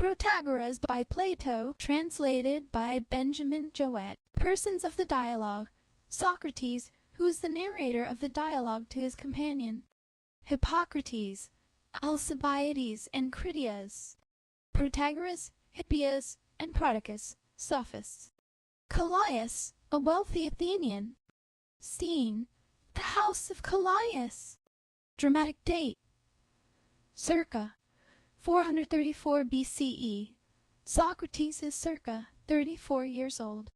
Protagoras by Plato, translated by Benjamin Jowett. Persons of the dialogue: Socrates, who is the narrator of the dialogue to his companion. Hippocrates, Alcibiades, and Critias. Protagoras, Hippias, and Prodicus, sophists. Callias, a wealthy Athenian. Scene: the house of Callias. Dramatic date: circa 434 BCE. Socrates is circa 34 years old.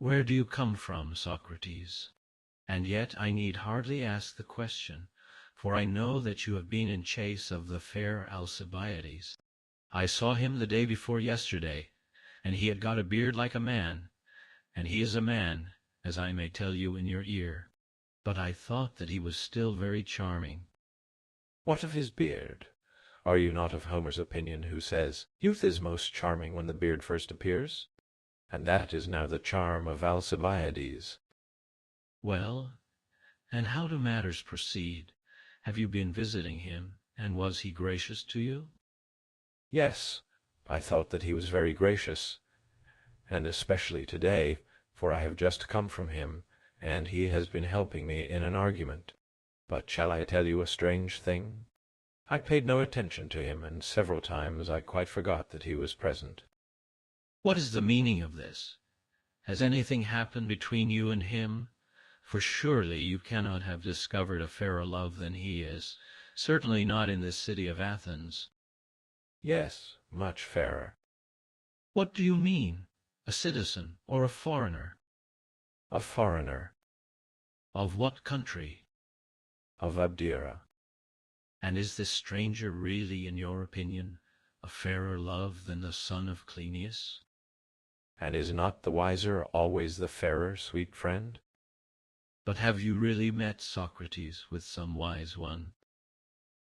Where do you come from, Socrates? And yet I need hardly ask the question, for I know that you have been in chase of the fair Alcibiades. I saw him the day before yesterday, and he had got a beard like a man, and he is a man, as I may tell you in your ear. But I thought that he was still very charming. What of his beard? Are you not of Homer's opinion, who says, "Youth is most charming when the beard first appears"? And that is now the charm of Alcibiades. Well, and how do matters proceed? Have you been visiting him, and was he gracious to you? Yes, I thought that he was very gracious, and especially today, for I have just come from him, and he has been helping me in an argument. But shall I tell you a strange thing? I paid no attention to him, and several times I quite forgot that he was present. What is the meaning of this? Has anything happened between you and him? For surely you cannot have discovered a fairer love than he is, certainly not in this city of Athens. Yes, much fairer. What do you mean? A citizen or a foreigner? A foreigner. Of what country? Of Abdera. And is this stranger really, in your opinion, a fairer love than the son of Cleinias? And is not the wiser always the fairer, sweet friend? But have you really met, Socrates, with some wise one?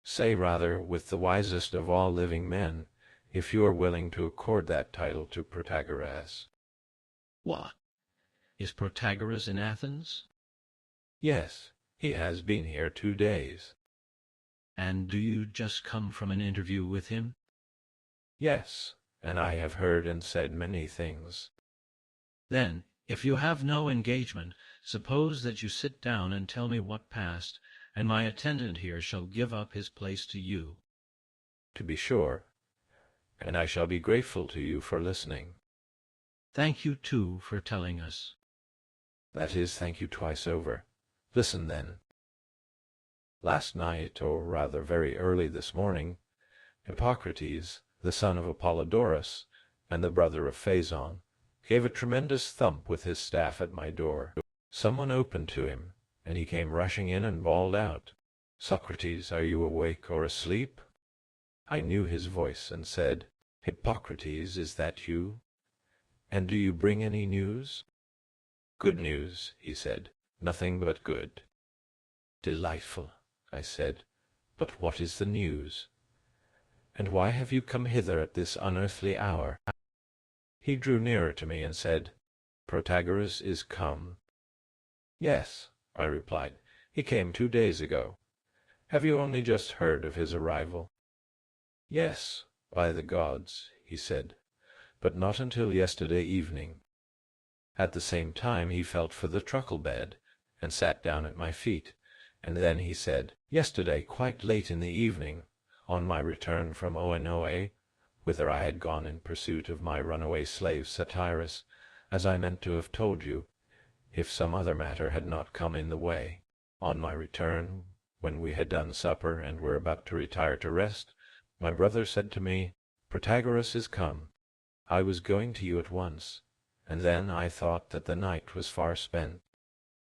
Say rather, with the wisest of all living men, if you are willing to accord that title to Protagoras. What? Is Protagoras in Athens? Yes, he has been here 2 days. And do you just come from an interview with him? Yes, and I have heard and said many things. Then, if you have no engagement, suppose that you sit down and tell me what passed, and my attendant here shall give up his place to you. To be sure, and I shall be grateful to you for listening. Thank you, too, for telling us. That is, thank you twice over. Listen, then. Last night, or rather very early this morning, Hippocrates, the son of Apollodorus, and the brother of Phason, gave a tremendous thump with his staff at my door. Someone opened to him, and he came rushing in and bawled out, "Socrates, are you awake or asleep?" I knew his voice, and said, "Hippocrates, is that you? And do you bring any news?" "Good news," he said, "nothing but good." "Delightful," I said, "but what is the news? And why have you come hither at this unearthly hour?" He drew nearer to me and said, "Protagoras is come." "Yes," I replied, "he came 2 days ago. Have you only just heard of his arrival?" "Yes, by the gods," he said, "but not until yesterday evening." At the same time he felt for the truckle bed, and sat down at my feet, and then he said, "Yesterday, quite late in the evening, on my return from Oenoe, whither I had gone in pursuit of my runaway slave Satyrus, as I meant to have told you, if some other matter had not come in the way, on my return, when we had done supper and were about to retire to rest, my brother said to me, 'Protagoras is come.' I was going to you at once, and then I thought that the night was far spent.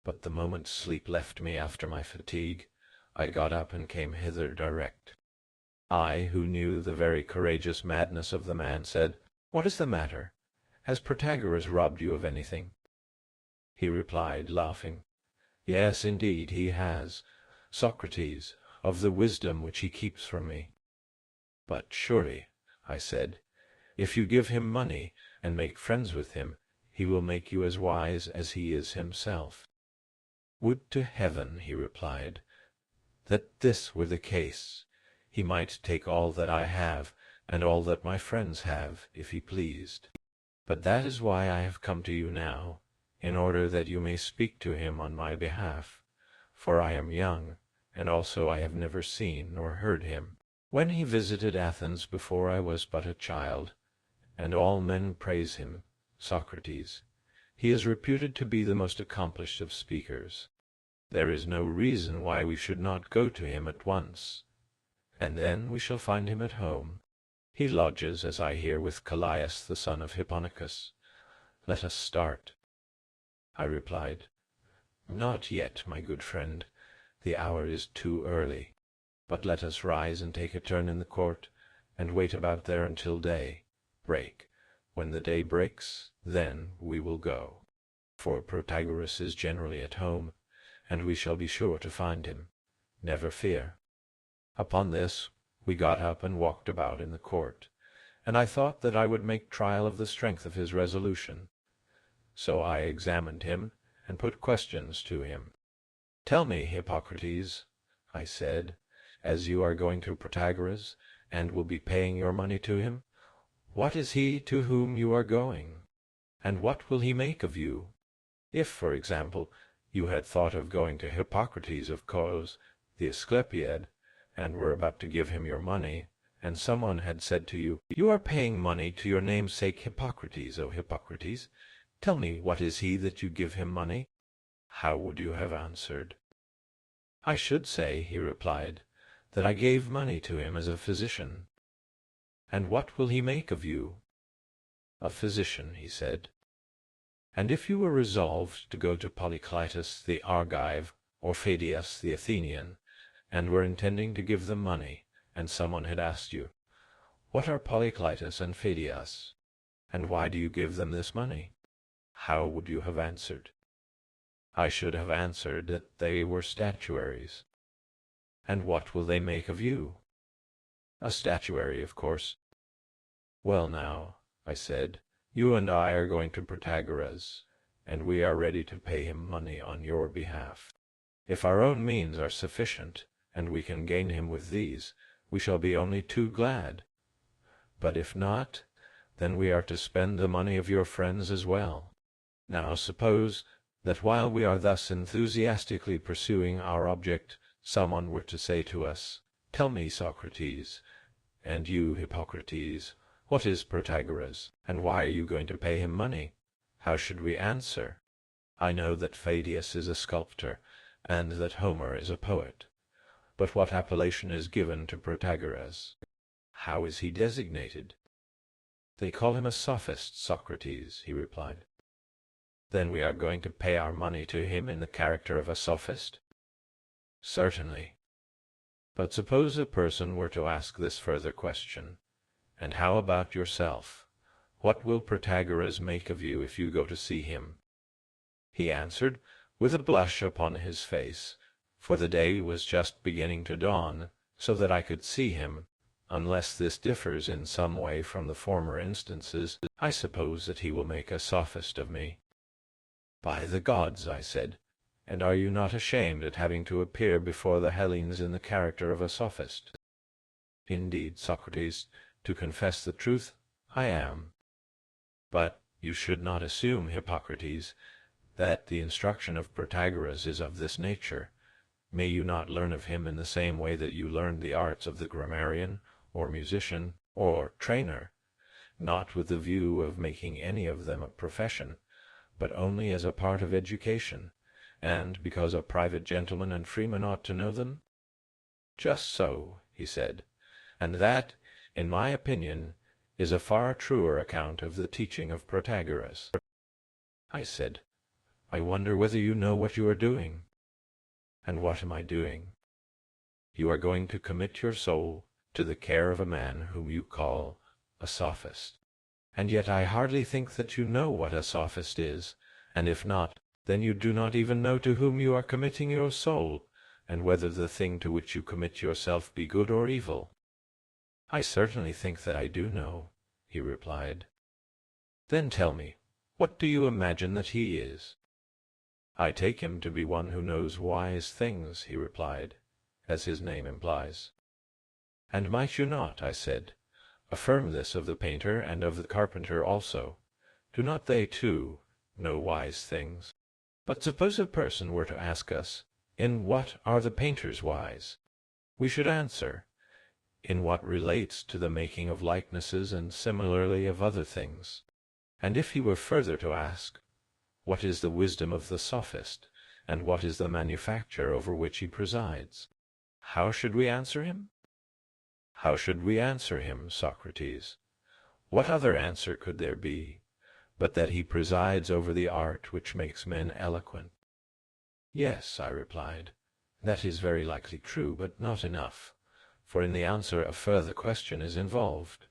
But the moment sleep left me after my fatigue, I got up and came hither direct. I, who knew the very courageous madness of the man, said, 'What is the matter? Has Protagoras robbed you of anything?' He replied, laughing, 'Yes, indeed, he has, Socrates, of the wisdom which he keeps from me.' 'But surely,' I said, 'if you give him money and make friends with him, he will make you as wise as he is himself.' 'Would to heaven,' he replied, 'that this were the case. He might take all that I have, and all that my friends have, if he pleased. But that is why I have come to you now, in order that you may speak to him on my behalf, for I am young, and also I have never seen nor heard him. When he visited Athens before I was but a child, and all men praise him, Socrates, he is reputed to be the most accomplished of speakers. There is no reason why we should not go to him at once, and then we shall find him at home. He lodges, as I hear, with Callias the son of Hipponicus. Let us start. I replied, Not yet, my good friend. The hour is too early. But let us rise and take a turn in the court, and wait about there until day break. When the day breaks, then we will go. For Protagoras is generally at home, and we shall be sure to find him. Never fear. Upon this we got up and walked about in the court, and I thought that I would make trial of the strength of his resolution. So I examined him, and put questions to him. Tell me, Hippocrates, I said, as you are going to Protagoras, and will be paying your money to him, what is he to whom you are going, and what will he make of you? If, for example, you had thought of going to Hippocrates of Cos, the Asclepiad, and were about to give him your money, and someone had said to you, You are paying money to your namesake Hippocrates, O Hippocrates. Tell me, what is he that you give him money? How would you have answered? I should say, he replied, that I gave money to him as a physician. And what will he make of you? A physician, he said. And if you were resolved to go to Polyclitus the Argive, or Pheidias the Athenian, and were intending to give them money, and someone had asked you, What are Polyclitus and Pheidias, and why do you give them this money? How would you have answered? I should have answered that they were statuaries. And what will they make of you? A statuary, of course. Well now, I said, you and I are going to Protagoras, and we are ready to pay him money on your behalf. If our own means are sufficient, and we can gain him with these, we shall be only too glad. But if not, then we are to spend the money of your friends as well. Now suppose that while we are thus enthusiastically pursuing our object, someone were to say to us, Tell me, Socrates, and you, Hippocrates, what is Protagoras, and why are you going to pay him money? How should we answer? I know that Pheidias is a sculptor, and that Homer is a poet. But what appellation is given to Protagoras? How is he designated? They call him a sophist, Socrates, he replied. Then we are going to pay our money to him in the character of a sophist? Certainly. But suppose a person were to ask this further question, And how about yourself? What will Protagoras make of you if you go to see him? He answered, with a blush upon his face, for the day was just beginning to dawn, so that I could see him. Unless this differs in some way from the former instances, I suppose that he will make a sophist of me. By the gods, I said, and are you not ashamed at having to appear before the Hellenes in the character of a sophist? Indeed, Socrates, to confess the truth, I am. But you should not assume, Hippocrates, that the instruction of Protagoras is of this nature. May you not learn of him in the same way that you learned the arts of the grammarian, or musician, or trainer, not with the view of making any of them a profession, but only as a part of education, and because a private gentleman and freeman ought to know them? Just so, he said, and that, in my opinion, is a far truer account of the teaching of Protagoras. I said, I wonder whether you know what you are doing. And what am I doing? You are going to commit your soul to the care of a man whom you call a sophist. And yet I hardly think that you know what a sophist is, and if not, then you do not even know to whom you are committing your soul, and whether the thing to which you commit yourself be good or evil. I certainly think that I do know, he replied. Then tell me, what do you imagine that he is? I take him to be one who knows wise things, he replied, as his name implies. And might you not, I said, affirm this of the painter and of the carpenter also. Do not they, too, know wise things? But suppose a person were to ask us, in what are the painters wise? We should answer, in what relates to the making of likenesses and similarly of other things. And if he were further to ask, what is the wisdom of the sophist, and what is the manufacture over which he presides? How should we answer him? How should we answer him, Socrates? What other answer could there be, but that he presides over the art which makes men eloquent? Yes, I replied, that is very likely true, but not enough, for in the answer a further question is involved.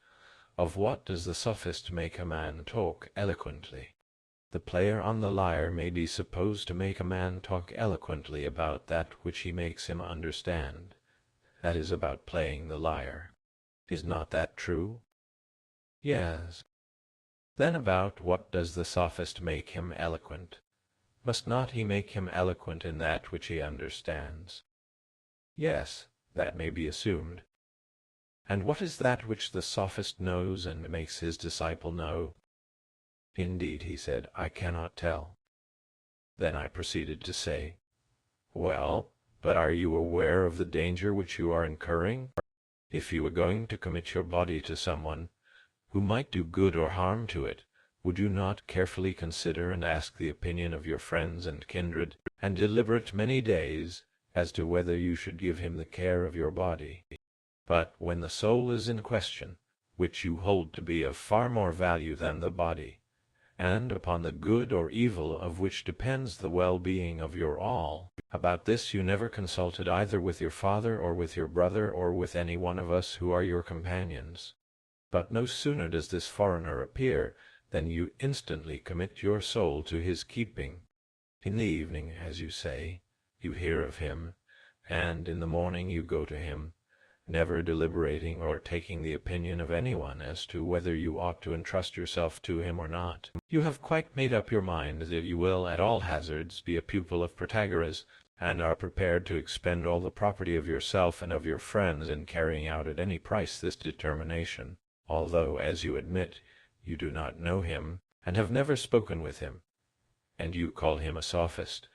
Of what does the sophist make a man talk eloquently? The player on the lyre may be supposed to make a man talk eloquently about that which he makes him understand. That is about playing the lyre. Is not that true? Yes. Then about what does the sophist make him eloquent? Must not he make him eloquent in that which he understands? Yes, that may be assumed. And what is that which the sophist knows and makes his disciple know? Indeed, he said, I cannot tell. Then I proceeded to say, well, but are you aware of the danger which you are incurring? If you were going to commit your body to someone who might do good or harm to it, would you not carefully consider and ask the opinion of your friends and kindred, and deliberate many days as to whether you should give him the care of your body? But when the soul is in question, which you hold to be of far more value than the body, and upon the good or evil of which depends the well-being of your all, about this you never consulted either with your father or with your brother or with any one of us who are your companions. But no sooner does this foreigner appear than you instantly commit your soul to his keeping. In the evening, as you say, you hear of him, and in the morning you go to him, never deliberating or taking the opinion of anyone as to whether you ought to entrust yourself to him or not. You have quite made up your mind that you will at all hazards be a pupil of Protagoras, and are prepared to expend all the property of yourself and of your friends in carrying out at any price this determination, although, as you admit, you do not know him, and have never spoken with him, and you call him a sophist,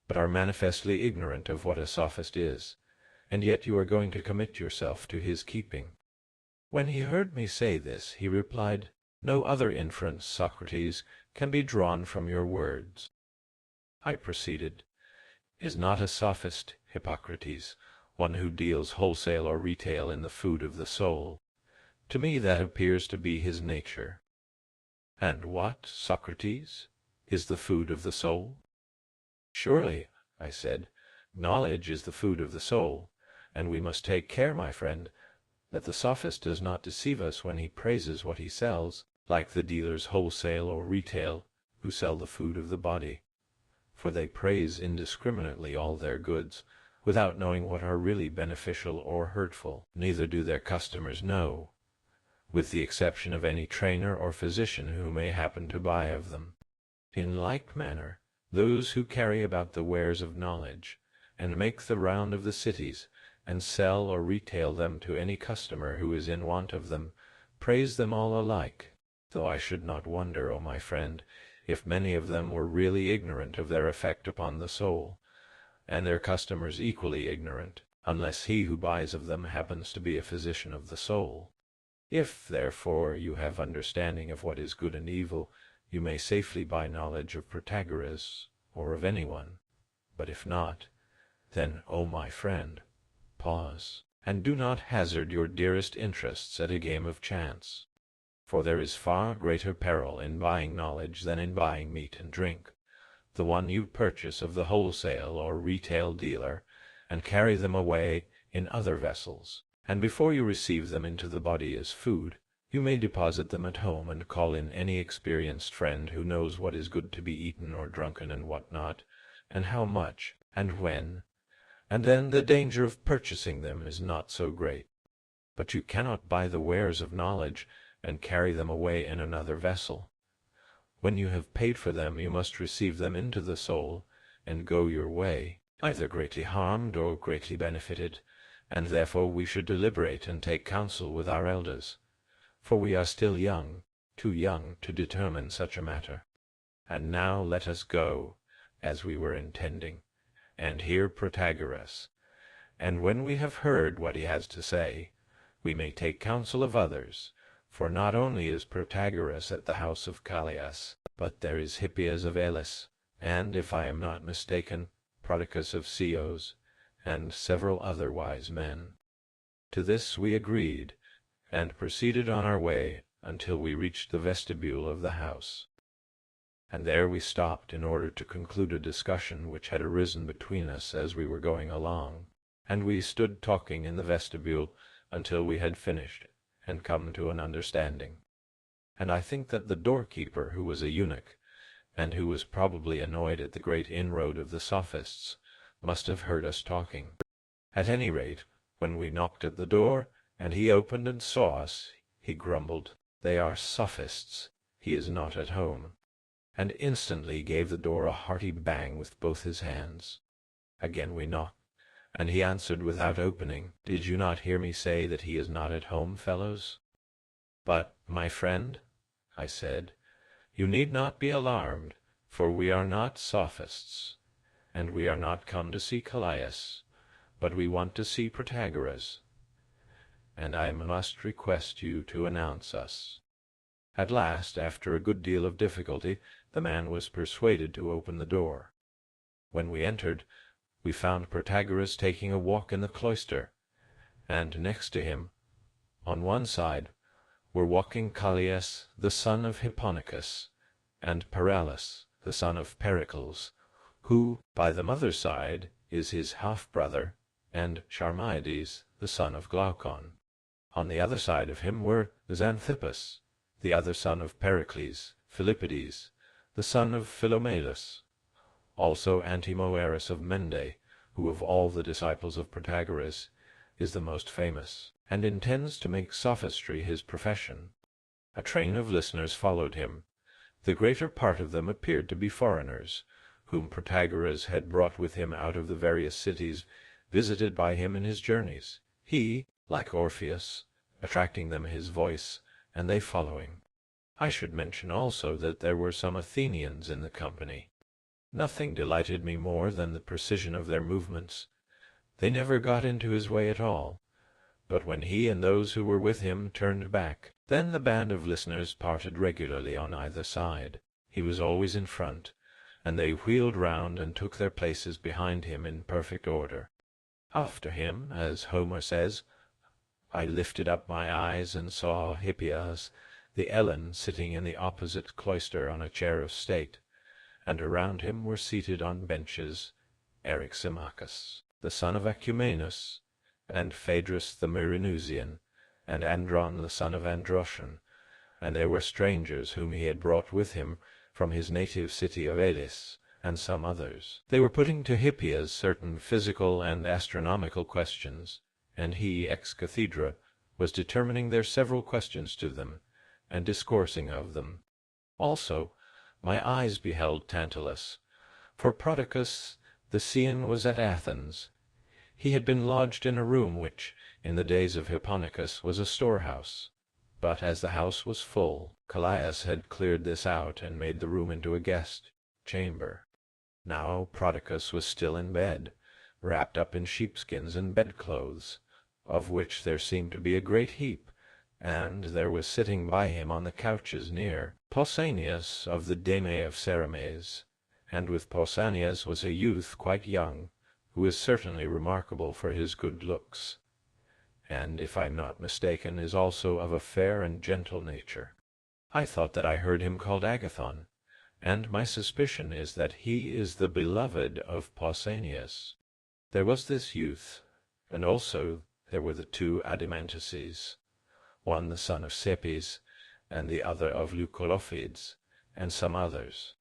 but are manifestly ignorant of what a sophist is, and yet you are going to commit yourself to his keeping. When he heard me say this, he replied, No other inference, Socrates, can be drawn from your words. I proceeded, Is not a sophist, Hippocrates, one who deals wholesale or retail in the food of the soul? To me that appears to be his nature. And what, Socrates, is the food of the soul? Surely, I said, knowledge is the food of the soul, and we must take care, my friend, that the sophist does not deceive us when he praises what he sells, like the dealers wholesale or retail, who sell the food of the body. For they praise indiscriminately all their goods, without knowing what are really beneficial or hurtful. Neither do their customers know, with the exception of any trainer or physician who may happen to buy of them. In like manner, those who carry about the wares of knowledge, and make the round of the cities, and sell or retail them to any customer who is in want of them, praise them all alike, though I should not wonder, O my friend, if many of them were really ignorant of their effect upon the soul, and their customers equally ignorant, unless he who buys of them happens to be a physician of the soul. If, therefore, you have understanding of what is good and evil, you may safely buy knowledge of Protagoras, or of anyone. But if not, then, O my friend, pause, and do not hazard your dearest interests at a game of chance. For there is far greater peril in buying knowledge than in buying meat and drink. The one you purchase of the wholesale or retail dealer, and carry them away in other vessels, and before you receive them into the body as food, you may deposit them at home and call in any experienced friend who knows what is good to be eaten or drunken and what not, and how much, and when, and then the danger of purchasing them is not so great. But you cannot buy the wares of knowledge and carry them away in another vessel. When you have paid for them, you must receive them into the soul, and go your way, either greatly harmed or greatly benefited, and therefore we should deliberate and take counsel with our elders. for we are still young, too young to determine such a matter. And now let us go, as we were intending, and hear Protagoras, and when we have heard what he has to say, we may take counsel of others, for not only is Protagoras at the house of Callias, but there is Hippias of Elis, and, if I am not mistaken, Prodicus of Ceos, and several other wise men. To this we agreed, and proceeded on our way until we reached the vestibule of the house. And there we stopped in order to conclude a discussion which had arisen between us as we were going along, and we stood talking in the vestibule until we had finished and come to an understanding. And I think that the doorkeeper, who was a eunuch, and who was probably annoyed at the great inroad of the sophists, must have heard us talking. At any rate, when we knocked at the door, and he opened and saw us, he grumbled, "They are sophists. He is not at home," and instantly gave the door a hearty bang with both his hands. Again we knocked, and he answered without opening, "Did you not hear me say that he is not at home, fellows?" "But, my friend," I said, "you need not be alarmed, for we are not sophists, and we are not come to see Callias, but we want to see Protagoras, and I must request you to announce us." At last, after a good deal of difficulty, the man was persuaded to open the door. When we entered, we found Protagoras taking a walk in the cloister, and next to him, on one side, were walking Callias, the son of Hipponicus, and Paralus, the son of Pericles, who, by the mother's side, is his half-brother, and Charmides, the son of Glaucon. On the other side of him were Xanthippus, the other son of Pericles, Philippides, the son of Philomelus, also Antimoerus of Mende, who of all the disciples of Protagoras is the most famous, and intends to make sophistry his profession. A train of listeners followed him. The greater part of them appeared to be foreigners, whom Protagoras had brought with him out of the various cities visited by him in his journeys, he, like Orpheus, attracting them his voice, and they following. I should mention also that there were some Athenians in the company. Nothing delighted me more than the precision of their movements. They never got into his way at all, but when he and those who were with him turned back, then the band of listeners parted regularly on either side. He was always in front, and they wheeled round and took their places behind him in perfect order. After him, as Homer says, I lifted up my eyes and saw Hippias, the Ellen, sitting in the opposite cloister on a chair of state, and around him were seated on benches Eryximachus, the son of Acumenus, and Phaedrus the Myrinaean, and Andron the son of Androtion, and there were strangers whom he had brought with him from his native city of Elis, and some others. They were putting to Hippias certain physical and astronomical questions, and he, ex cathedra, was determining their several questions to them, and discoursing of them. Also my eyes beheld Tantalus, for Prodicus the Cean was at Athens. He had been lodged in a room which, in the days of Hipponicus, was a storehouse. But as the house was full, Callias had cleared this out and made the room into a guest chamber. Now Prodicus was still in bed, wrapped up in sheepskins and bedclothes, of which there seemed to be a great heap, and there was sitting by him on the couches near Pausanias of the Deme of Cerames, and with Pausanias was a youth quite young, who is certainly remarkable for his good looks, and, if I am not mistaken, is also of a fair and gentle nature. I thought that I heard him called Agathon, and my suspicion is that he is the beloved of Pausanias. There was this youth, and also there were the two Adimantuses, one the son of Cepes, and the other of Leucolophides, and some others.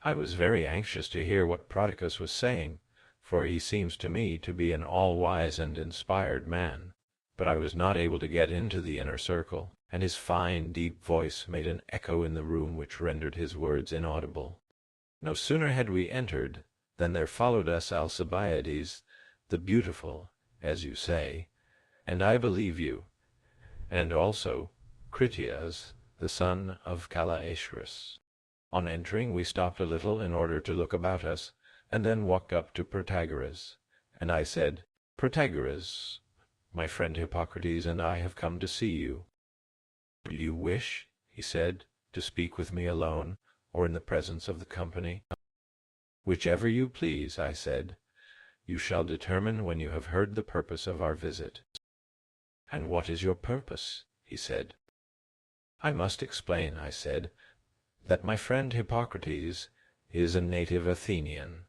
I was very anxious to hear what Prodicus was saying, for he seems to me to be an all-wise and inspired man, but I was not able to get into the inner circle, and his fine, deep voice made an echo in the room which rendered his words inaudible. No sooner had we entered than there followed us Alcibiades, the beautiful, as you say, and I believe you, and also Critias, the son of Kakoeimon. On entering, we stopped a little in order to look about us, and then walked up to Protagoras. And I said, "Protagoras, my friend Hippocrates and I have come to see you." "Do you wish," he said, "to speak with me alone, or in the presence of the company?" "Whichever you please," I said. "You shall determine when you have heard the purpose of our visit." "And what is your purpose?" he said. "I must explain," I said, "that my friend Hippocrates is a native Athenian.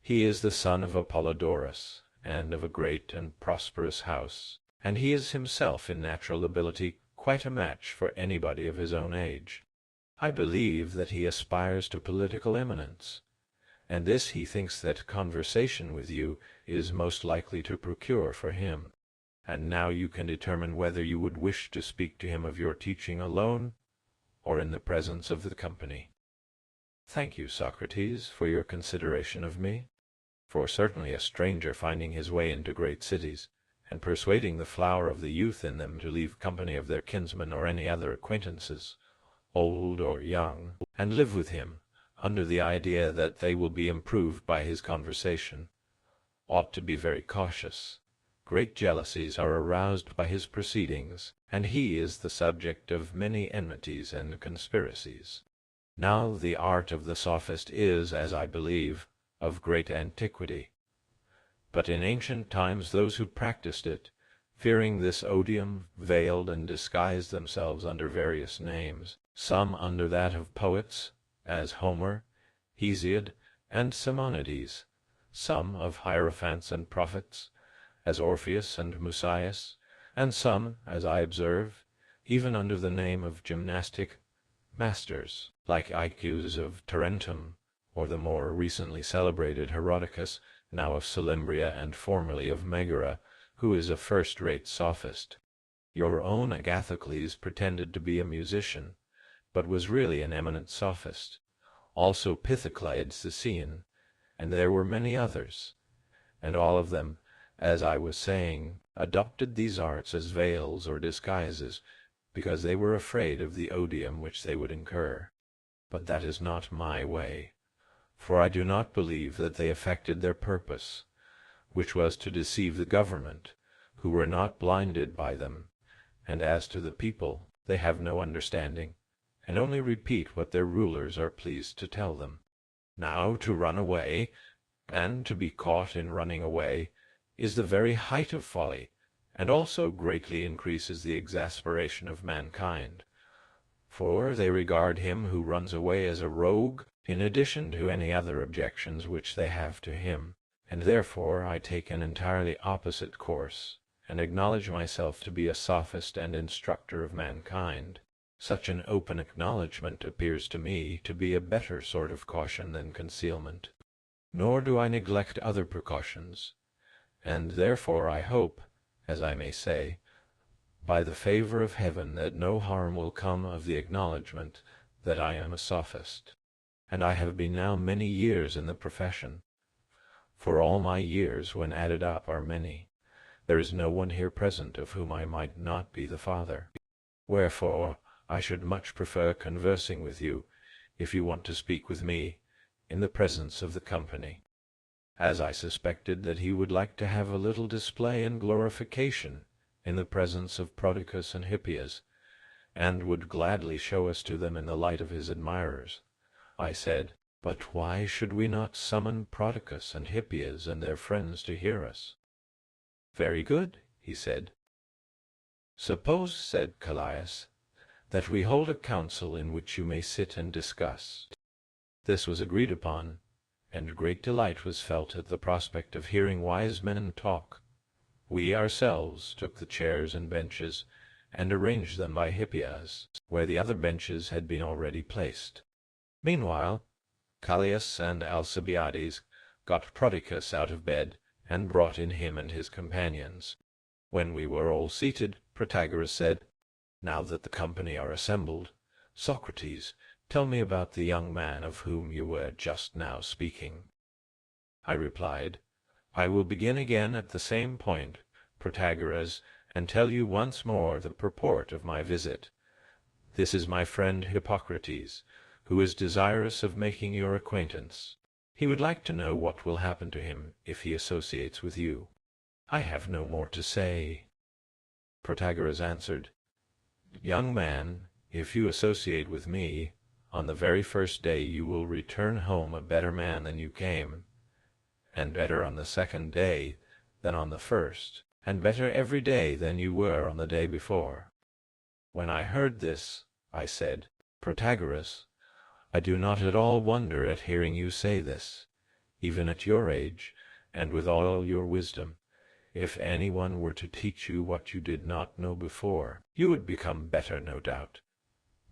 He is the son of Apollodorus, and of a great and prosperous house, and he is himself in natural ability quite a match for anybody of his own age. I believe that he aspires to political eminence, and this he thinks that conversation with you is most likely to procure for him. And now you can determine whether you would wish to speak to him of your teaching alone, or in the presence of the company." "Thank you, Socrates, for your consideration of me. For certainly a stranger finding his way into great cities, and persuading the flower of the youth in them to leave company of their kinsmen or any other acquaintances, old or young, and live with him, under the idea that they will be improved by his conversation, ought to be very cautious. Great jealousies are aroused by his proceedings, and he is the subject of many enmities and conspiracies. Now the art of the sophist is, as I believe, of great antiquity. But in ancient times those who practiced it, fearing this odium, veiled and disguised themselves under various names, some under that of poets, as Homer, Hesiod, and Simonides, some of hierophants and prophets, as Orpheus and Musaeus, and some, as I observe, even under the name of gymnastic masters, like Icus of Tarentum, or the more recently celebrated Herodicus, now of Selymbria and formerly of Megara, who is a first-rate sophist. Your own Agathocles pretended to be a musician, but was really an eminent sophist. Also Pythocleides the Cean, and there were many others, and all of them, as I was saying, adopted these arts as veils or disguises, because they were afraid of the odium which they would incur. But that is not my way, for I do not believe that they effected their purpose, which was to deceive the government, who were not blinded by them, and as to the people, they have no understanding, and only repeat what their rulers are pleased to tell them. Now to run away, and to be caught in running away, is the very height of folly, and also greatly increases the exasperation of mankind. For they regard him who runs away as a rogue, in addition to any other objections which they have to him, and therefore I take an entirely opposite course, and acknowledge myself to be a sophist and instructor of mankind. Such an open acknowledgment appears to me to be a better sort of caution than concealment. Nor do I neglect other precautions, and therefore I hope, as I may say, by the favor of heaven, that no harm will come of the acknowledgment that I am a sophist. And I have been now many years in the profession, for all my years, when added up, are many. There is no one here present of whom I might not be the father. Wherefore I should much prefer conversing with you, if you want to speak with me, in the presence of the company, as I suspected that he would like to have a little display and glorification in the presence of Prodicus and Hippias, and would gladly show us to them in the light of his admirers. I said, "But why should we not summon Prodicus and Hippias and their friends to hear us?" "Very good," he said. "Suppose," said Callias, "that we hold a council in which you may sit and discuss." This was agreed upon, and great delight was felt at the prospect of hearing wise men talk. We ourselves took the chairs and benches, and arranged them by Hippias, where the other benches had been already placed. Meanwhile, Callias and Alcibiades got Prodicus out of bed, and brought in him and his companions. When we were all seated, Protagoras said, "Now that the company are assembled, Socrates, tell me about the young man of whom you were just now speaking." I replied, "I will begin again at the same point, Protagoras, and tell you once more the purport of my visit, This is my friend Hippocrates, who is desirous of making your acquaintance. He would like to know what will happen to him if he associates with you." "I have no more to say." Protagoras answered, "Young man, if you associate with me, on the very first day you will return home a better man than you came, and better on the second day than on the first, and better every day than you were on the day before." When I heard this, I said, "Protagoras, I do not at all wonder at hearing you say this. Even at your age, and with all your wisdom, if anyone were to teach you what you did not know before, you would become better, no doubt.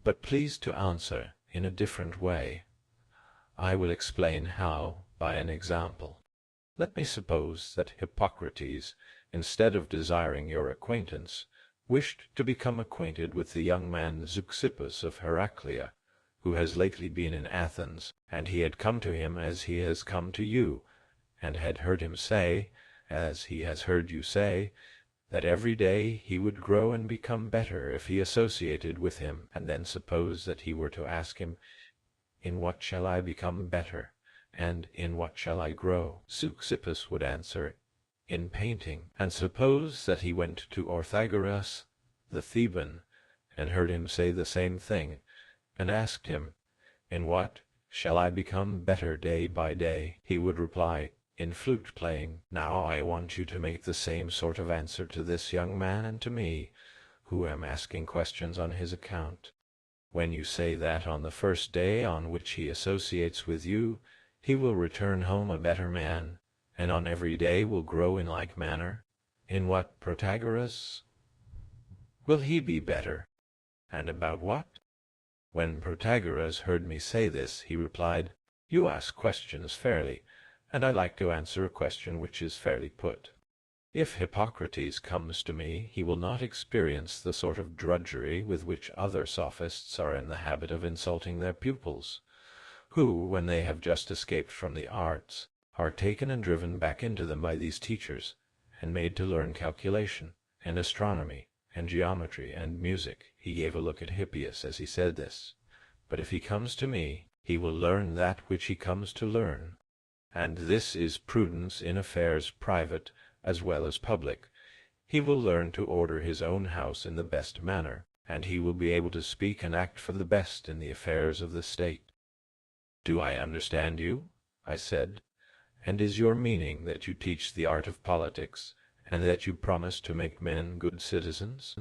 But please to answer in a different way. I will explain how by an example. Let me suppose that Hippocrates, instead of desiring your acquaintance, wished to become acquainted with the young man Zeuxippus of Heraclea, who has lately been in Athens, and he had come to him as he has come to you, and had heard him say, as he has heard you say, that every day he would grow and become better if he associated with him, and then suppose that he were to ask him, 'In what shall I become better, and in what shall I grow?' Zeuxippus would answer, 'In painting.' And suppose that he went to Protagoras the Theban, and heard him say the same thing, and asked him, 'In what shall I become better day by day?' He would reply, 'In flute playing.' Now I want you to make the same sort of answer to this young man and to me, who am asking questions on his account. When you say that on the first day on which he associates with you, he will return home a better man, and on every day will grow in like manner, in what, Protagoras? Will he be better? And about what?" When Protagoras heard me say this, he replied, "You ask questions fairly, and I like to answer a question which is fairly put. If Hippocrates comes to me, he will not experience the sort of drudgery with which other sophists are in the habit of insulting their pupils, who, when they have just escaped from the arts, are taken and driven back into them by these teachers, and made to learn calculation, and astronomy, and geometry, and music." He gave a look at Hippias as he said this. "But if he comes to me, he will learn that which he comes to learn. And this is prudence in affairs private as well as public. He will learn to order his own house in the best manner, and he will be able to speak and act for the best in the affairs of the state." "Do I understand you?" I said. "And is your meaning that you teach the art of politics, and that you promise to make men good citizens?"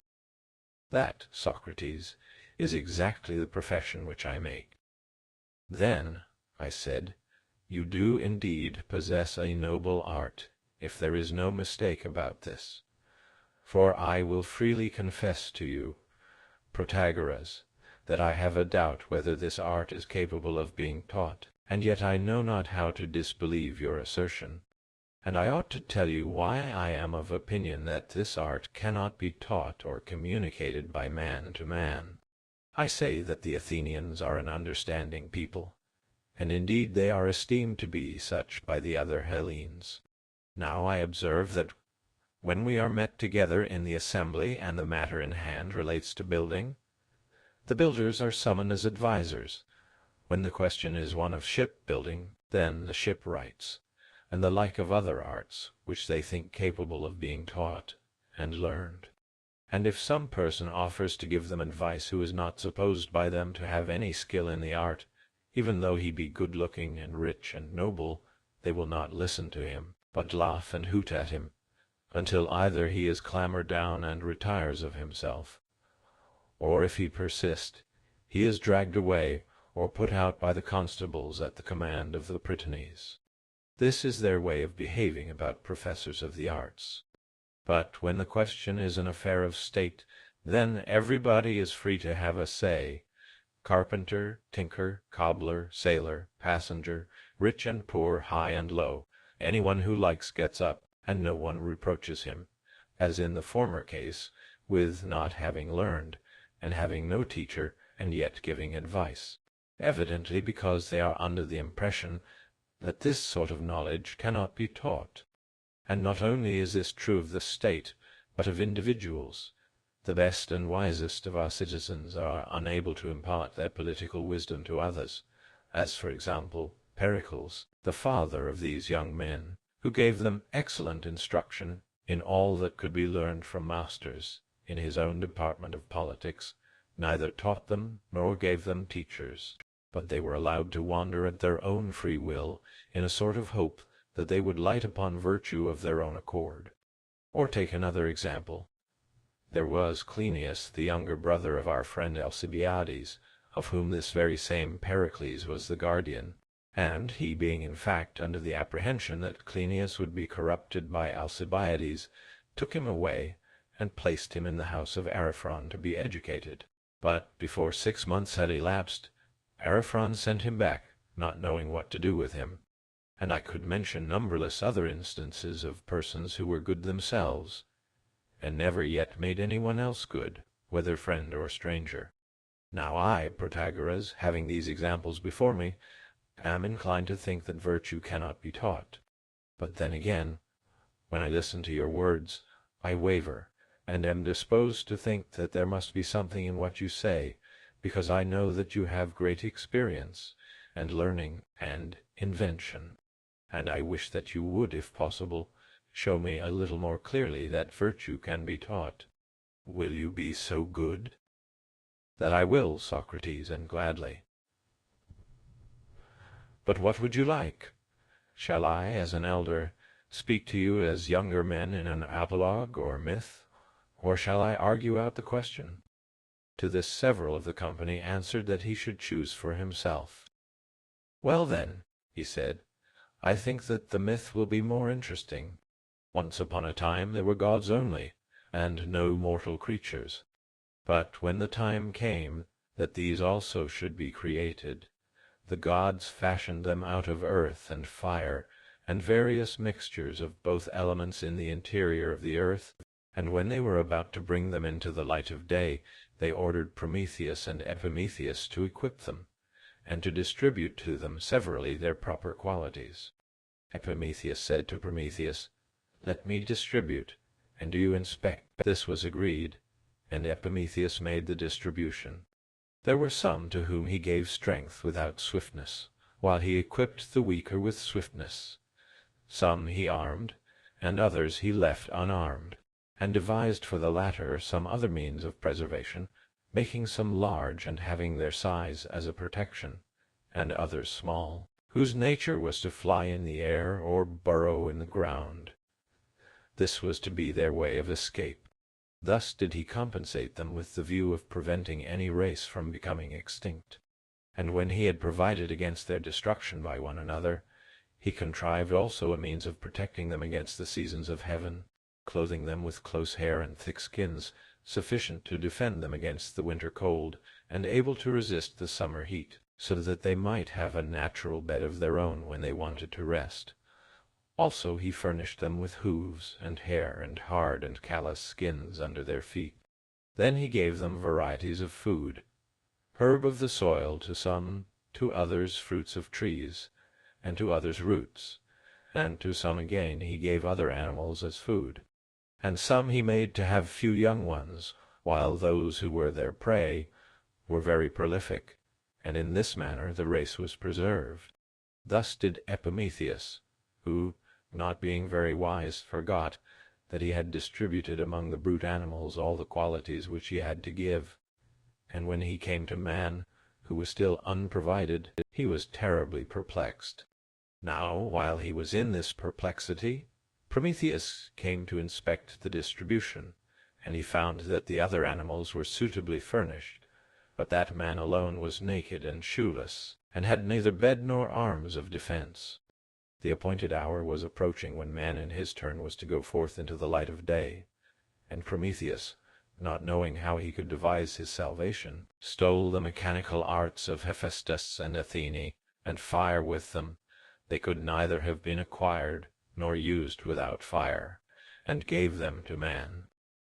"That, Socrates, is exactly the profession which I make." "Then," I said, "you do indeed possess a noble art, if there is no mistake about this. For I will freely confess to you, Protagoras, that I have a doubt whether this art is capable of being taught, and yet I know not how to disbelieve your assertion. And I ought to tell you why I am of opinion that this art cannot be taught or communicated by man to man. I say that the Athenians are an understanding people, and indeed they are esteemed to be such by the other Hellenes. Now I observe that when we are met together in the assembly and the matter in hand relates to building, the builders are summoned as advisers. When the question is one of ship-building, then the shipwrights, and the like of other arts, which they think capable of being taught and learned. And if some person offers to give them advice who is not supposed by them to have any skill in the art, even though he be good-looking and rich and noble, they will not listen to him, but laugh and hoot at him, until either he is clamoured down and retires of himself, or if he persist, he is dragged away or put out by the constables at the command of the prytanes. This is their way of behaving about professors of the arts. But when the question is an affair of state, then everybody is free to have a say. Carpenter, tinker, cobbler, sailor, passenger, rich and poor, high and low, anyone who likes gets up, and no one reproaches him, as in the former case, with not having learned, and having no teacher, and yet giving advice, evidently because they are under the impression that this sort of knowledge cannot be taught. And not only is this true of the state, but of individuals. The best and wisest of our citizens are unable to impart their political wisdom to others, as, for example, Pericles, the father of these young men, who gave them excellent instruction in all that could be learned from masters in his own department of politics, neither taught them nor gave them teachers, but they were allowed to wander at their own free will in a sort of hope that they would light upon virtue of their own accord. Or take another example. There was Cleinias, the younger brother of our friend Alcibiades, of whom this very same Pericles was the guardian, and he being in fact under the apprehension that Cleinias would be corrupted by Alcibiades, took him away and placed him in the house of Ariphron to be educated. But before 6 months had elapsed, Ariphron sent him back, not knowing what to do with him. And I could mention numberless other instances of persons who were good themselves, and never yet made anyone else good, whether friend or stranger. Now I, Protagoras, having these examples before me, am inclined to think that virtue cannot be taught. But then again, when I listen to your words, I waver, and am disposed to think that there must be something in what you say, because I know that you have great experience, and learning, and invention, and I wish that you would, if possible, show me a little more clearly that virtue can be taught. Will you be so good? That I will, Socrates, and gladly. But what would you like? Shall I, as an elder, speak to you as younger men in an apologue or myth, or shall I argue out the question? To this several of the company answered that he should choose for himself. Well then, he said, I think that the myth will be more interesting. Once upon a time there were gods only, and no mortal creatures. But when the time came that these also should be created, the gods fashioned them out of earth and fire, and various mixtures of both elements in the interior of the earth, and when they were about to bring them into the light of day, they ordered Prometheus and Epimetheus to equip them, and to distribute to them severally their proper qualities. Epimetheus said to Prometheus, Let me distribute, and do you inspect. This was agreed, and Epimetheus made the distribution. There were some to whom he gave strength without swiftness, while he equipped the weaker with swiftness. Some he armed, and others he left unarmed, and devised for the latter some other means of preservation, making some large and having their size as a protection, and others small, whose nature was to fly in the air or burrow in the ground. This was to be their way of escape. Thus did he compensate them with the view of preventing any race from becoming extinct. And when he had provided against their destruction by one another, he contrived also a means of protecting them against the seasons of heaven, clothing them with close hair and thick skins, sufficient to defend them against the winter cold, and able to resist the summer heat, so that they might have a natural bed of their own when they wanted to rest. Also he furnished them with hooves and hair and hard and callous skins under their feet. Then he gave them varieties of food, herb of the soil to some, to others fruits of trees, and to others roots, and to some again he gave other animals as food. And some he made to have few young ones, while those who were their prey were very prolific, and in this manner the race was preserved. Thus did Epimetheus, who, not being very wise, forgot that he had distributed among the brute animals all the qualities which he had to give, and when he came to man, who was still unprovided, he was terribly perplexed. Now, while he was in this perplexity, Prometheus came to inspect the distribution, and he found that the other animals were suitably furnished, but that man alone was naked and shoeless, and had neither bed nor arms of defense. The appointed hour was approaching when man in his turn was to go forth into the light of day, and Prometheus, not knowing how he could devise his salvation, stole the mechanical arts of Hephaestus and Athene, and fire with them. They could neither have been acquired nor used without fire, and gave them to man.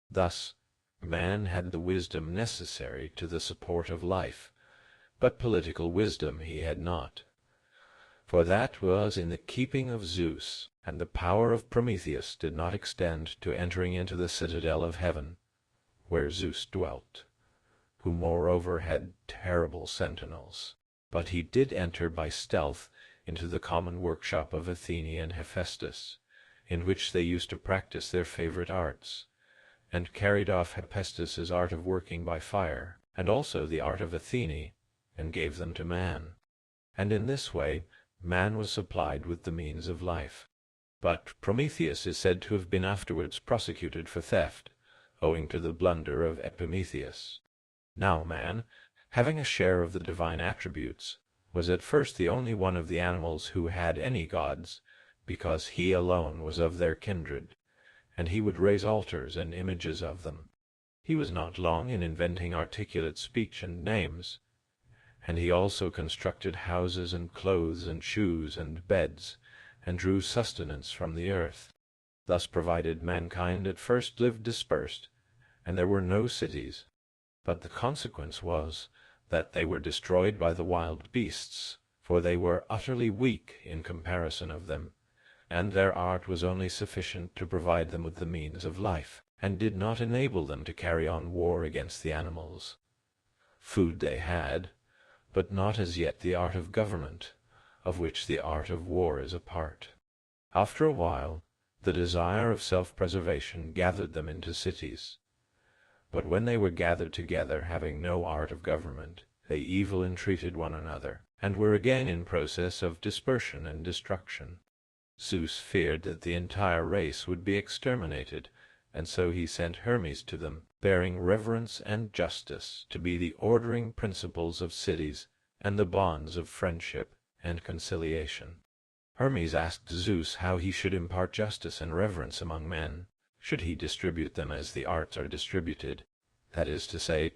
Thus man had the wisdom necessary to the support of life, but political wisdom he had not. For that was in the keeping of Zeus, and the power of Prometheus did not extend to entering into the citadel of heaven, where Zeus dwelt, who moreover had terrible sentinels. But he did enter by stealth into the common workshop of Athene and Hephaestus, in which they used to practice their favorite arts, and carried off Hephaestus's art of working by fire, and also the art of Athene, and gave them to man. And in this way man was supplied with the means of life. But Prometheus is said to have been afterwards prosecuted for theft, owing to the blunder of Epimetheus. Now man, having a share of the divine attributes, was at first the only one of the animals who had any gods, because he alone was of their kindred, and he would raise altars and images of them. He was not long in inventing articulate speech and names, and he also constructed houses and clothes and shoes and beds, and drew sustenance from the earth. Thus provided, mankind at first lived dispersed, and there were no cities. But the consequence was that they were destroyed by the wild beasts, for they were utterly weak in comparison of them, and their art was only sufficient to provide them with the means of life, and did not enable them to carry on war against the animals. Food they had, but not as yet the art of government, of which the art of war is a part. After a while, the desire of self-preservation gathered them into cities. But when they were gathered together, having no art of government, they evil entreated one another, and were again in process of dispersion and destruction. Zeus feared that the entire race would be exterminated, and so he sent Hermes to them, bearing reverence and justice to be the ordering principles of cities and the bonds of friendship and conciliation. Hermes asked Zeus how he should impart justice and reverence among men. Should he distribute them as the arts are distributed, that is to say,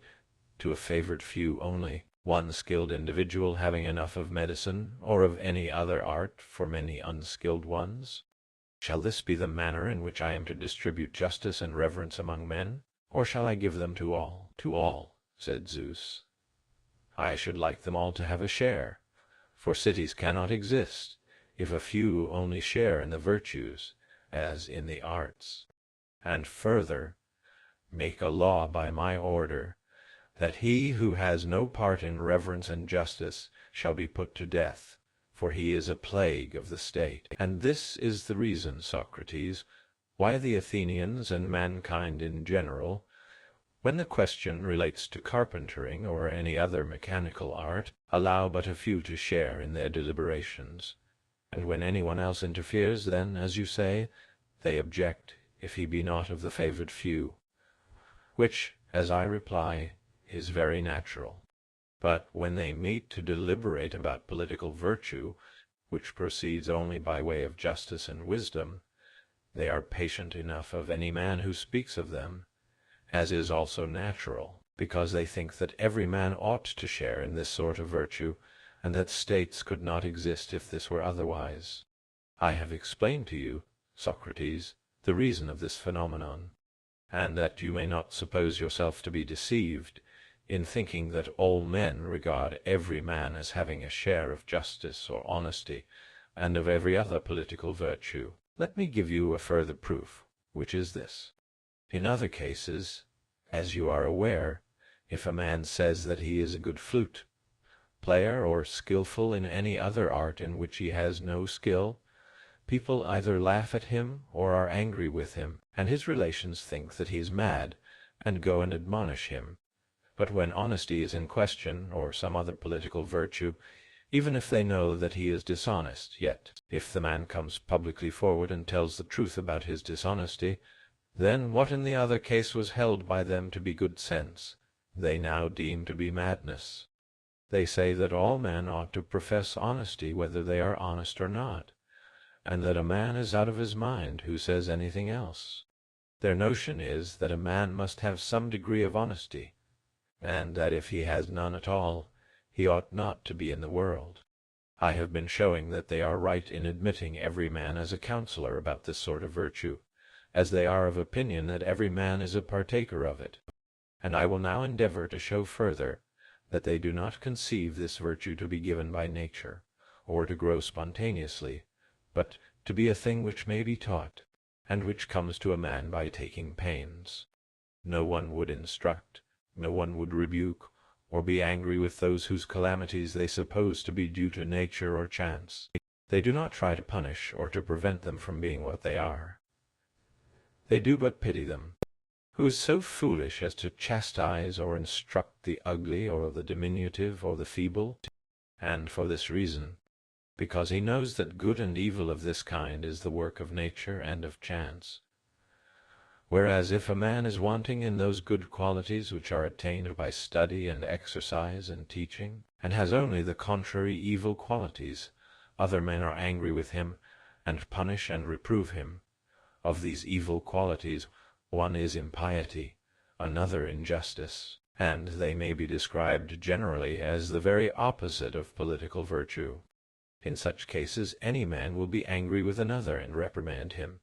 to a favored few only, one skilled individual having enough of medicine or of any other art for many unskilled ones? Shall this be the manner in which I am to distribute justice and reverence among men, or shall I give them to all? To all, said Zeus. I should like them all to have a share, for cities cannot exist if a few only share in the virtues, as in the arts. And further, make a law by my order, that he who has no part in reverence and justice shall be put to death, for he is a plague of the state. And this is the reason, Socrates, why the Athenians and mankind in general, when the question relates to carpentering or any other mechanical art, allow but a few to share in their deliberations, and when anyone else interferes, then, as you say, they object if he be not of the favored few, which, as I reply, is very natural. But when they meet to deliberate about political virtue, which proceeds only by way of justice and wisdom, they are patient enough of any man who speaks of them, as is also natural, because they think that every man ought to share in this sort of virtue, and that states could not exist if this were otherwise. I have explained to you, Socrates, the reason of this phenomenon, and that you may not suppose yourself to be deceived in thinking that all men regard every man as having a share of justice or honesty, and of every other political virtue. Let me give you a further proof, which is this. In other cases, as you are aware, if a man says that he is a good flute player or skillful in any other art in which he has no skill, people either laugh at him or are angry with him, and his relations think that he is mad, and go and admonish him. But when honesty is in question, or some other political virtue, even if they know that he is dishonest, yet, if the man comes publicly forward and tells the truth about his dishonesty, then what in the other case was held by them to be good sense, they now deem to be madness. They say that all men ought to profess honesty whether they are honest or not, and that a man is out of his mind who says anything else. Their notion is that a man must have some degree of honesty, and that if he has none at all, he ought not to be in the world. I have been showing that they are right in admitting every man as a counselor about this sort of virtue, as they are of opinion that every man is a partaker of it. And I will now endeavor to show further that they do not conceive this virtue to be given by nature, or to grow spontaneously, but to be a thing which may be taught, and which comes to a man by taking pains. No one would instruct, no one would rebuke, or be angry with those whose calamities they suppose to be due to nature or chance. They do not try to punish or to prevent them from being what they are. They do but pity them. Who is so foolish as to chastise or instruct the ugly or the diminutive or the feeble? And for this reason, because he knows that good and evil of this kind is the work of nature and of chance. Whereas if a man is wanting in those good qualities which are attained by study and exercise and teaching, and has only the contrary evil qualities, other men are angry with him, and punish and reprove him. Of these evil qualities, one is impiety, another injustice, and they may be described generally as the very opposite of political virtue. In such cases any man will be angry with another and reprimand him,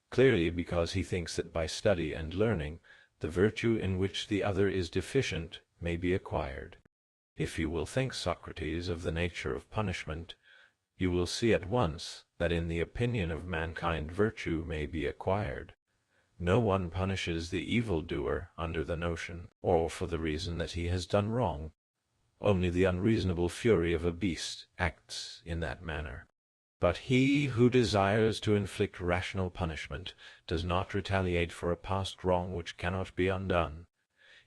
clearly because he thinks that by study and learning the virtue in which the other is deficient may be acquired. If you will think, Socrates, of the nature of punishment, you will see at once that in the opinion of mankind virtue may be acquired. No one punishes the evil-doer under the notion, or for the reason that he has done wrong. Only the unreasonable fury of a beast acts in that manner. But he who desires to inflict rational punishment does not retaliate for a past wrong which cannot be undone.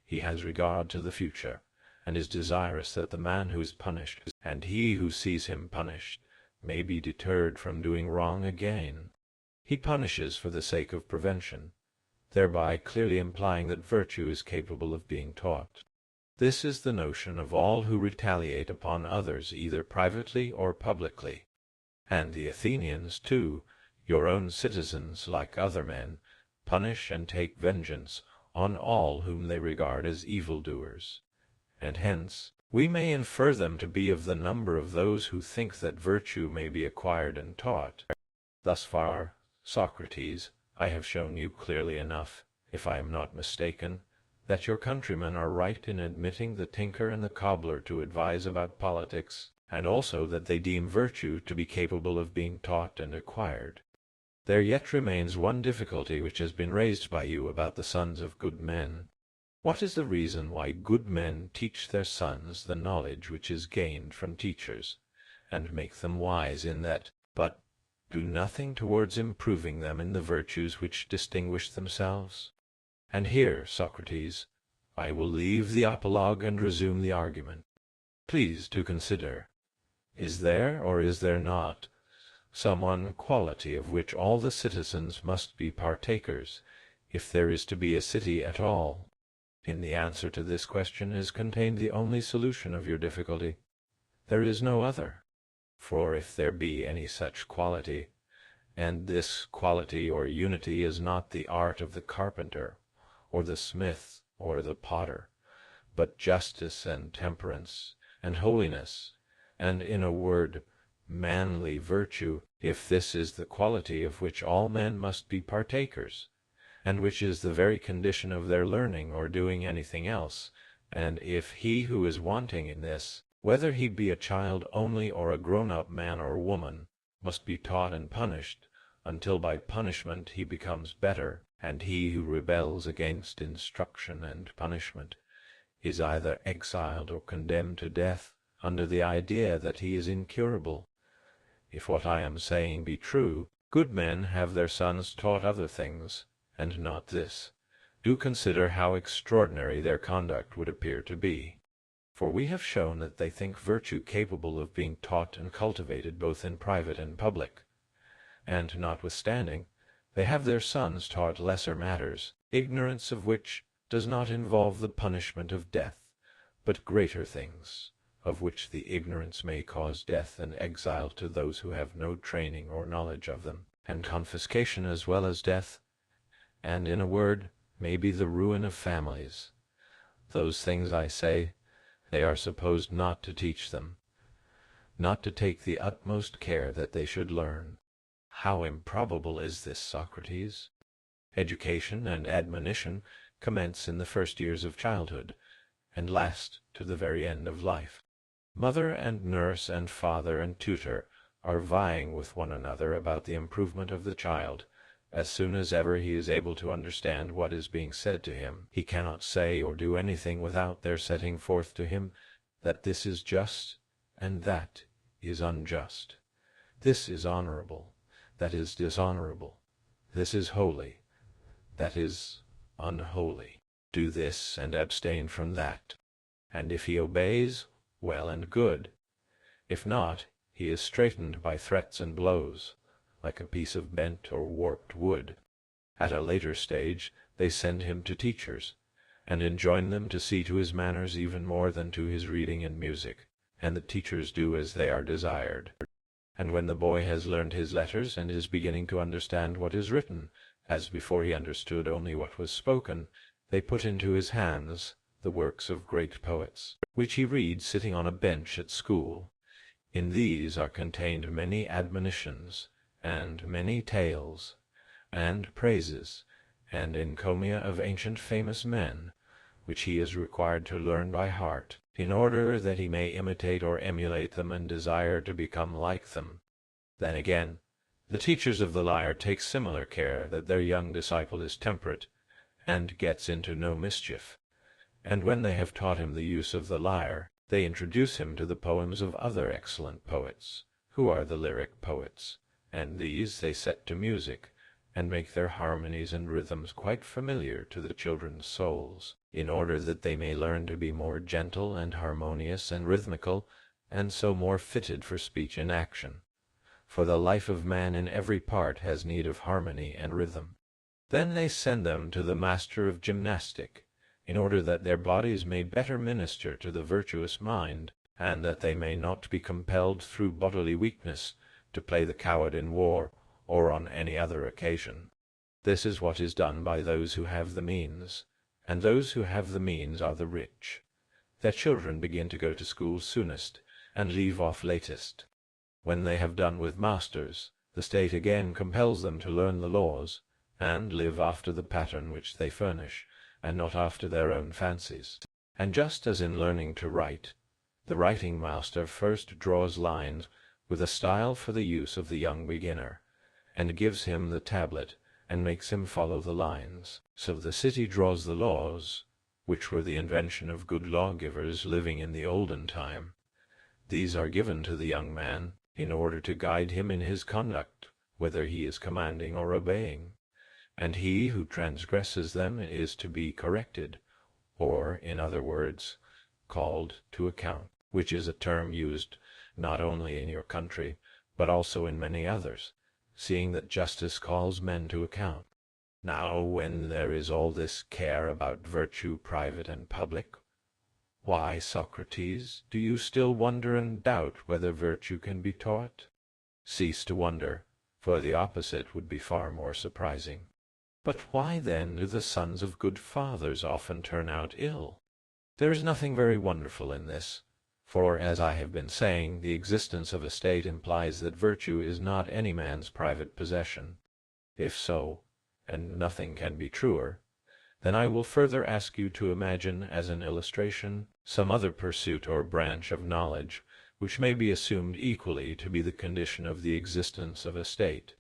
He has regard to the future, and is desirous that the man who is punished, and he who sees him punished, may be deterred from doing wrong again. He punishes for the sake of prevention, thereby clearly implying that virtue is capable of being taught. This is the notion of all who retaliate upon others either privately or publicly. And the Athenians, too, your own citizens, like other men, punish and take vengeance on all whom they regard as evildoers. And hence we may infer them to be of the number of those who think that virtue may be acquired and taught. Thus far, Socrates, I have shown you clearly enough, if I am not mistaken, that your countrymen are right in admitting the tinker and the cobbler to advise about politics, and also that they deem virtue to be capable of being taught and acquired. There yet remains one difficulty which has been raised by you about the sons of good men. What is the reason why good men teach their sons the knowledge which is gained from teachers, and make them wise in that, but do nothing towards improving them in the virtues which distinguish themselves? And here, Socrates, I will leave the apologue and resume the argument. Please to consider, is there, or is there not, some one quality of which all the citizens must be partakers, if there is to be a city at all? In the answer to this question is contained the only solution of your difficulty. There is no other. For if there be any such quality, and this quality or unity is not the art of the carpenter, or the smith, or the potter, but justice and temperance, and holiness, and, in a word, manly virtue, if this is the quality of which all men must be partakers, and which is the very condition of their learning or doing anything else, and if he who is wanting in this, whether he be a child only or a grown-up man or woman, must be taught and punished, until by punishment he becomes better, and he who rebels against instruction and punishment is either exiled or condemned to death under the idea that he is incurable. If what I am saying be true, good men have their sons taught other things, and not this. Do consider how extraordinary their conduct would appear to be. For we have shown that they think virtue capable of being taught and cultivated both in private and public, and notwithstanding, they have their sons taught lesser matters, ignorance of which does not involve the punishment of death, but greater things, of which the ignorance may cause death and exile to those who have no training or knowledge of them, and confiscation as well as death, and, in a word, may be the ruin of families. Those things, I say, they are supposed not to teach them, not to take the utmost care that they should learn. How improbable is this, Socrates? Education and admonition commence in the first years of childhood, and last to the very end of life. Mother and nurse and father and tutor are vying with one another about the improvement of the child, As soon as ever he is able to understand what is being said to him, he cannot say or do anything without their setting forth to him that this is just and that is unjust. This is honorable, that is dishonorable. This is holy, that is unholy. Do this and abstain from that. And if he obeys, well and good. If not, he is straitened by threats and blows, like a piece of bent or warped wood. At a later stage they send him to teachers, and enjoin them to see to his manners even more than to his reading and music, and the teachers do as they are desired. And when the boy has learned his letters and is beginning to understand what is written, as before he understood only what was spoken, they put into his hands the works of great poets, which he reads sitting on a bench at school. In these are contained many admonitions, and many tales, and praises, and encomia of ancient famous men, which he is required to learn by heart, in order that he may imitate or emulate them and desire to become like them. Then again, the teachers of the lyre take similar care that their young disciple is temperate, and gets into no mischief. And when they have taught him the use of the lyre, they introduce him to the poems of other excellent poets, who are the lyric poets, and these they set to music, and make their harmonies and rhythms quite familiar to the children's souls, in order that they may learn to be more gentle and harmonious and rhythmical, and so more fitted for speech and action. For the life of man in every part has need of harmony and rhythm. Then they send them to the master of gymnastic, in order that their bodies may better minister to the virtuous mind, and that they may not be compelled through bodily weakness to play the coward in war or on any other occasion. This is what is done by those who have the means, and those who have the means are the rich. Their children begin to go to school soonest, and leave off latest. When they have done with masters, the state again compels them to learn the laws, and live after the pattern which they furnish, and not after their own fancies. And just as in learning to write, the writing master first draws lines with a style for the use of the young beginner, and gives him the tablet, and makes him follow the lines. So the city draws the laws, which were the invention of good lawgivers living in the olden time. These are given to the young man, in order to guide him in his conduct, whether he is commanding or obeying. And he who transgresses them is to be corrected, or, in other words, called to account, which is a term used not only in your country, but also in many others, seeing that justice calls men to account. Now, when there is all this care about virtue private and public, why, Socrates, do you still wonder and doubt whether virtue can be taught? Cease to wonder, for the opposite would be far more surprising. But why then do the sons of good fathers often turn out ill? There is nothing very wonderful in this, for, as I have been saying, the existence of a state implies that virtue is not any man's private possession. If so, and nothing can be truer, then I will further ask you to imagine, as an illustration, some other pursuit or branch of knowledge, which may be assumed equally to be the condition of the existence of a state.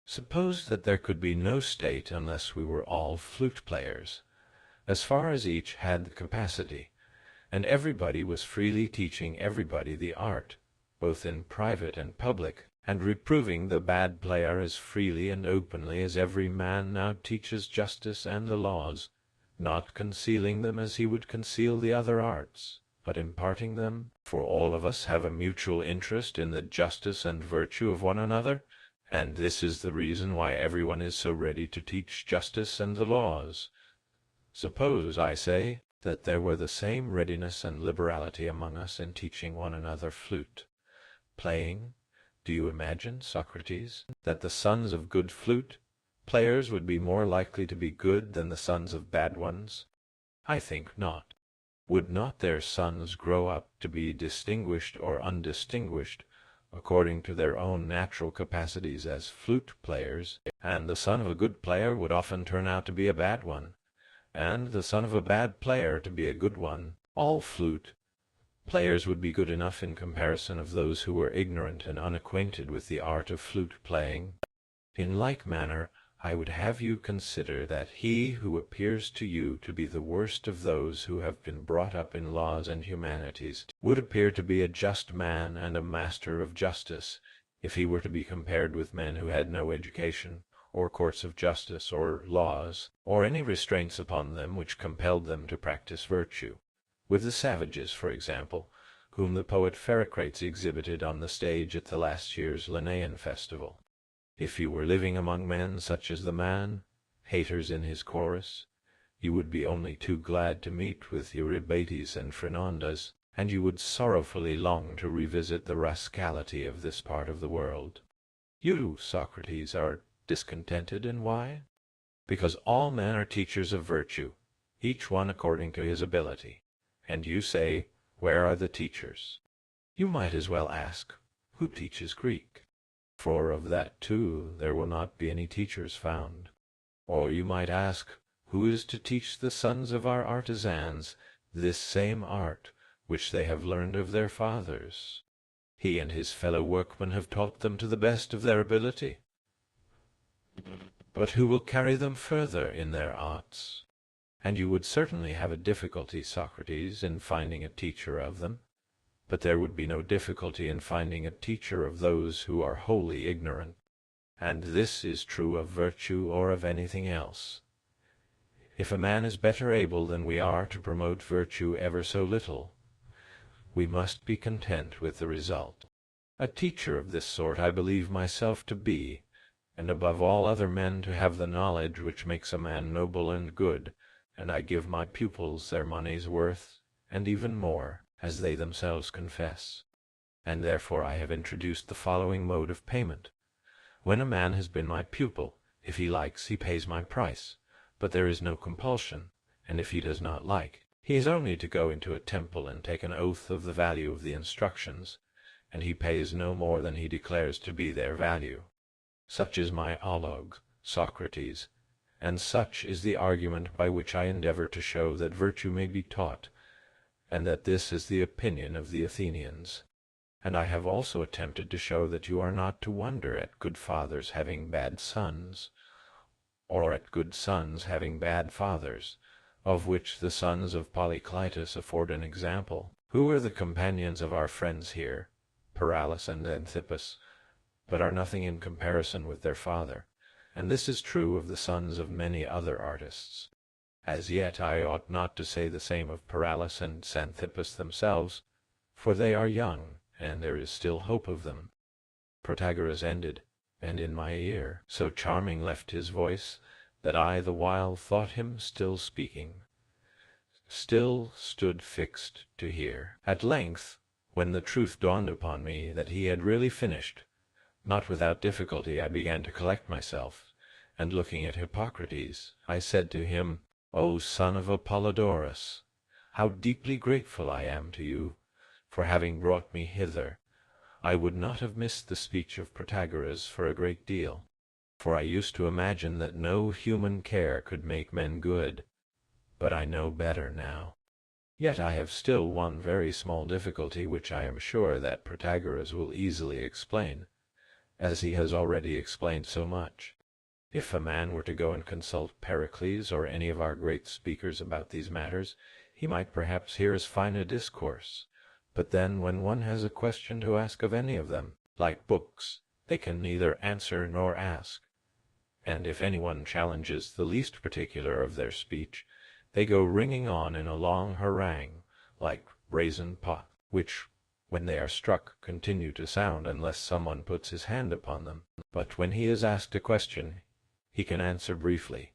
Suppose that there could be no state unless we were all flute players, as far as each had the capacity, and everybody was freely teaching everybody the art, both in private and public, and reproving the bad player as freely and openly as every man now teaches justice and the laws, not concealing them as he would conceal the other arts, but imparting them, for all of us have a mutual interest in the justice and virtue of one another, and this is the reason why everyone is so ready to teach justice and the laws. Suppose, I say, that there were the same readiness and liberality among us in teaching one another flute playing. Do you imagine, Socrates, that the sons of good flute players would be more likely to be good than the sons of bad ones? I think not. Would not their sons grow up to be distinguished or undistinguished, according to their own natural capacities as flute players, and the son of a good player would often turn out to be a bad one, and the son of a bad player to be a good one? All flute players would be good enough in comparison of those who were ignorant and unacquainted with the art of flute playing. In like manner, I would have you consider that he who appears to you to be the worst of those who have been brought up in laws and humanities would appear to be a just man and a master of justice, if he were to be compared with men who had no education, or courts of justice, or laws, or any restraints upon them which compelled them to practice virtue, with the savages, for example, whom the poet Pherecrates exhibited on the stage at the last year's Linnaean festival. If you were living among men such as the man, haters in his chorus, you would be only too glad to meet with Eurybates and Fernandes, and you would sorrowfully long to revisit the rascality of this part of the world. You, Socrates, are discontented, and why? Because all men are teachers of virtue, each one according to his ability. And you say, where are the teachers? You might as well ask, who teaches Greek? For of that too there will not be any teachers found. Or you might ask, who is to teach the sons of our artisans this same art which they have learned of their fathers? He and his fellow workmen have taught them to the best of their ability. But who will carry them further in their arts? And you would certainly have a difficulty, Socrates, in finding a teacher of them. But there would be no difficulty in finding a teacher of those who are wholly ignorant. And this is true of virtue or of anything else. If a man is better able than we are to promote virtue ever so little, we must be content with the result. A teacher of this sort I believe myself to be, and above all other men to have the knowledge which makes a man noble and good, and I give my pupils their money's worth, and even more, as they themselves confess. And therefore I have introduced the following mode of payment. When a man has been my pupil, if he likes, he pays my price, but there is no compulsion, and if he does not like, he is only to go into a temple and take an oath of the value of the instructions, and he pays no more than he declares to be their value. Such is my alogue, Socrates, and such is the argument by which I endeavor to show that virtue may be taught, and that this is the opinion of the Athenians. And I have also attempted to show that you are not to wonder at good fathers having bad sons, or at good sons having bad fathers, of which the sons of Polyclitus afford an example, who were the companions of our friends here, Paralus and Xanthippus, but are nothing in comparison with their father, and this is true of the sons of many other artists. As yet I ought not to say the same of Paralus and Xanthippus themselves, for they are young, and there is still hope of them. Protagoras ended, and in my ear so charming left his voice, that I the while thought him still speaking, still stood fixed to hear. At length, when the truth dawned upon me that he had really finished, not without difficulty I began to collect myself, and looking at Hippocrates, I said to him, O son of Apollodorus, how deeply grateful I am to you for having brought me hither. I would not have missed the speech of Protagoras for a great deal, for I used to imagine that no human care could make men good, but I know better now. Yet I have still one very small difficulty which I am sure that Protagoras will easily explain, as he has already explained so much. If a man were to go and consult Pericles or any of our great speakers about these matters, he might perhaps hear as fine a discourse. But then when one has a question to ask of any of them, like books, they can neither answer nor ask. And if anyone challenges the least particular of their speech, they go ringing on in a long harangue, like brazen pot, which, when they are struck, continue to sound unless someone puts his hand upon them. But when he is asked a question, he can answer briefly,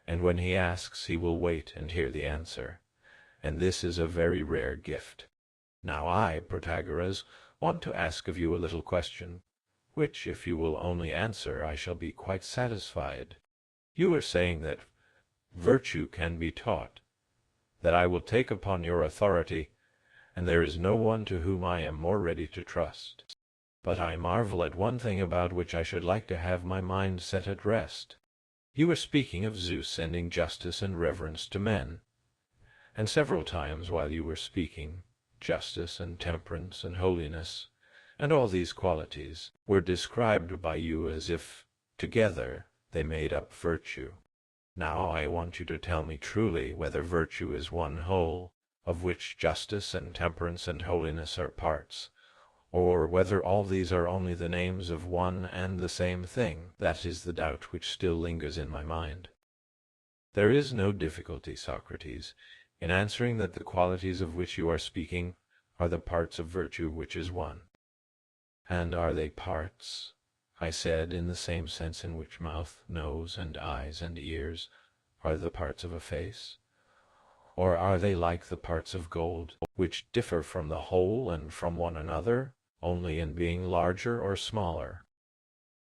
and when he asks he will wait and hear the answer, and this is a very rare gift. Now I, Protagoras, want to ask of you a little question, which, if you will only answer, I shall be quite satisfied. You were saying that virtue can be taught, that I will take upon your authority, and there is no one to whom I am more ready to trust. But I marvel at one thing about which I should like to have my mind set at rest. You were speaking of Zeus sending justice and reverence to men, and several times while you were speaking, justice and temperance and holiness, and all these qualities, were described by you as if, together, they made up virtue. Now I want you to tell me truly whether virtue is one whole, of which justice and temperance and holiness are parts, or whether all these are only the names of one and the same thing. That is the doubt which still lingers in my mind. There is no difficulty, Socrates, in answering that the qualities of which you are speaking are the parts of virtue which is one. And are they parts, I said, in the same sense in which mouth, nose, and eyes and ears are the parts of a face? Or are they like the parts of gold, which differ from the whole and from one another only in being larger or smaller?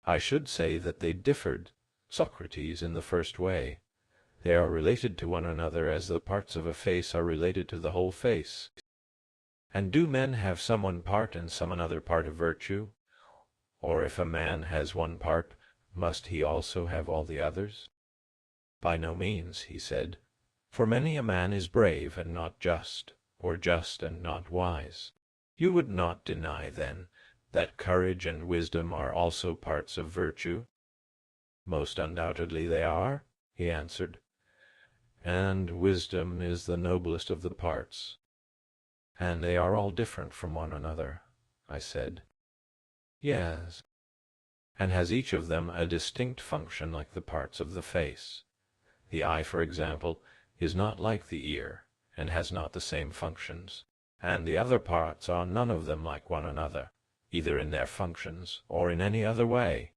I should say that they differed, Socrates, in the first way. They are related to one another as the parts of a face are related to the whole face. And do men have some one part and some another part of virtue? Or if a man has one part, must he also have all the others? By no means, he said, for many a man is brave and not just, or just and not wise. You would not deny, then, that courage and wisdom are also parts of virtue? Most undoubtedly they are, he answered. And wisdom is the noblest of the parts. And they are all different from one another, I said. Yes. And has each of them a distinct function like the parts of the face? The eye, for example, is not like the ear, and has not the same functions, and the other parts are none of them like one another, either in their functions or in any other way.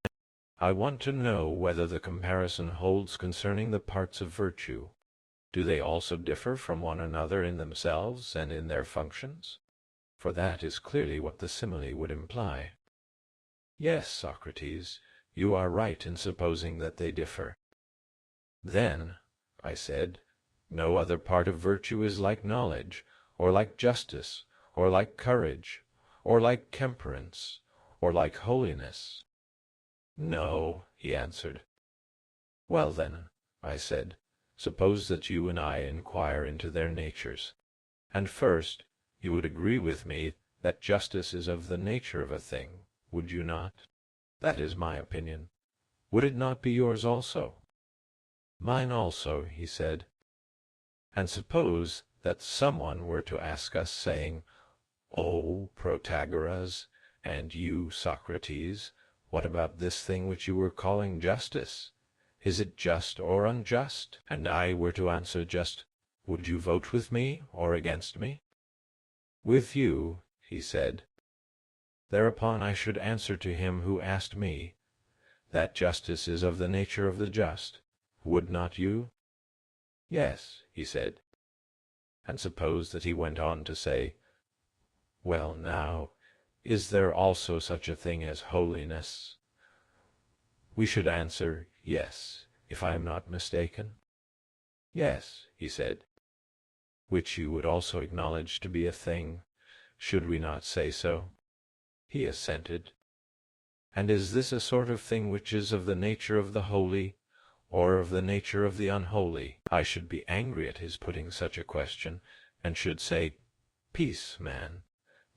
I want to know whether the comparison holds concerning the parts of virtue. Do they also differ from one another in themselves and in their functions? For that is clearly what the simile would imply. Yes, Socrates, you are right in supposing that they differ. Then, I said, no other part of virtue is like knowledge, or like justice, or like courage, or like temperance, or like holiness. No, he answered. Well then, I said, suppose that you and I inquire into their natures. And first, you would agree with me that justice is of the nature of a thing, would you not? That is my opinion. Would it not be yours also? Mine also, he said. And suppose that someone were to ask us, saying, O Protagoras, and you, Socrates, what about this thing which you were calling justice? Is it just or unjust? And I were to answer just, would you vote with me or against me? With you, he said. Thereupon I should answer to him who asked me, that justice is of the nature of the just. Would not you? Yes, he said. And suppose that he went on to say, well now, is there also such a thing as holiness? We should answer, yes, if I am not mistaken. Yes, he said. Which you would also acknowledge to be a thing, should we not say so? He assented. And is this a sort of thing which is of the nature of the holy, or of the nature of the unholy? I should be angry at his putting such a question, and should say, peace, man.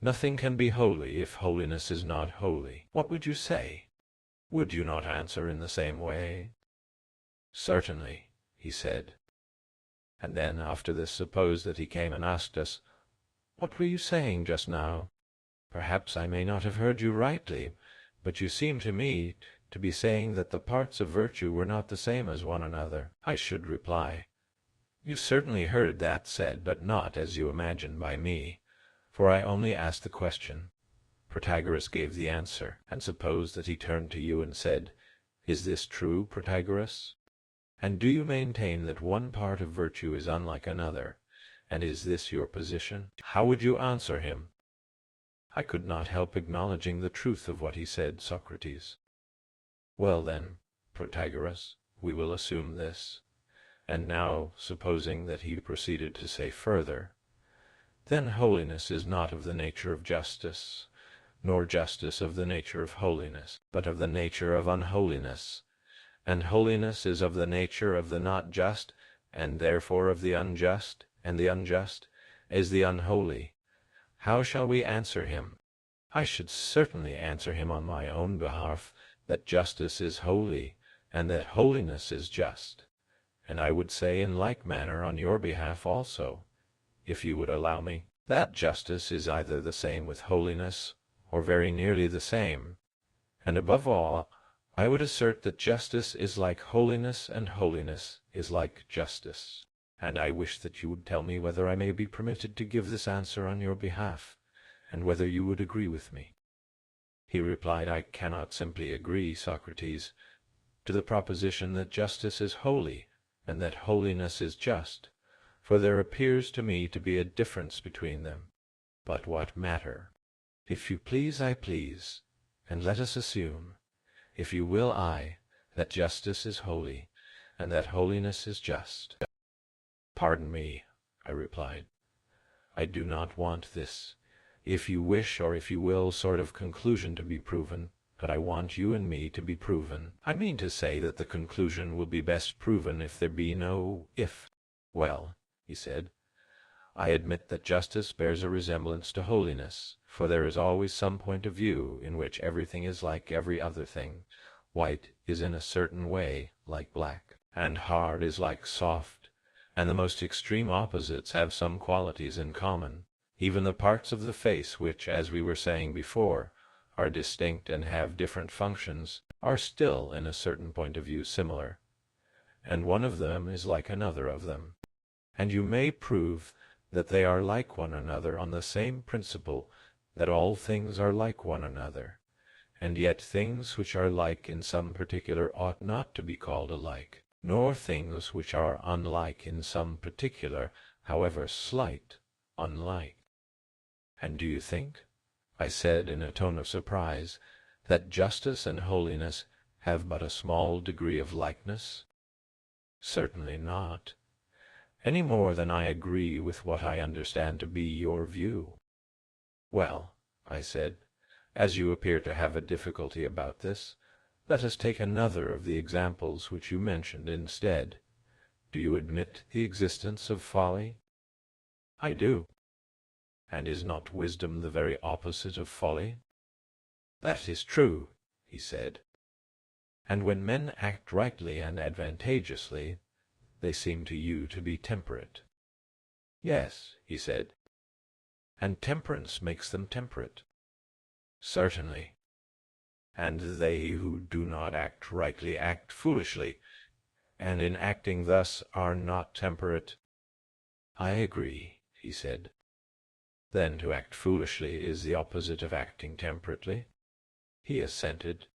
Nothing can be holy if holiness is not holy. What would you say? Would you not answer in the same way? Certainly, he said. And then after this suppose that he came and asked us, what were you saying just now? Perhaps I may not have heard you rightly, but you seem to me to be saying that the parts of virtue were not the same as one another. I should reply, you certainly heard that said, but not as you imagine by me, for I only asked the question. Protagoras gave the answer, and suppose that he turned to you and said, is this true, Protagoras? And do you maintain that one part of virtue is unlike another, and is this your position? How would you answer him? I could not help acknowledging the truth of what he said, Socrates. Well then, Protagoras, we will assume this. And now, supposing that he proceeded to say further, then holiness is not of the nature of justice, nor justice of the nature of holiness, but of the nature of unholiness. And holiness is of the nature of the not just, and therefore of the unjust, and the unjust is the unholy. How shall we answer him? I should certainly answer him on my own behalf, that justice is holy, and that holiness is just, and I would say in like manner on your behalf also, if you would allow me, that justice is either the same with holiness, or very nearly the same, and above all, I would assert that justice is like holiness, and holiness is like justice. And I wish that you would tell me whether I may be permitted to give this answer on your behalf, and whether you would agree with me. He replied, I cannot simply agree, Socrates, to the proposition that justice is holy, and that holiness is just, for there appears to me to be a difference between them. But what matter? If you please, I please, and let us assume, if you will, I, that justice is holy, and that holiness is just. Pardon me, I replied. I do not want this, if you wish or if you will, sort of conclusion to be proven, but I want you and me to be proven. I mean to say that the conclusion will be best proven if there be no if. Well, he said, I admit that justice bears a resemblance to holiness, for there is always some point of view in which everything is like every other thing. White is in a certain way like black, and hard is like soft, and the most extreme opposites have some qualities in common. Even the parts of the face which, as we were saying before, are distinct and have different functions, are still in a certain point of view similar, and one of them is like another of them. And you may prove that they are like one another on the same principle that all things are like one another, and yet things which are like in some particular ought not to be called alike, nor things which are unlike in some particular, however slight, unlike. And do you think, I said in a tone of surprise, that justice and holiness have but a small degree of likeness? Certainly not, any more than I agree with what I understand to be your view. Well, I said, as you appear to have a difficulty about this, let us take another of the examples which you mentioned instead. Do you admit the existence of folly? I do. And is not wisdom the very opposite of folly? That is true, he said. And when men act rightly and advantageously, they seem to you to be temperate. Yes, he said. And temperance makes them temperate. Certainly. And they who do not act rightly act foolishly, and in acting thus are not temperate. I agree, he said. Then to act foolishly is the opposite of acting temperately. He assented.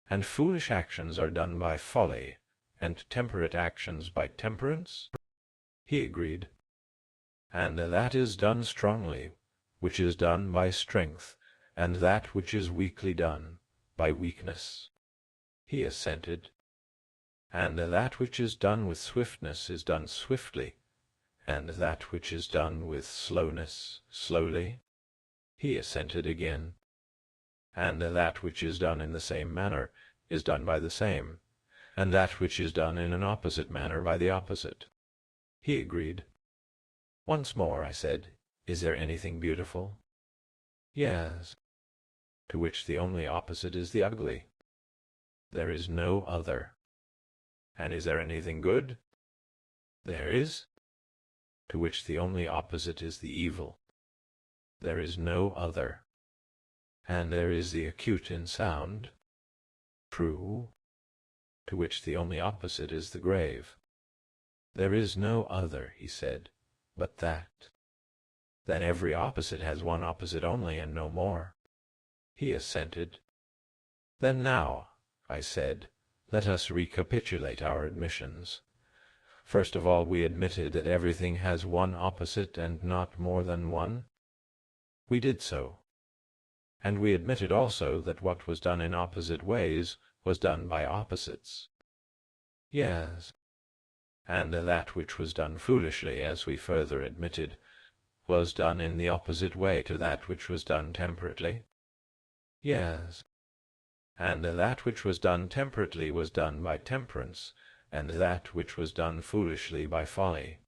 And foolish actions are done by folly, and temperate actions by temperance? He agreed. And that is done strongly, which is done by strength, and that which is weakly done by weakness. He assented. And that which is done with swiftness is done swiftly, and that which is done with slowness slowly. He assented again. And that which is done in the same manner is done by the same, and that which is done in an opposite manner by the opposite. He agreed. Once more, I said, is there anything beautiful? Yes. To which the only opposite is the ugly. There is no other. And is there anything good? There is. To which the only opposite is the evil. There is no other. And there is the acute in sound. True. To which the only opposite is the grave. There is no other, he said, but that. Then every opposite has one opposite only, and no more. He assented. Then now, I said, let us recapitulate our admissions. First of all, we admitted that everything has one opposite and not more than one. We did so. And we admitted also that what was done in opposite ways was done by opposites. Yes. And that which was done foolishly, as we further admitted, was done in the opposite way to that which was done temperately. Yes. And that which was done temperately was done by temperance, and that which was done foolishly by folly.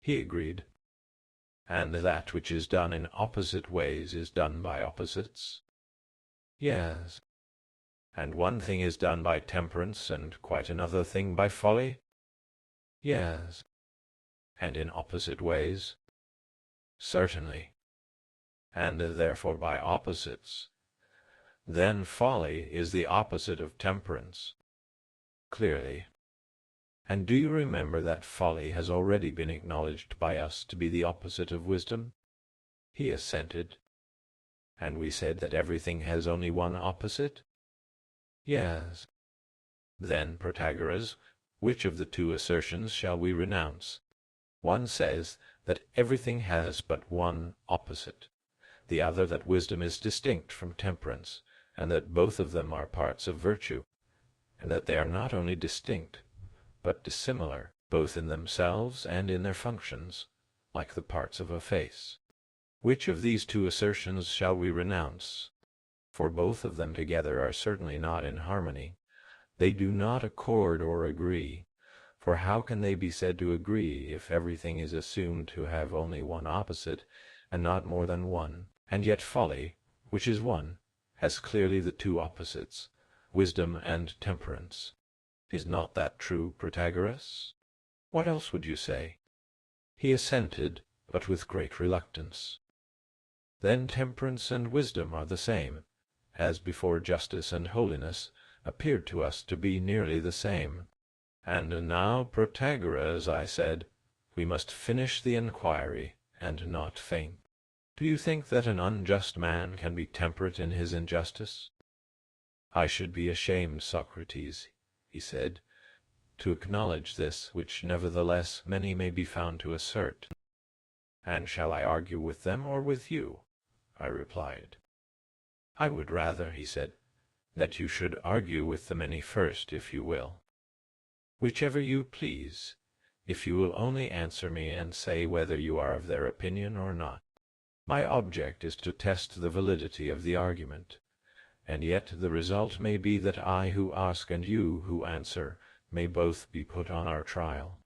He agreed. And that which is done in opposite ways is done by opposites. Yes. And one thing is done by temperance, and quite another thing by folly? Yes. And in opposite ways? Certainly. And therefore by opposites. Then folly is the opposite of temperance. Clearly. And do you remember that folly has already been acknowledged by us to be the opposite of wisdom? He assented. And we said that everything has only one opposite? Yes. Then, Protagoras, which of the two assertions shall we renounce? One says that everything has but one opposite, the other that wisdom is distinct from temperance, and that both of them are parts of virtue, and that they are not only distinct, but dissimilar, both in themselves and in their functions, like the parts of a face. Which of these two assertions shall we renounce? For both of them together are certainly not in harmony. They do not accord or agree. For how can they be said to agree if everything is assumed to have only one opposite, and not more than one? And yet folly, which is one, has clearly the two opposites, wisdom and temperance. Is not that true, Protagoras? What else would you say? He assented, but with great reluctance. Then temperance and wisdom are the same, as before justice and holiness appeared to us to be nearly the same. And now, Protagoras, I said, we must finish the inquiry, and not faint. Do you think that an unjust man can be temperate in his injustice? I should be ashamed, Socrates, he said, to acknowledge this, which nevertheless many may be found to assert. And shall I argue with them or with you? I replied. I would rather, he said, that you should argue with the many first, if you will. Whichever you please, if you will only answer me and say whether you are of their opinion or not. My object is to test the validity of the argument, and yet the result may be that I who ask and you who answer may both be put on our trial.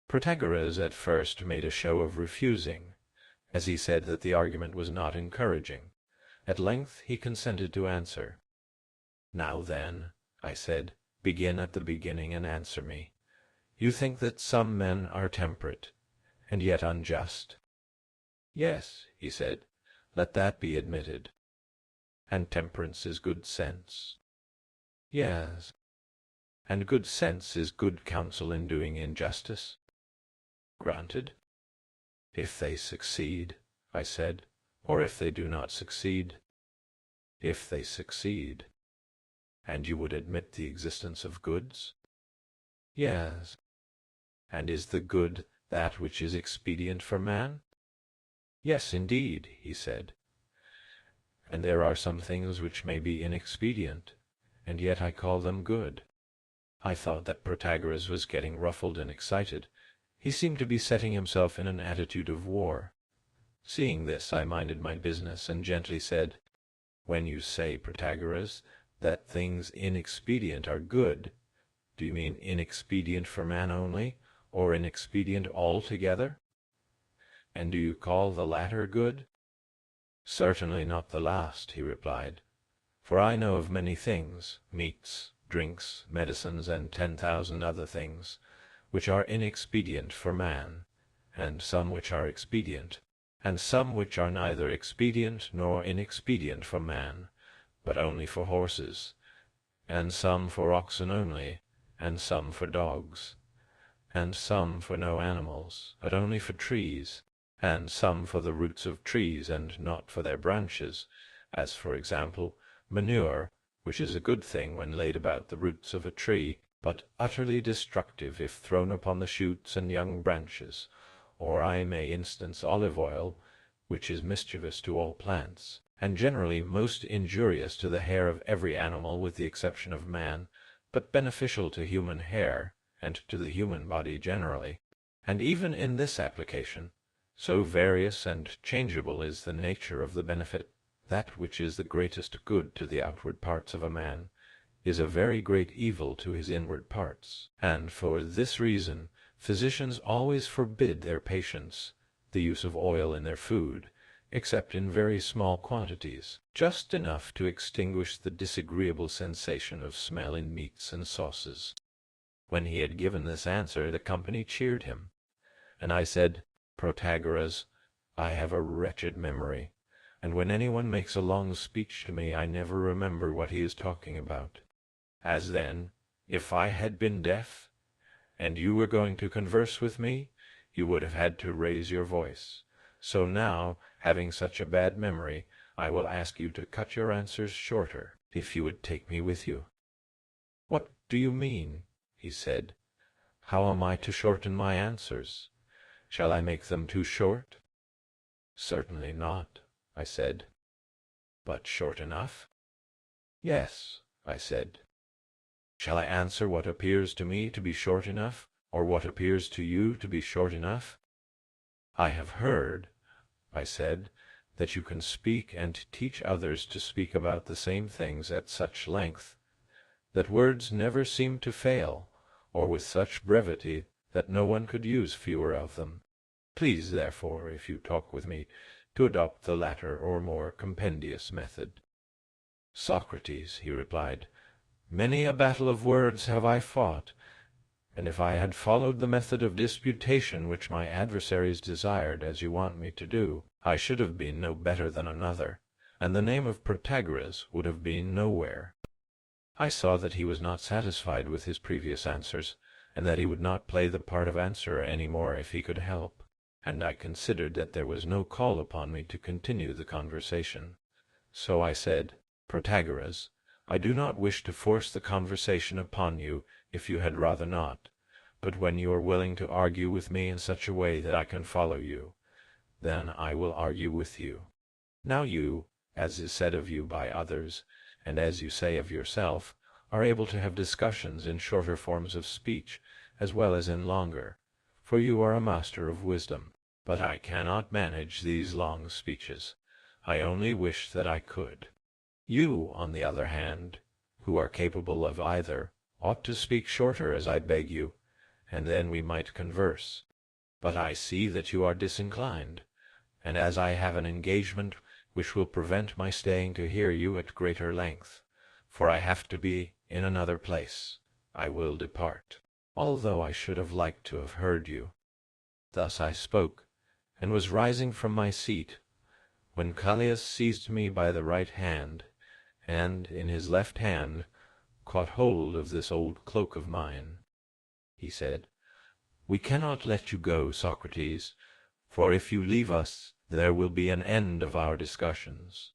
Protagoras at first made a show of refusing, as he said that the argument was not encouraging. At length he consented to answer. Now then, I said, begin at the beginning and answer me. You think that some men are temperate, and yet unjust? Yes, he said, let that be admitted. And temperance is good sense? Yes. And good sense is good counsel in doing injustice? Granted. If they succeed, I said, or if they do not succeed? If they succeed. And you would admit the existence of goods? Yes. And is the good that which is expedient for man? Yes, indeed, he said. And there are some things which may be inexpedient, and yet I call them good. I thought that Protagoras was getting ruffled and excited. He seemed to be setting himself in an attitude of war. Seeing this, I minded my business and gently said, When you say, Protagoras, that things inexpedient are good, do you mean inexpedient for man only, or inexpedient altogether? And do you call the latter good? Certainly not the last, he replied, for I know of many things, meats, drinks, medicines, and 10,000 other things, which are inexpedient for man, and some which are expedient, and some which are neither expedient nor inexpedient for man, but only for horses, and some for oxen only, and some for dogs, and some for no animals, but only for trees, and some for the roots of trees and not for their branches, as, for example, manure, which is a good thing when laid about the roots of a tree, but utterly destructive if thrown upon the shoots and young branches, or I may instance olive oil, which is mischievous to all plants, and generally most injurious to the hair of every animal with the exception of man, but beneficial to human hair, and to the human body generally. And even in this application, so various and changeable is the nature of the benefit, that which is the greatest good to the outward parts of a man is a very great evil to his inward parts, and for this reason physicians always forbid their patients the use of oil in their food, except in very small quantities, just enough to extinguish the disagreeable sensation of smell in meats and sauces. When he had given this answer, the company cheered him, and I said, Protagoras, I have a wretched memory, and when anyone makes a long speech to me, I never remember what he is talking about. As then, if I had been deaf, and you were going to converse with me, you would have had to raise your voice. So now, having such a bad memory, I will ask you to cut your answers shorter, if you would take me with you. What do you mean? He said. How am I to shorten my answers? Shall I make them too short? Certainly not, I said. But short enough? Yes, I said. Shall I answer what appears to me to be short enough, or what appears to you to be short enough? I have heard, I said, that you can speak and teach others to speak about the same things at such length, that words never seem to fail, or with such brevity that no one could use fewer of them. Please, therefore, if you talk with me, to adopt the latter or more compendious method. Socrates, he replied, many a battle of words have I fought, and if I had followed the method of disputation which my adversaries desired, as you want me to do, I should have been no better than another, and the name of Protagoras would have been nowhere. I saw that he was not satisfied with his previous answers, and that he would not play the part of answerer any more if he could help, and I considered that there was no call upon me to continue the conversation. So I said, Protagoras, I do not wish to force the conversation upon you if you had rather not, but when you are willing to argue with me in such a way that I can follow you, then I will argue with you. Now you, as is said of you by others, and as you say of yourself, are able to have discussions in shorter forms of speech as well as in longer, for you are a master of wisdom. But I cannot manage these long speeches. I only wish that I could. You, on the other hand, who are capable of either, ought to speak shorter, as I beg you, and then we might converse. But I see that you are disinclined, and as I have an engagement which will prevent my staying to hear you at greater length, for I have to be in another place, I will depart, although I should have liked to have heard you. Thus I spoke, and was rising from my seat, when Callias seized me by the right hand, and, in his left hand, caught hold of this old cloak of mine. He said, We cannot let you go, Socrates, for if you leave us, there will be an end of our discussions.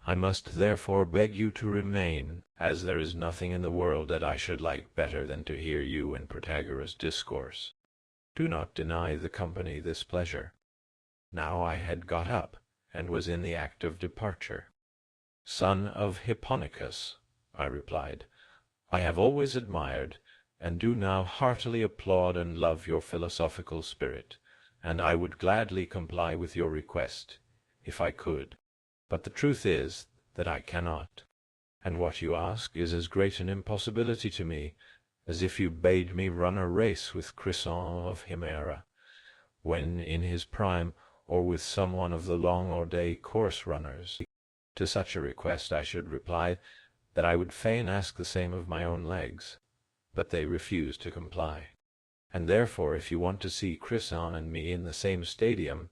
I must therefore beg you to remain, as there is nothing in the world that I should like better than to hear you and Protagoras discourse. Do not deny the company this pleasure. Now I had got up, and was in the act of departure. Son of Hipponicus, I replied, I have always admired, and do now heartily applaud and love your philosophical spirit, and I would gladly comply with your request, if I could. But the truth is that I cannot, and what you ask is as great an impossibility to me as if you bade me run a race with Crisson of Himera, when in his prime, or with some one of the long-or-day course-runners. To such a request I should reply that I would fain ask the same of my own legs, but they refuse to comply. And therefore, if you want to see Crisson and me in the same stadium,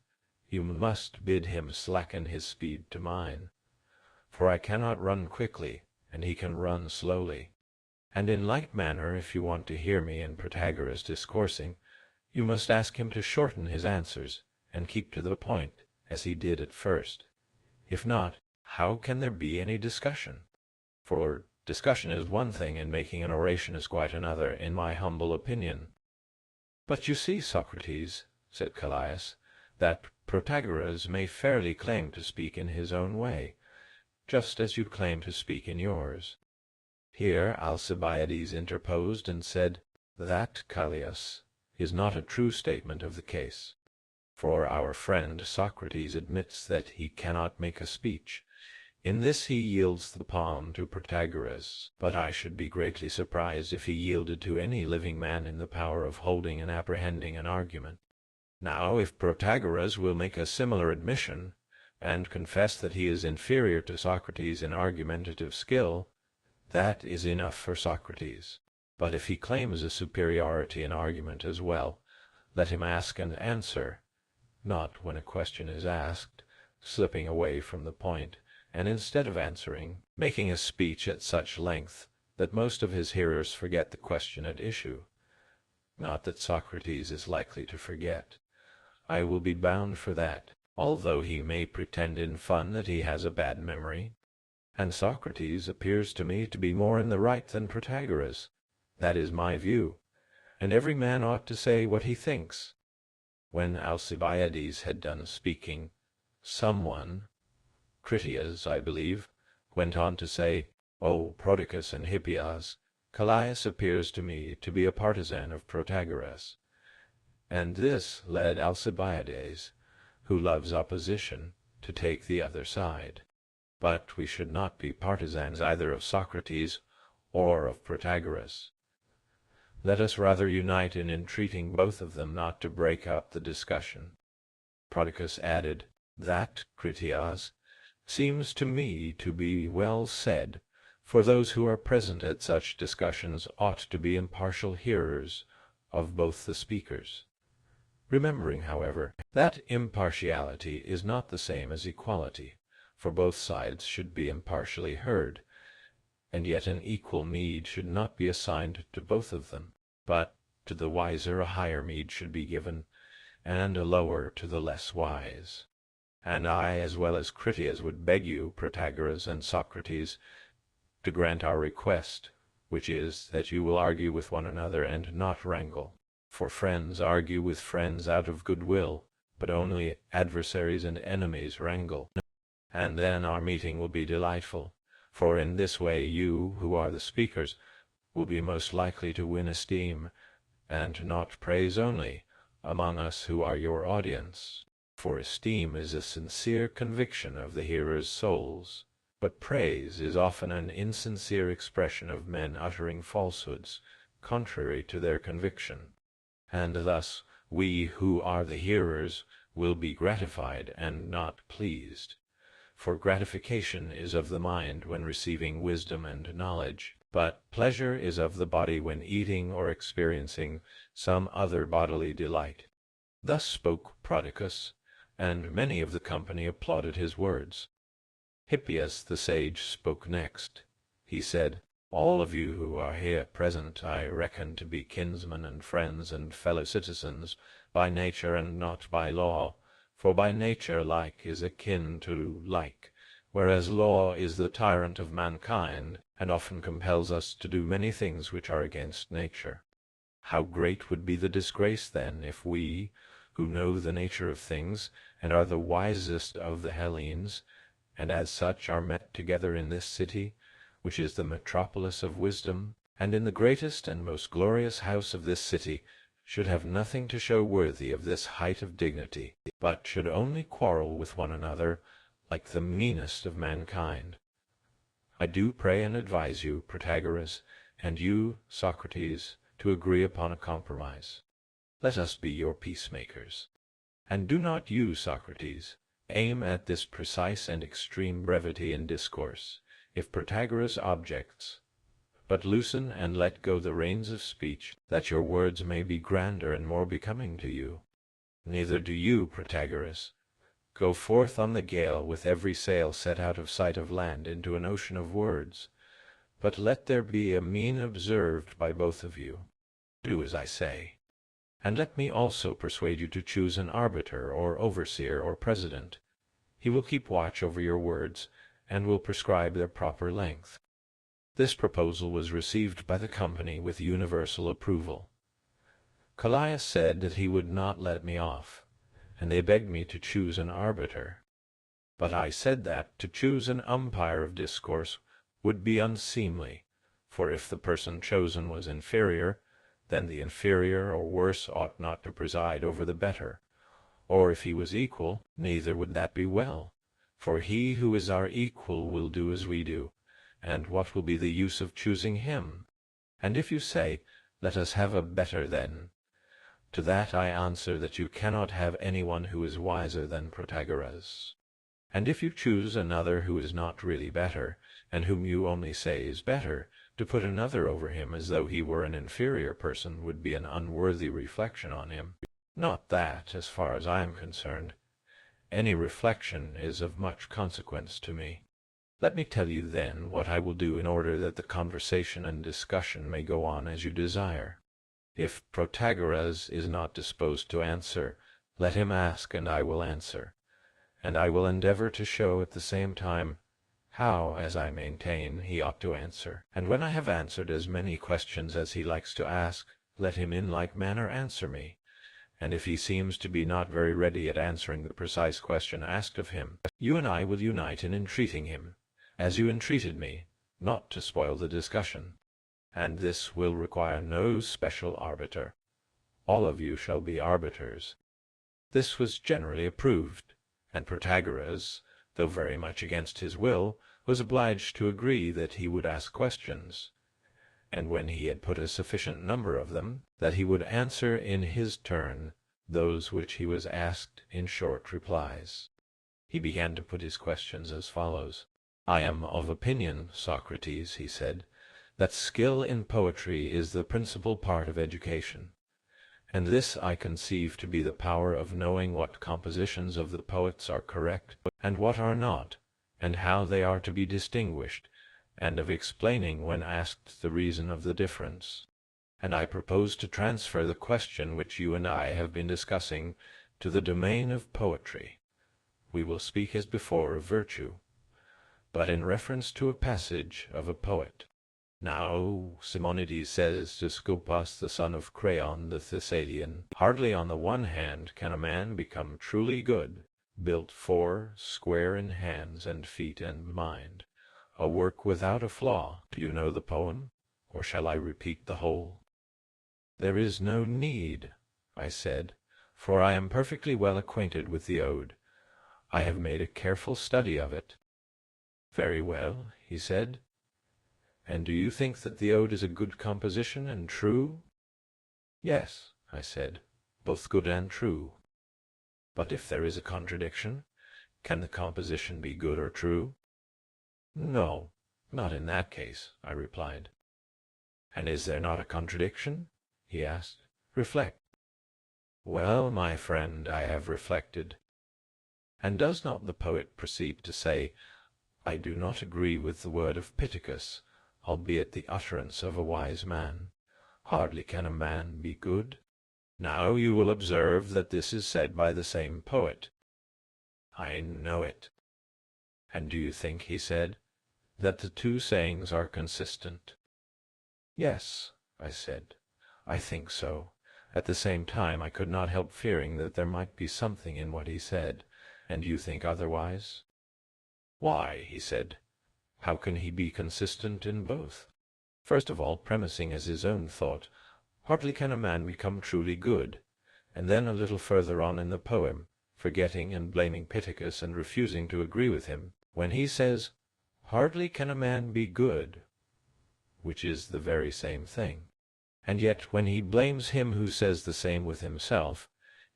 you must bid him slacken his speed to mine, for I cannot run quickly, and he can run slowly. And in like manner, if you want to hear me and Protagoras discoursing, you must ask him to shorten his answers, and keep to the point, as he did at first. If not, how can there be any discussion? For discussion is one thing, and making an oration is quite another, in my humble opinion. But you see, Socrates, said Callias, that Protagoras may fairly claim to speak in his own way, just as you claim to speak in yours. Here Alcibiades interposed and said, That, Callias, is not a true statement of the case, for our friend Socrates admits that he cannot make a speech. In this he yields the palm to Protagoras, but I should be greatly surprised if he yielded to any living man in the power of holding and apprehending an argument. Now, if Protagoras will make a similar admission, and confess that he is inferior to Socrates in argumentative skill, that is enough for Socrates. But if he claims a superiority in argument as well, let him ask and answer, not when a question is asked, slipping away from the point, and instead of answering, making a speech at such length that most of his hearers forget the question at issue. Not that Socrates is likely to forget. I will be bound for that, although he may pretend in fun that he has a bad memory. And Socrates appears to me to be more in the right than Protagoras. That is my view, and every man ought to say what he thinks. When Alcibiades had done speaking, someone, Critias, I believe, went on to say, "O Prodicus and Hippias, Callias appears to me to be a partisan of Protagoras." And this led Alcibiades, who loves opposition, to take the other side. But we should not be partisans either of Socrates or of Protagoras. Let us rather unite in entreating both of them not to break up the discussion. Prodicus added, "That, Critias, seems to me to be well said, for those who are present at such discussions ought to be impartial hearers of both the speakers, remembering, however, that impartiality is not the same as equality, for both sides should be impartially heard, and yet an equal meed should not be assigned to both of them, but to the wiser a higher meed should be given, and a lower to the less wise. And I, as well as Critias, would beg you, Protagoras and Socrates, to grant our request, which is that you will argue with one another and not wrangle. For friends argue with friends out of goodwill, but only adversaries and enemies wrangle. And then our meeting will be delightful, for in this way you, who are the speakers, will be most likely to win esteem, and not praise only, among us who are your audience. For esteem is a sincere conviction of the hearers' souls, but praise is often an insincere expression of men uttering falsehoods, contrary to their conviction. And thus we who are the hearers will be gratified and not pleased. For gratification is of the mind when receiving wisdom and knowledge, but pleasure is of the body when eating or experiencing some other bodily delight. Thus spoke Prodicus, and many of the company applauded his words. Hippias the sage spoke next. He said, "All of you who are here present I reckon to be kinsmen and friends and fellow citizens, by nature and not by law, for by nature like is akin to like, whereas law is the tyrant of mankind, and often compels us to do many things which are against nature. How great would be the disgrace, then, if we, who know the nature of things, and are the wisest of the Hellenes, and as such are met together in this city, which is the metropolis of wisdom, and in the greatest and most glorious house of this city, should have nothing to show worthy of this height of dignity, but should only quarrel with one another like the meanest of mankind. I do pray and advise you, Protagoras, and you, Socrates, to agree upon a compromise. Let us be your peacemakers. And do not you, Socrates, aim at this precise and extreme brevity in discourse, if Protagoras objects, but loosen and let go the reins of speech, that your words may be grander and more becoming to you. Neither do you, Protagoras, go forth on the gale with every sail set out of sight of land into an ocean of words, but let there be a mean observed by both of you. Do as I say. And let me also persuade you to choose an arbiter or overseer or president. He will keep watch over your words, and will prescribe their proper length. This proposal was received by the company with universal approval. Callias said that he would not let me off, and they begged me to choose an arbiter. But I said that to choose an umpire of discourse would be unseemly, for if the person chosen was inferior, then the inferior or worse ought not to preside over the better, or if he was equal, neither would that be well, for he who is our equal will do as we do, and what will be the use of choosing him? And if you say, let us have a better then, to that I answer that you cannot have anyone who is wiser than Protagoras. And if you choose another who is not really better, and whom you only say is better, to put another over him as though he were an inferior person would be an unworthy reflection on him. Not that, as far as I am concerned, any reflection is of much consequence to me. Let me tell you, then, what I will do in order that the conversation and discussion may go on as you desire. If Protagoras is not disposed to answer, let him ask, and I will answer. And I will endeavor to show at the same time how, as I maintain, he ought to answer. And when I have answered as many questions as he likes to ask, let him in like manner answer me. And if he seems to be not very ready at answering the precise question asked of him, you and I will unite in entreating him, as you entreated me, not to spoil the discussion. And this will require no special arbiter. All of you shall be arbiters. This was generally approved, and Protagoras, though very much against his will, was obliged to agree that he would ask questions, and when he had put a sufficient number of them, that he would answer in his turn those which he was asked in short replies. He began to put his questions as follows. I am of opinion, Socrates, he said, that skill in poetry is the principal part of education, and this I conceive to be the power of knowing what compositions of the poets are correct and what are not, and how they are to be distinguished, and of explaining when asked the reason of the difference. And I propose to transfer the question which you and I have been discussing to the domain of poetry. We will speak as before of virtue, but in reference to a passage of a poet. Now, Simonides says to Scopas the son of Creon the Thessalian, hardly on the one hand can a man become truly good, built square in hands and feet and mind, a work without a flaw. Do you know the poem, or shall I repeat the whole? There is no need, I said, for I am perfectly well acquainted with the ode. I have made a careful study of it. Very well, he said. And do you think that the ode is a good composition and true? Yes, I said, both good and true. But if there is a contradiction, can the composition be good or true? No, not in that case, I replied. And is there not a contradiction? He asked. Reflect. Well, my friend, I have reflected. And does not the poet proceed to say, I do not agree with the word of Pittacus, albeit the utterance of a wise man. Hardly can a man be good. Now you will observe that this is said by the same poet. I know it. And do you think, he said, that the two sayings are consistent? Yes, I said, I think so. At the same time I could not help fearing that there might be something in what he said. And you think otherwise? Why, he said, how can he be consistent in both? First of all, premising as his own thought, hardly can a man become truly good, and then a little further on in the poem, forgetting and blaming Pittacus and refusing to agree with him, when he says, hardly can a man be good, which is the very same thing. And yet when he blames him who says the same with himself,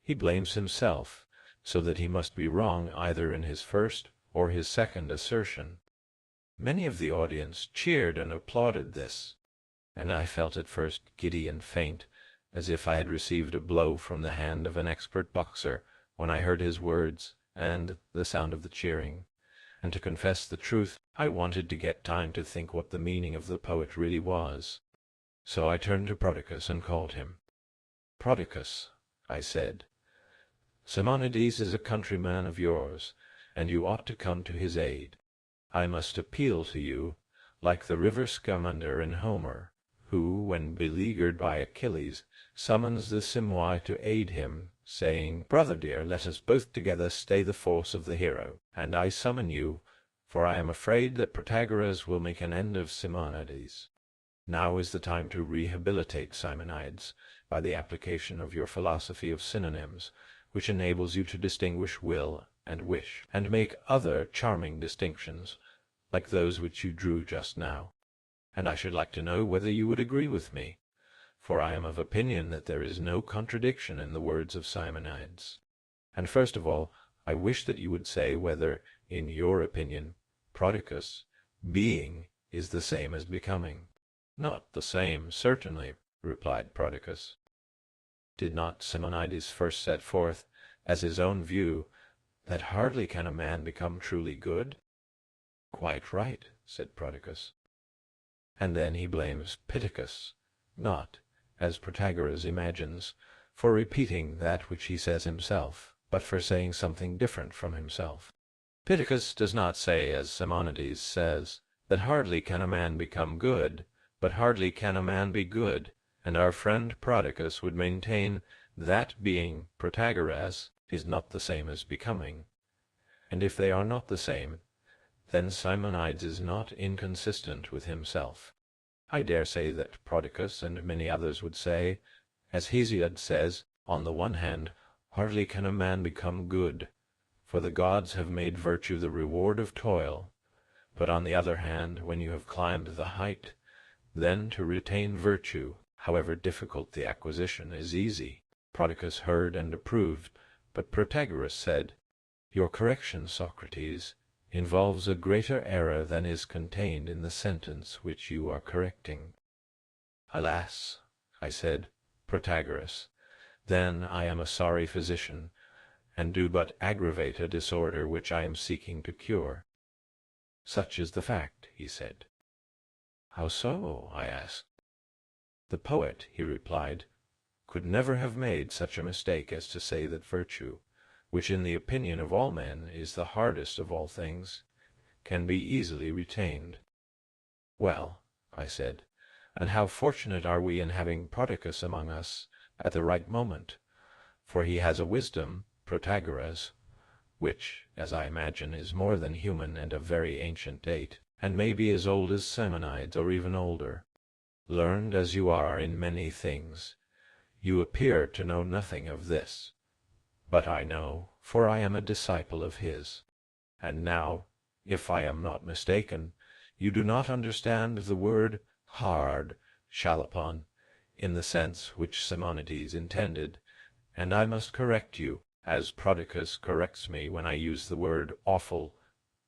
he blames himself, so that he must be wrong either in his first or his second assertion. Many of the audience cheered and applauded this, and I felt at first giddy and faint, as if I had received a blow from the hand of an expert boxer, when I heard his words and the sound of the cheering. And to confess the truth, I wanted to get time to think what the meaning of the poet really was. So I turned to Prodicus and called him. Prodicus, I said, Simonides is a countryman of yours, and you ought to come to his aid. I must appeal to you, like the river Scamander in Homer, who, when beleaguered by Achilles, summons the Simois to aid him, saying, Brother dear, let us both together stay the force of the hero. And I summon you, for I am afraid that Protagoras will make an end of Simonides. Now is the time to rehabilitate Simonides by the application of your philosophy of synonyms, which enables you to distinguish will and wish, and make other charming distinctions, like those which you drew just now. And I should like to know whether you would agree with me, for I am of opinion that there is no contradiction in the words of Simonides. And first of all, I wish that you would say whether in your opinion, Prodicus, being is the same as becoming. Not the same, certainly, replied Prodicus. Did not Simonides first set forth, as his own view, that hardly can a man become truly good? Quite right, said Prodicus. And then he blames Pittacus, not, as Protagoras imagines, for repeating that which he says himself, but for saying something different from himself. Pittacus does not say, as Simonides says, that hardly can a man become good, but hardly can a man be good, and our friend Prodicus would maintain that being Protagoras is not the same as becoming. And if they are not the same, then Simonides is not inconsistent with himself. I dare say that Prodicus and many others would say, as Hesiod says, on the one hand, hardly can a man become good, for the gods have made virtue the reward of toil, but on the other hand, when you have climbed the height, then to retain virtue, however difficult the acquisition, is easy. Prodicus heard and approved, but Protagoras said, Your correction, Socrates, involves a greater error than is contained in the sentence which you are correcting. Alas, I said, Protagoras, then I am a sorry physician, and do but aggravate a disorder which I am seeking to cure. Such is the fact, he said. How so? I asked. The poet, he replied, could never have made such a mistake as to say that virtue, which in the opinion of all men is the hardest of all things, can be easily retained. Well, I said, and how fortunate are we in having Prodicus among us at the right moment, for he has a wisdom, Protagoras, which, as I imagine, is more than human and of very ancient date, and may be as old as Simonides, or even older. Learned as you are in many things, you appear to know nothing of this. But I know, for I am a disciple of his. And now, if I am not mistaken, you do not understand the word hard, chalopon, in the sense which Simonides intended, and I must correct you, as Prodicus corrects me when I use the word awful,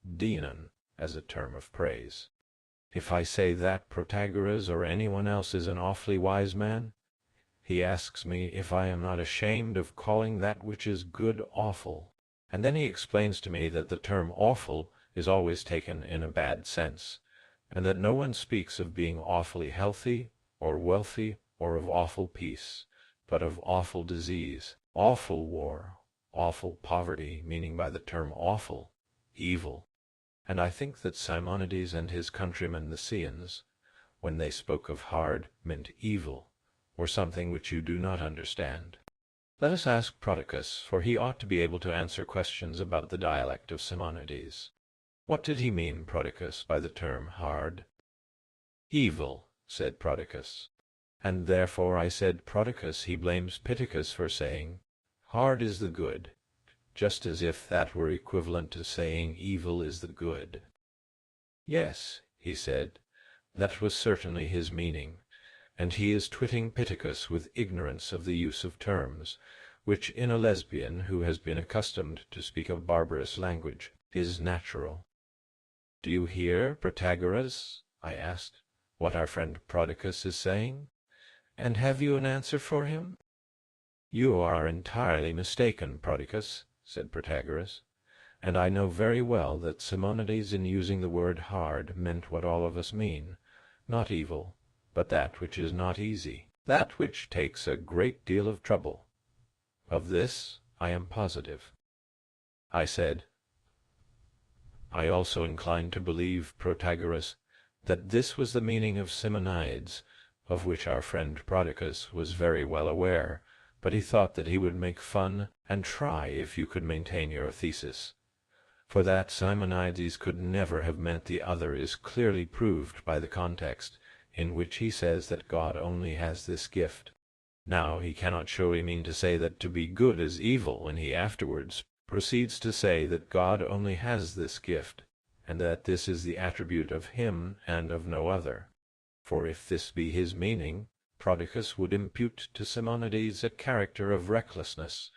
dienon, as a term of praise. If I say that Protagoras or anyone else is an awfully wise man, he asks me if I am not ashamed of calling that which is good awful, and then he explains to me that the term awful is always taken in a bad sense, and that no one speaks of being awfully healthy, or wealthy, or of awful peace, but of awful disease, awful war, awful poverty, meaning by the term awful, evil. And I think that Simonides and his countrymen the Ceans, when they spoke of hard, meant evil, or something which you do not understand. Let us ask Prodicus, for he ought to be able to answer questions about the dialect of Simonides. What did he mean, Prodicus, by the term hard? Evil, said Prodicus. And therefore I said Prodicus he blames Pittacus for saying, hard is the good, just as if that were equivalent to saying evil is the good. Yes, he said, that was certainly his meaning, and he is twitting Pittacus with ignorance of the use of terms, which in a lesbian who has been accustomed to speak a barbarous language is natural. Do you hear, Protagoras, I asked, what our friend Prodicus is saying? And have you an answer for him? You are entirely mistaken, Prodicus, said Protagoras, and I know very well that Simonides in using the word hard meant what all of us mean, not evil, but that which is not easy, that which takes a great deal of trouble. Of this I am positive. I said, I also incline to believe, Protagoras, that this was the meaning of Simonides, of which our friend Prodicus was very well aware, but he thought that he would make fun and try if you could maintain your thesis. For that Simonides could never have meant the other is clearly proved by the context, in which he says that God only has this gift. Now he cannot surely mean to say that to be good is evil when he afterwards proceeds to say that God only has this gift, and that this is the attribute of him and of no other. For if this be his meaning, Prodicus would impute to Simonides a character of recklessness,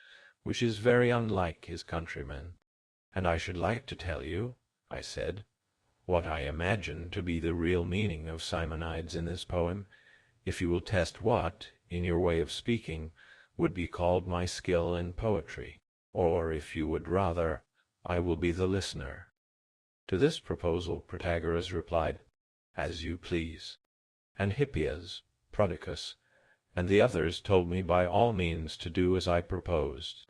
which is very unlike his countrymen. "And I should like to tell you," I said, "what I imagine to be the real meaning of Simonides in this poem, if you will test what, in your way of speaking, would be called my skill in poetry. Or, if you would rather, I will be the listener." To this proposal Protagoras replied, "As you please." And Hippias, Prodicus, and the others told me by all means to do as I proposed.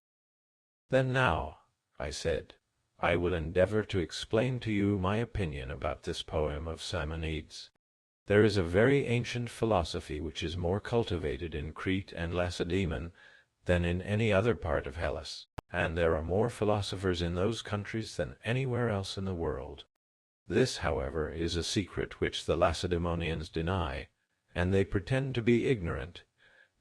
"Then now," I said, "I will endeavor to explain to you my opinion about this poem of Simonides. There is a very ancient philosophy which is more cultivated in Crete and Lacedaemon than in any other part of Hellas, and there are more philosophers in those countries than anywhere else in the world. This, however, is a secret which the Lacedaemonians deny, and they pretend to be ignorant,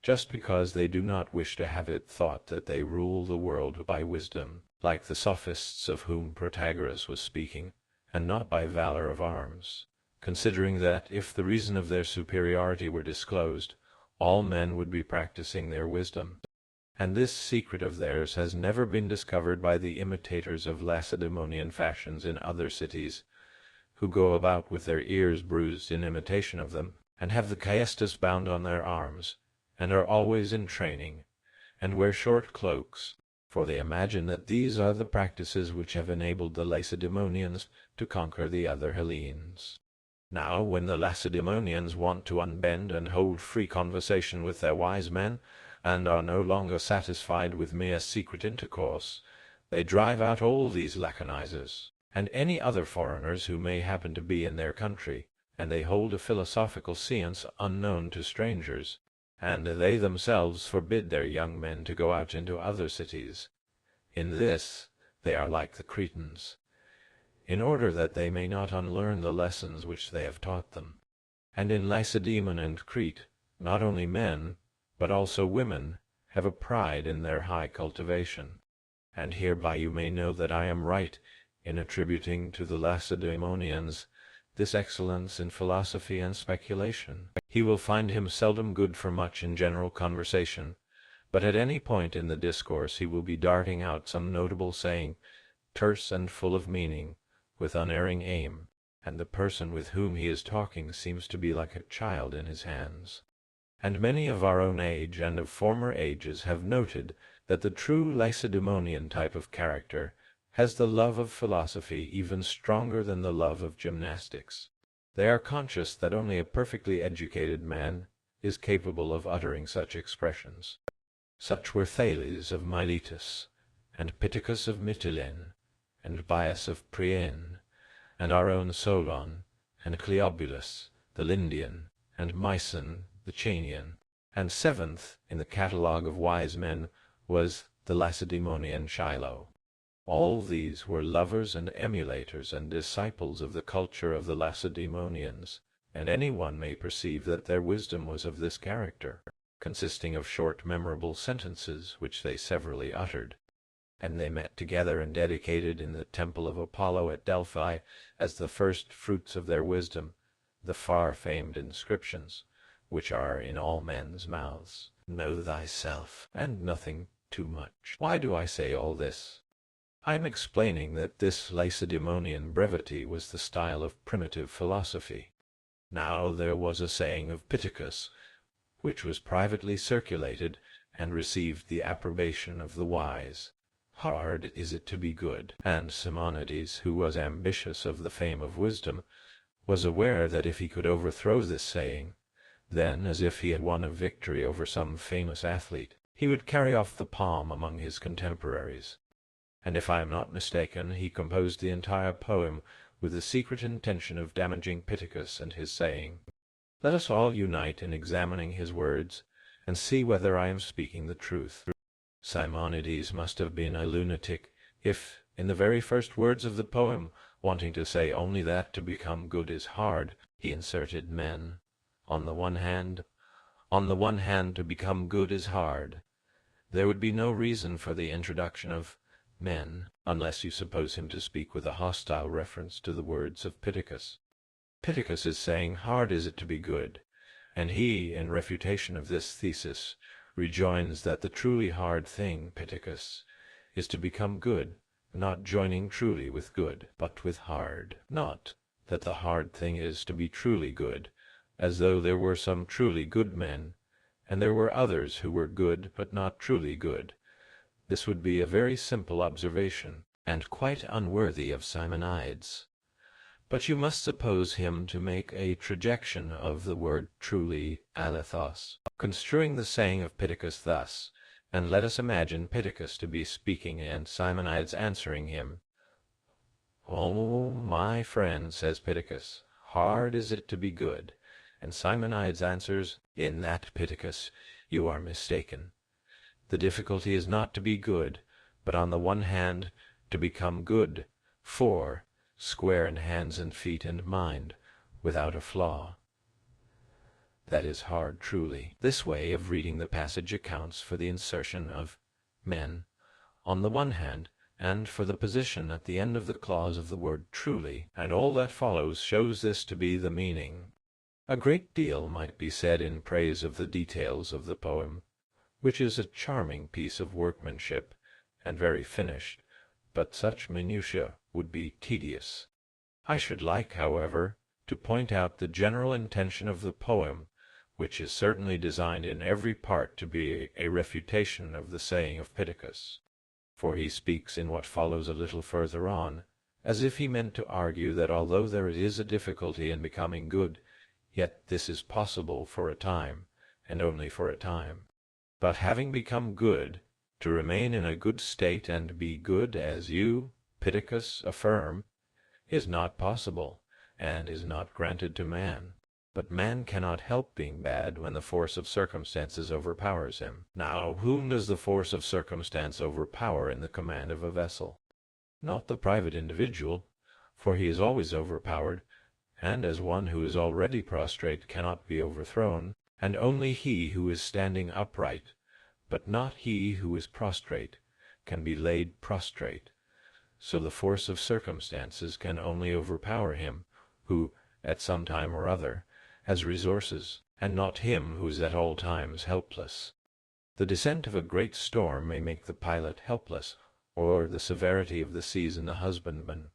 just because they do not wish to have it thought that they rule the world by wisdom, like the sophists of whom Protagoras was speaking, and not by valor of arms, considering that if the reason of their superiority were disclosed, all men would be practicing their wisdom. And this secret of theirs has never been discovered by the imitators of Lacedaemonian fashions in other cities, who go about with their ears bruised in imitation of them, and have the caestus bound on their arms, and are always in training, and wear short cloaks, for they imagine that these are the practices which have enabled the Lacedaemonians to conquer the other Hellenes. Now, when the Lacedaemonians want to unbend and hold free conversation with their wise men, and are no longer satisfied with mere secret intercourse, they drive out all these laconizers, and any other foreigners who may happen to be in their country, and they hold a philosophical science unknown to strangers, and they themselves forbid their young men to go out into other cities. In this they are like the Cretans, in order that they may not unlearn the lessons which they have taught them. And in Lacedaemon and Crete, not only men, but also women, have a pride in their high cultivation. And hereby you may know that I am right in attributing to the Lacedaemonians this excellence in philosophy and speculation. He will find him seldom good for much in general conversation, but at any point in the discourse he will be darting out some notable saying, terse and full of meaning, with unerring aim, and the person with whom he is talking seems to be like a child in his hands. And many of our own age and of former ages have noted that the true Lacedaemonian type of character has the love of philosophy even stronger than the love of gymnastics. They are conscious that only a perfectly educated man is capable of uttering such expressions. Such were Thales of Miletus, and Pittacus of Mytilene, and Bias of Priene, and our own Solon, and Cleobulus, the Lindian, and Myson, the Chanian, and seventh in the catalogue of wise men was the Lacedaemonian Shiloh. All these were lovers and emulators and disciples of the culture of the Lacedaemonians, and any one may perceive that their wisdom was of this character, consisting of short memorable sentences which they severally uttered. And they met together and dedicated in the temple of Apollo at Delphi as the first fruits of their wisdom the far-famed inscriptions, which are in all men's mouths, "Know thyself, and nothing too much." Why do I say all this? I am explaining that this Lacedaemonian brevity was the style of primitive philosophy. Now there was a saying of Pittacus, which was privately circulated and received the approbation of the wise. Hard is it to be good, and Simonides, who was ambitious of the fame of wisdom, was aware that if he could overthrow this saying, then, as if he had won a victory over some famous athlete, he would carry off the palm among his contemporaries. And if I am not mistaken, he composed the entire poem with the secret intention of damaging Pittacus and his saying. Let us all unite in examining his words, and see whether I am speaking the truth. Simonides must have been a lunatic, if, in the very first words of the poem, wanting to say only that to become good is hard, he inserted men. On the one hand, to become good is hard. There would be no reason for the introduction of men, unless you suppose him to speak with a hostile reference to the words of Pittacus. Pittacus is saying, hard is it to be good, and he, in refutation of this thesis, rejoins that the truly hard thing, Pittacus, is to become good, not joining truly with good, but with hard. Not that the hard thing is to be truly good, as though there were some truly good men, and there were others who were good but not truly good. This would be a very simple observation, and quite unworthy of Simonides. But you must suppose him to make a trajection of the word truly alethos, construing the saying of Pittacus thus, and let us imagine Pittacus to be speaking and Simonides answering him. "Oh, my friend," says Pittacus, "hard is it to be good." And Simonides answers, "In that, Pittacus, you are mistaken. The difficulty is not to be good, but on the one hand to become good, for square in hands and feet and mind, without a flaw. That is hard truly." This way of reading the passage accounts for the insertion of men on the one hand, and for the position at the end of the clause of the word truly, and all that follows shows this to be the meaning. A great deal might be said in praise of the details of the poem, which is a charming piece of workmanship, and very finished, but such minutiae would be tedious. I should like, however, to point out the general intention of the poem, which is certainly designed in every part to be a refutation of the saying of Pittacus, for he speaks in what follows a little further on, as if he meant to argue that although there is a difficulty in becoming good, yet this is possible for a time, and only for a time. But having become good, to remain in a good state and be good as you, Pittacus, affirm, is not possible, and is not granted to man. But man cannot help being bad when the force of circumstances overpowers him. Now, whom does the force of circumstance overpower in the command of a vessel? Not the private individual, for he is always overpowered, and as one who is already prostrate cannot be overthrown, and only he who is standing upright, but not he who is prostrate, can be laid prostrate. So the force of circumstances can only overpower him who, at some time or other, has resources, and not him who is at all times helpless. The descent of a great storm may make the pilot helpless, or the severity of the season the husbandman,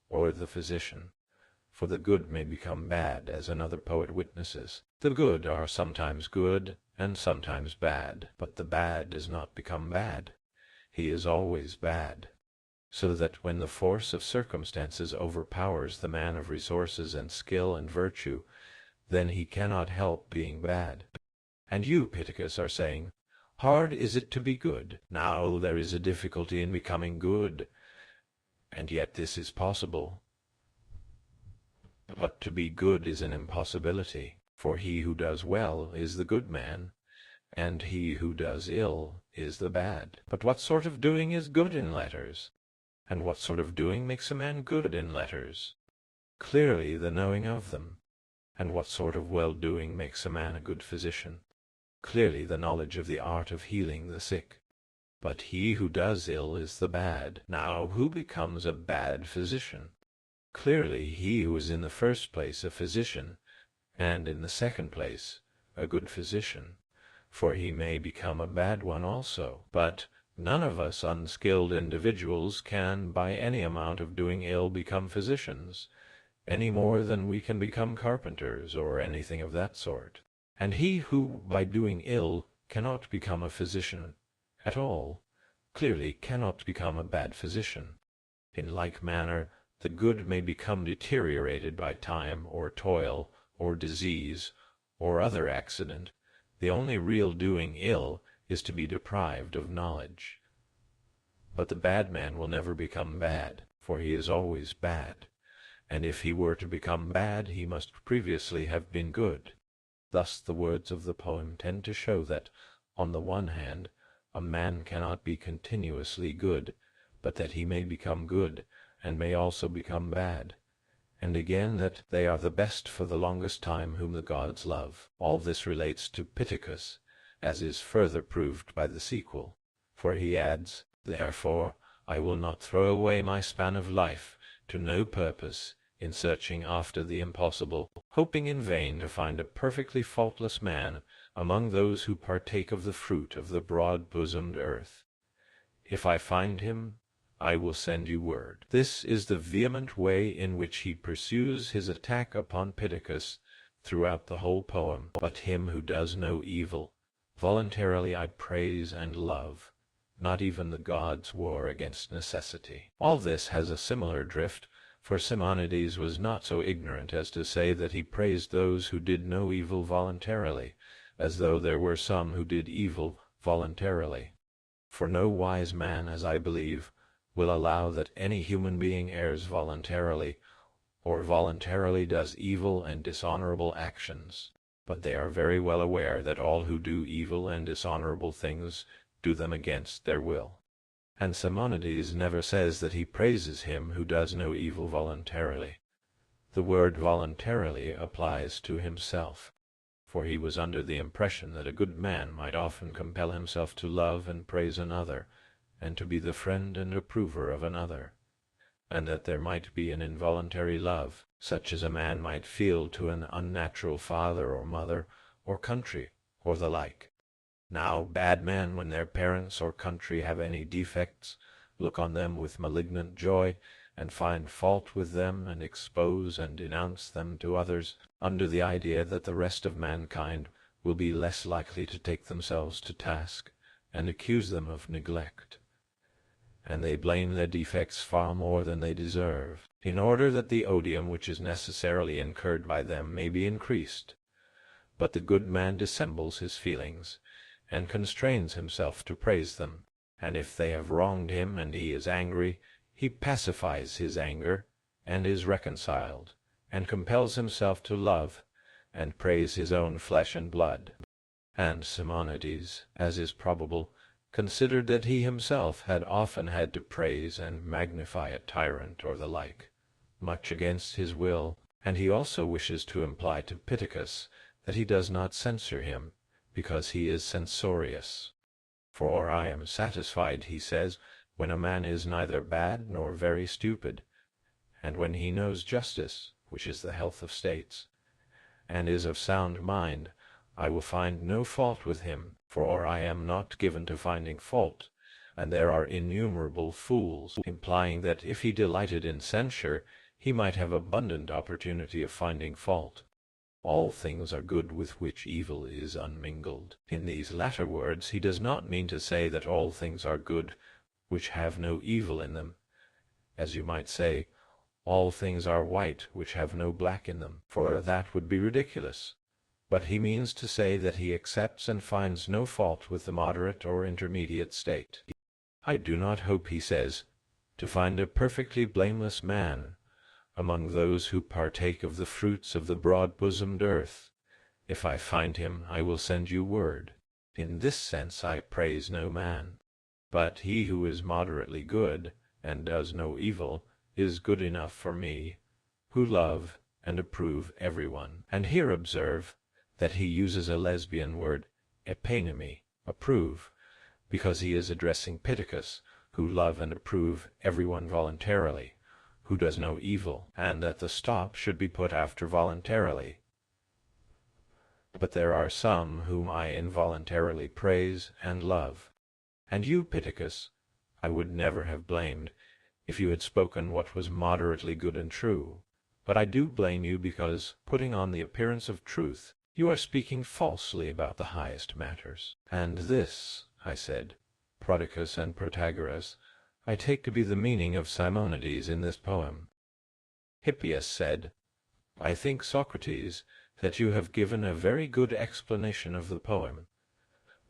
or the physician. For the good may become bad, as another poet witnesses. The good are sometimes good, and sometimes bad, but the bad does not become bad. He is always bad. So that when the force of circumstances overpowers the man of resources and skill and virtue, then he cannot help being bad. And you, Pittacus, are saying, hard is it to be good. Now there is a difficulty in becoming good, and yet this is possible. But to be good is an impossibility, for he who does well is the good man, and he who does ill is the bad. But what sort of doing is good in letters? And what sort of doing makes a man good in letters? Clearly the knowing of them. And what sort of well-doing makes a man a good physician? Clearly the knowledge of the art of healing the sick. But he who does ill is the bad. Now who becomes a bad physician? Clearly he who is in the first place a physician, and in the second place a good physician, for he may become a bad one also. But none of us unskilled individuals can by any amount of doing ill become physicians, any more than we can become carpenters or anything of that sort. And he who by doing ill cannot become a physician at all, clearly cannot become a bad physician. In like manner, the good may become deteriorated by time or toil or disease or other accident. The only real doing ill is to be deprived of knowledge. But the bad man will never become bad, for he is always bad, and if he were to become bad he must previously have been good. Thus the words of the poem tend to show that, on the one hand, a man cannot be continuously good, but that he may become good, and may also become bad, and again that they are the best for the longest time whom the gods love. All this relates to Pittacus, as is further proved by the sequel, for he adds, "Therefore I will not throw away my span of life to no purpose in searching after the impossible, hoping in vain to find a perfectly faultless man among those who partake of the fruit of the broad-bosomed earth. If I find him, I will send you word. This is the vehement way in which he pursues his attack upon Pittacus throughout the whole poem. But him who does no evil, voluntarily I praise and love. Not even the gods war against necessity. All this has a similar drift, for Simonides was not so ignorant as to say that he praised those who did no evil voluntarily, as though there were some who did evil voluntarily. For no wise man, as I believe, will allow that any human being errs voluntarily, or voluntarily does evil and dishonorable actions. But they are very well aware that all who do evil and dishonorable things do them against their will. And Simonides never says that he praises him who does no evil voluntarily. The word voluntarily applies to himself, for he was under the impression that a good man might often compel himself to love and praise another, and to be the friend and approver of another, and that there might be an involuntary love, such as a man might feel to an unnatural father or mother, or country, or the like. Now bad men, when their parents or country have any defects, look on them with malignant joy, and find fault with them, and expose and denounce them to others, under the idea that the rest of mankind will be less likely to take themselves to task, and accuse them of neglect. And they blame their defects far more than they deserve, in order that the odium which is necessarily incurred by them may be increased. But the good man dissembles his feelings, and constrains himself to praise them, and if they have wronged him and he is angry, he pacifies his anger, and is reconciled, and compels himself to love, and praise his own flesh and blood. And Simonides, as is probable, considered that he himself had often had to praise and magnify a tyrant or the like, much against his will, and he also wishes to imply to Pittacus that he does not censure him, because he is censorious. For I am satisfied, he says, when a man is neither bad nor very stupid, and when he knows justice, which is the health of states, and is of sound mind, I will find no fault with him, for I am not given to finding fault, and there are innumerable fools, implying that if he delighted in censure, he might have abundant opportunity of finding fault. All things are good with which evil is unmingled. In these latter words he does not mean to say that all things are good which have no evil in them, as you might say, all things are white which have no black in them, for that would be ridiculous. But he means to say that he accepts and finds no fault with the moderate or intermediate state. I do not hope, he says, to find a perfectly blameless man among those who partake of the fruits of the broad-bosomed earth. If I find him, I will send you word. In this sense I praise no man. But he who is moderately good, and does no evil, is good enough for me, who love and approve everyone. And here observe that he uses a lesbian word, epeinemi, approve, because he is addressing Pittacus, who love and approve everyone voluntarily, who does no evil, and that the stop should be put after voluntarily. But there are some whom I involuntarily praise and love. And you, Pittacus, I would never have blamed, if you had spoken what was moderately good and true. But I do blame you because, putting on the appearance of truth, you are speaking falsely about the highest matters. And this, I said, Prodicus and Protagoras, I take to be the meaning of Simonides in this poem. Hippias said, I think, Socrates, that you have given a very good explanation of the poem,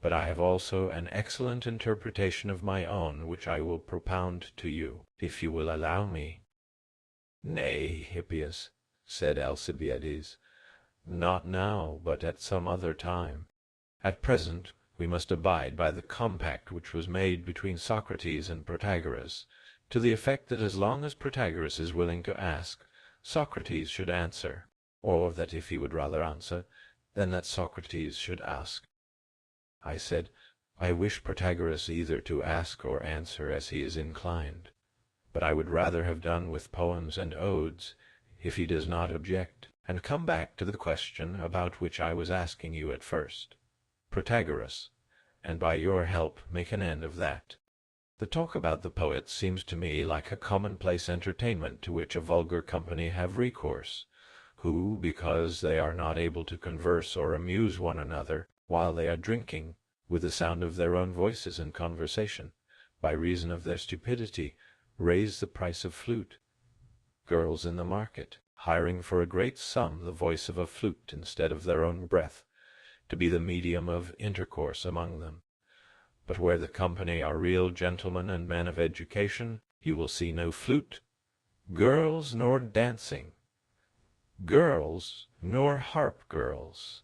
but I have also an excellent interpretation of my own which I will propound to you, if you will allow me. Nay, Hippias, said Alcibiades, not now, but at some other time. At present we must abide by the compact which was made between Socrates and Protagoras, to the effect that as long as Protagoras is willing to ask, Socrates should answer, or that if he would rather answer, then that Socrates should ask. I said, I wish Protagoras either to ask or answer as he is inclined, but I would rather have done with poems and odes, if he does not object, and come back to the question about which I was asking you at first. Protagoras, and by your help make an end of that. The talk about the poets seems to me like a commonplace entertainment to which a vulgar company have recourse, who, because they are not able to converse or amuse one another while they are drinking, with the sound of their own voices in conversation, by reason of their stupidity, raise the price of flute. Girls in the market, hiring for a great sum the voice of a flute instead of their own breath, to be the medium of intercourse among them. But where the company are real gentlemen and men of education, you will see no flute, girls, nor dancing, girls, nor harp girls.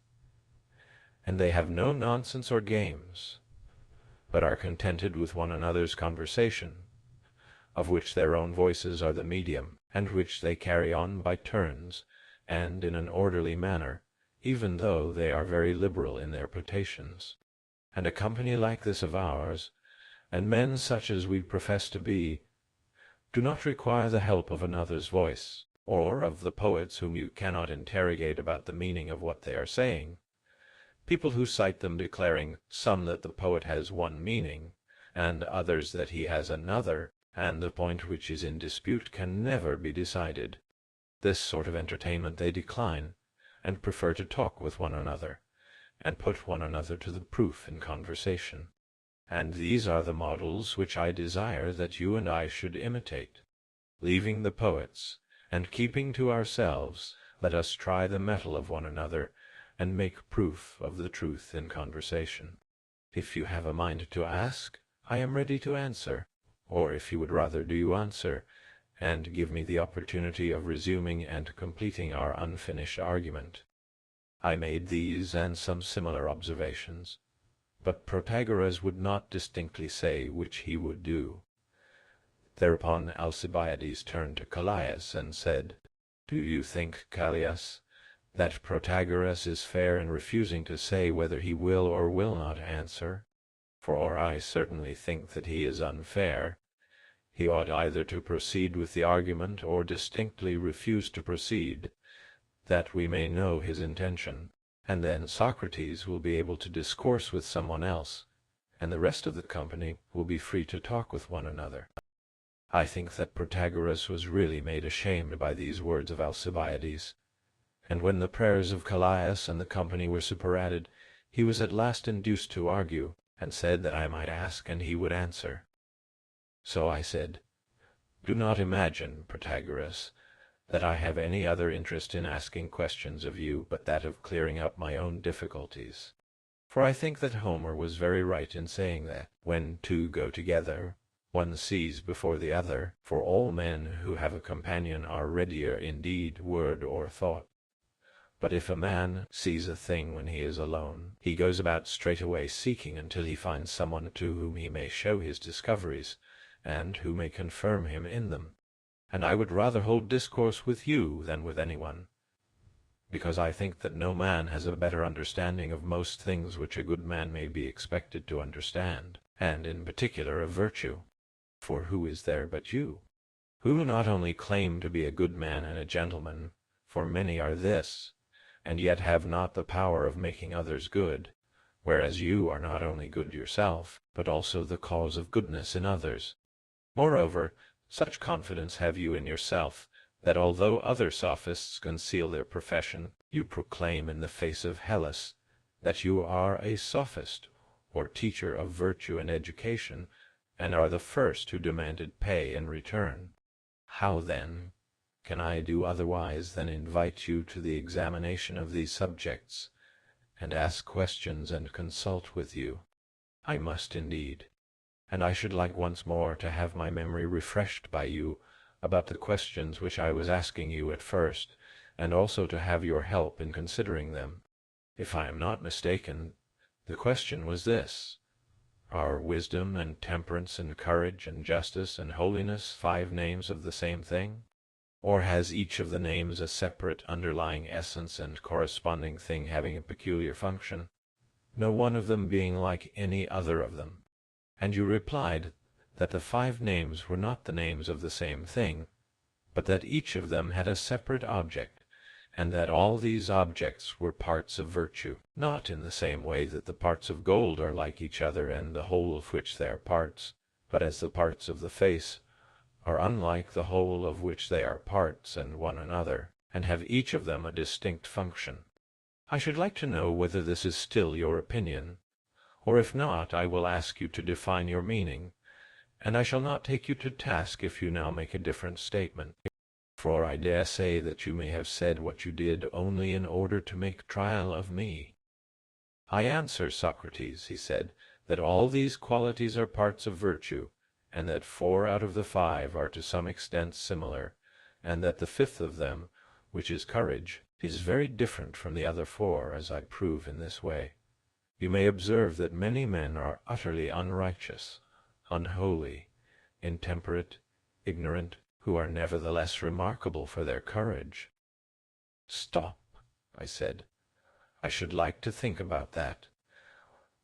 And they have no nonsense or games, but are contented with one another's conversation, of which their own voices are the medium, and which they carry on by turns, and in an orderly manner, even though they are very liberal in their potations. And a company like this of ours, and men such as we profess to be, do not require the help of another's voice, or of the poets whom you cannot interrogate about the meaning of what they are saying. People who cite them declaring, some that the poet has one meaning, and others that he has another, and the point which is in dispute can never be decided. This sort of entertainment they decline, and prefer to talk with one another, and put one another to the proof in conversation. And these are the models which I desire that you and I should imitate. Leaving the poets, and keeping to ourselves, let us try the mettle of one another, and make proof of the truth in conversation. If you have a mind to ask, I am ready to answer, or if you would rather do you answer, and give me the opportunity of resuming and completing our unfinished argument. I made these and some similar observations, but Protagoras would not distinctly say which he would do. Thereupon Alcibiades turned to Callias and said, "Do you think, Callias, that Protagoras is fair in refusing to say whether he will or will not answer? For I certainly think that he is unfair. He ought either to proceed with the argument or distinctly refuse to proceed, that we may know his intention, and then Socrates will be able to discourse with someone else, and the rest of the company will be free to talk with one another." I think that Protagoras was really made ashamed by these words of Alcibiades, and when the prayers of Callias and the company were superadded, he was at last induced to argue, and said that I might ask and he would answer. So I said, "Do not imagine, Protagoras, that I have any other interest in asking questions of you but that of clearing up my own difficulties. For I think that Homer was very right in saying that, when two go together, one sees before the other, for all men who have a companion are readier in deed, word, or thought. But if a man sees a thing when he is alone, he goes about straightway seeking until he finds someone to whom he may show his discoveries, and who may confirm him in them. And I would rather hold discourse with you than with anyone, because I think that no man has a better understanding of most things which a good man may be expected to understand, and in particular of virtue. For who is there but you, who not only claim to be a good man and a gentleman, for many are this, and yet have not the power of making others good, whereas you are not only good yourself, but also the cause of goodness in others. Moreover, such confidence have you in yourself, that although other sophists conceal their profession, you proclaim in the face of Hellas that you are a sophist, or teacher of virtue and education, and are the first who demanded pay in return. How, then, can I do otherwise than invite you to the examination of these subjects, and ask questions and consult with you? I must indeed, and I should like once more to have my memory refreshed by you about the questions which I was asking you at first, and also to have your help in considering them. If I am not mistaken, the question was this: are wisdom and temperance and courage and justice and holiness 5 names of the same thing? Or has each of the names a separate underlying essence and corresponding thing having a peculiar function, no one of them being like any other of them? And you replied that the 5 names were not the names of the same thing, but that each of them had a separate object, and that all these objects were parts of virtue, not in the same way that the parts of gold are like each other and the whole of which they are parts, but as the parts of the face are unlike the whole of which they are parts and one another, and have each of them a distinct function. I should like to know whether this is still your opinion, or if not, I will ask you to define your meaning, and I shall not take you to task if you now make a different statement, for I dare say that you may have said what you did only in order to make trial of me. I answer, Socrates, he said, that all these qualities are parts of virtue, and that 4 out of the 5 are to some extent similar, and that the 5th of them, which is courage, is very different from the other 4, as I prove in this way. You may observe that many men are utterly unrighteous, unholy, intemperate, ignorant, who are nevertheless remarkable for their courage. Stop, I said. I should like to think about that.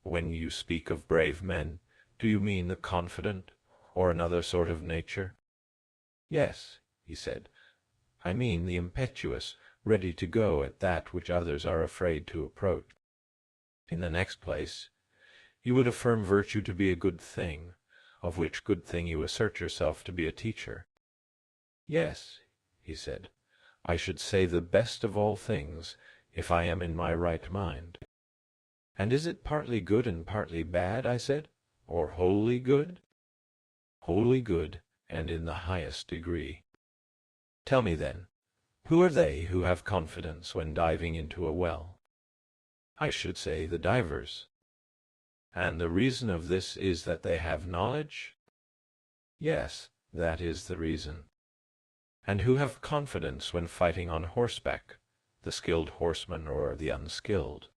When you speak of brave men, do you mean the confident, or another sort of nature? Yes, he said. I mean the impetuous, ready to go at that which others are afraid to approach. In the next place, you would affirm virtue to be a good thing, of which good thing you assert yourself to be a teacher. Yes, he said, I should say the best of all things, if I am in my right mind. And is it partly good and partly bad, I said, or wholly good? Wholly good, and in the highest degree. Tell me then, who are they who have confidence when diving into a well? I should say the divers. And the reason of this is that they have knowledge? Yes, that is the reason. And who have confidence when fighting on horseback, the skilled horseman or the unskilled?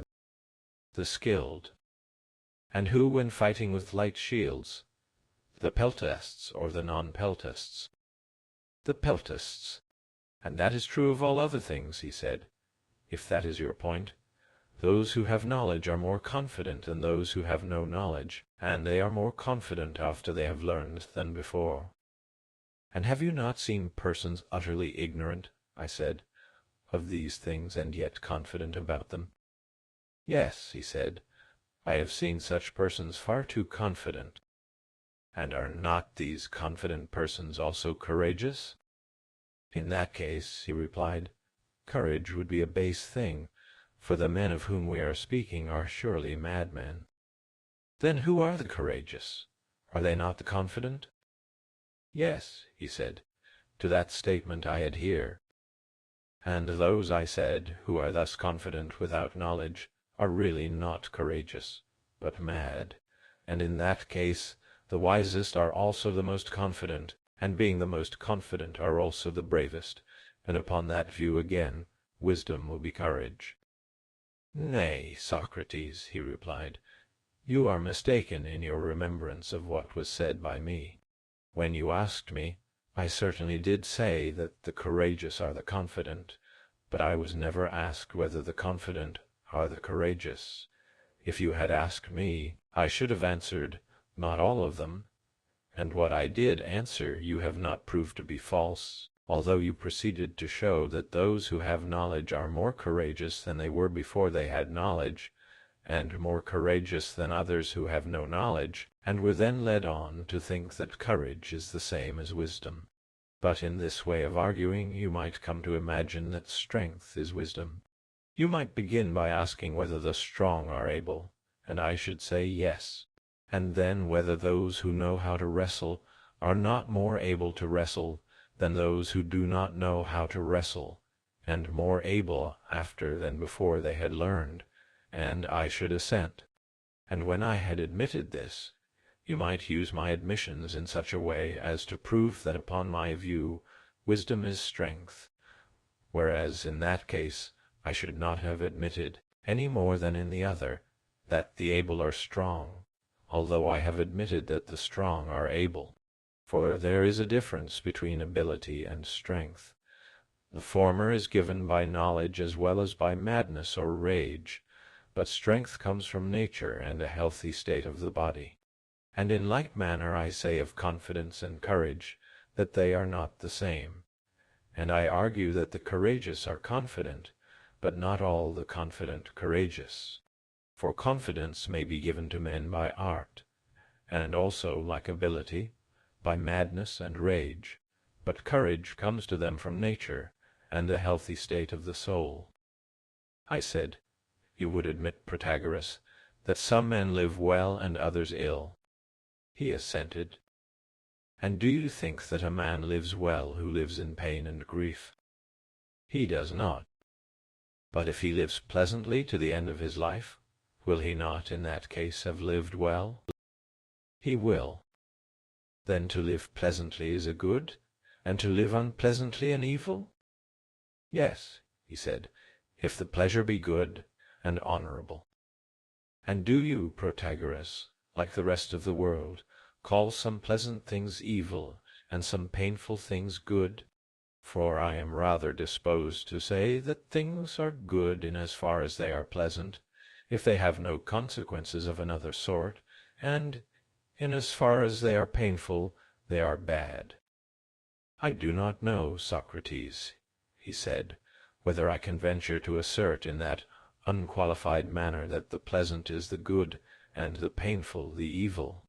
The skilled. And who when fighting with light shields, the peltasts or the non-peltasts? The peltasts. And that is true of all other things, he said, if that is your point. Those who have knowledge are more confident than those who have no knowledge, and they are more confident after they have learned than before. And have you not seen persons utterly ignorant, I said, of these things and yet confident about them? Yes, he said, I have seen such persons far too confident. And are not these confident persons also courageous? In that case, he replied, courage would be a base thing, for the men of whom we are speaking are surely madmen. Then who are the courageous? Are they not the confident? Yes, he said, to that statement I adhere. And those, I said, who are thus confident without knowledge are really not courageous, but mad, and in that case the wisest are also the most confident, and being the most confident are also the bravest, and upon that view again wisdom will be courage. Nay, Socrates, he replied, you are mistaken in your remembrance of what was said by me. When you asked me, I certainly did say that the courageous are the confident, but I was never asked whether the confident are the courageous. If you had asked me, I should have answered, not all of them, and what I did answer you have not proved to be false, although you proceeded to show that those who have knowledge are more courageous than they were before they had knowledge, and more courageous than others who have no knowledge, and were then led on to think that courage is the same as wisdom. But in this way of arguing you might come to imagine that strength is wisdom. You might begin by asking whether the strong are able, and I should say yes, and then whether those who know how to wrestle are not more able to wrestle than those who do not know how to wrestle, and more able after than before they had learned, and I should assent. And when I had admitted this, you might use my admissions in such a way as to prove that upon my view wisdom is strength, whereas in that case I should not have admitted, any more than in the other, that the able are strong, although I have admitted that the strong are able. For there is a difference between ability and strength. The former is given by knowledge as well as by madness or rage, but strength comes from nature and a healthy state of the body. And in like manner I say of confidence and courage that they are not the same. And I argue that the courageous are confident, but not all the confident courageous. For confidence may be given to men by art, and also like ability, by madness and rage, but courage comes to them from nature and the healthy state of the soul. I said, you would admit, Protagoras, that some men live well and others ill. He assented. And do you think that a man lives well who lives in pain and grief? He does not. But if he lives pleasantly to the end of his life, will he not in that case have lived well? He will. Then to live pleasantly is a good, and to live unpleasantly an evil? Yes, he said, if the pleasure be good and honorable. And do you, Protagoras, like the rest of the world, call some pleasant things evil, and some painful things good? For I am rather disposed to say that things are good in as far as they are pleasant, if they have no consequences of another sort, and in as far as they are painful, they are bad. I do not know, Socrates, he said, whether I can venture to assert in that unqualified manner that the pleasant is the good, and the painful the evil.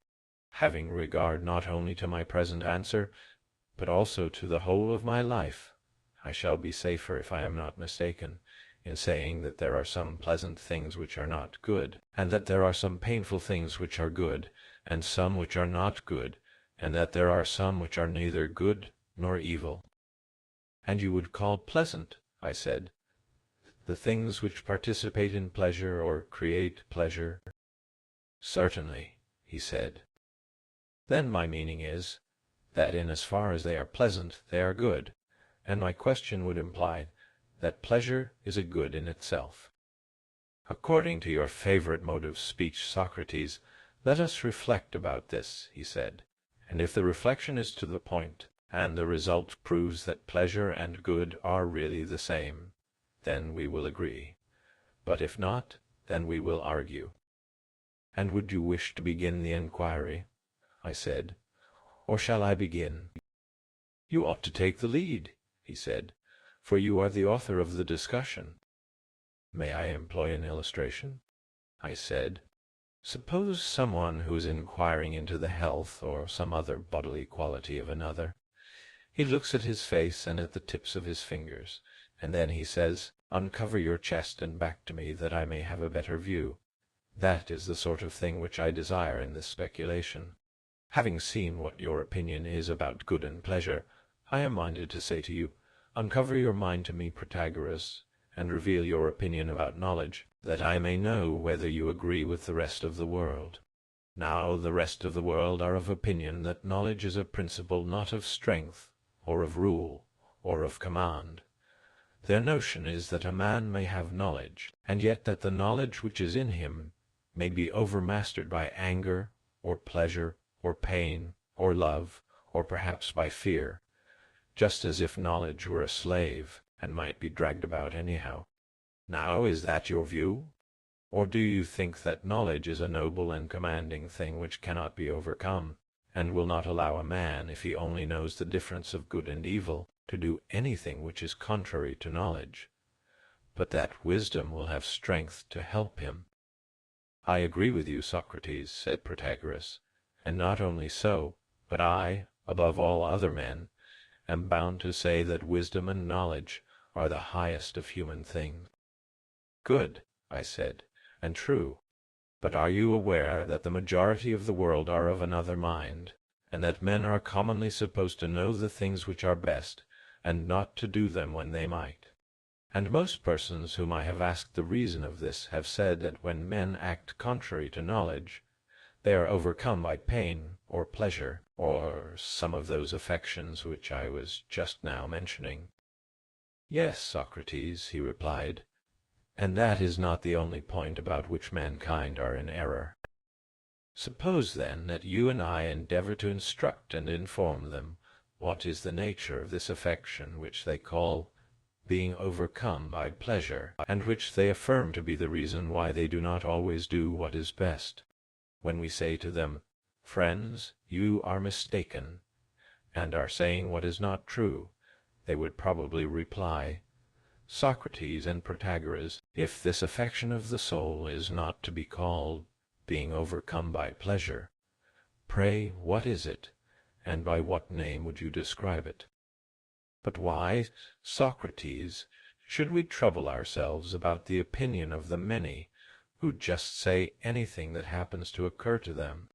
Having regard not only to my present answer, but also to the whole of my life, I shall be safer, if I am not mistaken, in saying that there are some pleasant things which are not good, and that there are some painful things which are good, and some which are not good, and that there are some which are neither good nor evil. And you would call pleasant, I said, the things which participate in pleasure or create pleasure? Certainly, he said. Then my meaning is, that in as far as they are pleasant, they are good, and my question would imply that pleasure is a good in itself. According to your favorite mode of speech, Socrates, let us reflect about this, he said, and if the reflection is to the point, and the result proves that pleasure and good are really the same, then we will agree. But if not, then we will argue. And would you wish to begin the inquiry? I said, or shall I begin? You ought to take the lead, he said, for you are the author of the discussion. May I employ an illustration? I said, suppose someone who is inquiring into the health or some other bodily quality of another. He looks at his face and at the tips of his fingers, and then he says, uncover your chest and back to me that I may have a better view. That is the sort of thing which I desire in this speculation. Having seen what your opinion is about good and pleasure, I am minded to say to you, uncover your mind to me, Protagoras, and reveal your opinion about knowledge, that I may know whether you agree with the rest of the world. Now the rest of the world are of opinion that knowledge is a principle not of strength, or of rule, or of command. Their notion is that a man may have knowledge, and yet that the knowledge which is in him may be overmastered by anger, or pleasure, or pain, or love, or perhaps by fear, just as if knowledge were a slave, and might be dragged about anyhow. Now, is that your view? Or do you think that knowledge is a noble and commanding thing which cannot be overcome, and will not allow a man, if he only knows the difference of good and evil, to do anything which is contrary to knowledge, but that wisdom will have strength to help him? I agree with you, Socrates, said Protagoras, and not only so, but I, above all other men, am bound to say that wisdom and knowledge are the highest of human things. Good, I said, and true. But are you aware that the majority of the world are of another mind, and that men are commonly supposed to know the things which are best, and not to do them when they might? And most persons whom I have asked the reason of this have said that when men act contrary to knowledge, they are overcome by pain or pleasure, or some of those affections which I was just now mentioning. Yes, Socrates, he replied, and that is not the only point about which mankind are in error. Suppose, then, that you and I endeavor to instruct and inform them what is the nature of this affection which they call being overcome by pleasure, and which they affirm to be the reason why they do not always do what is best. When we say to them, friends, you are mistaken, and are saying what is not true, they would probably reply, Socrates and Protagoras, if this affection of the soul is not to be called being overcome by pleasure, Pray, what is it, and by what name would you describe it? But why, Socrates, should we trouble ourselves about the opinion of the many, who just say anything that happens to occur to them?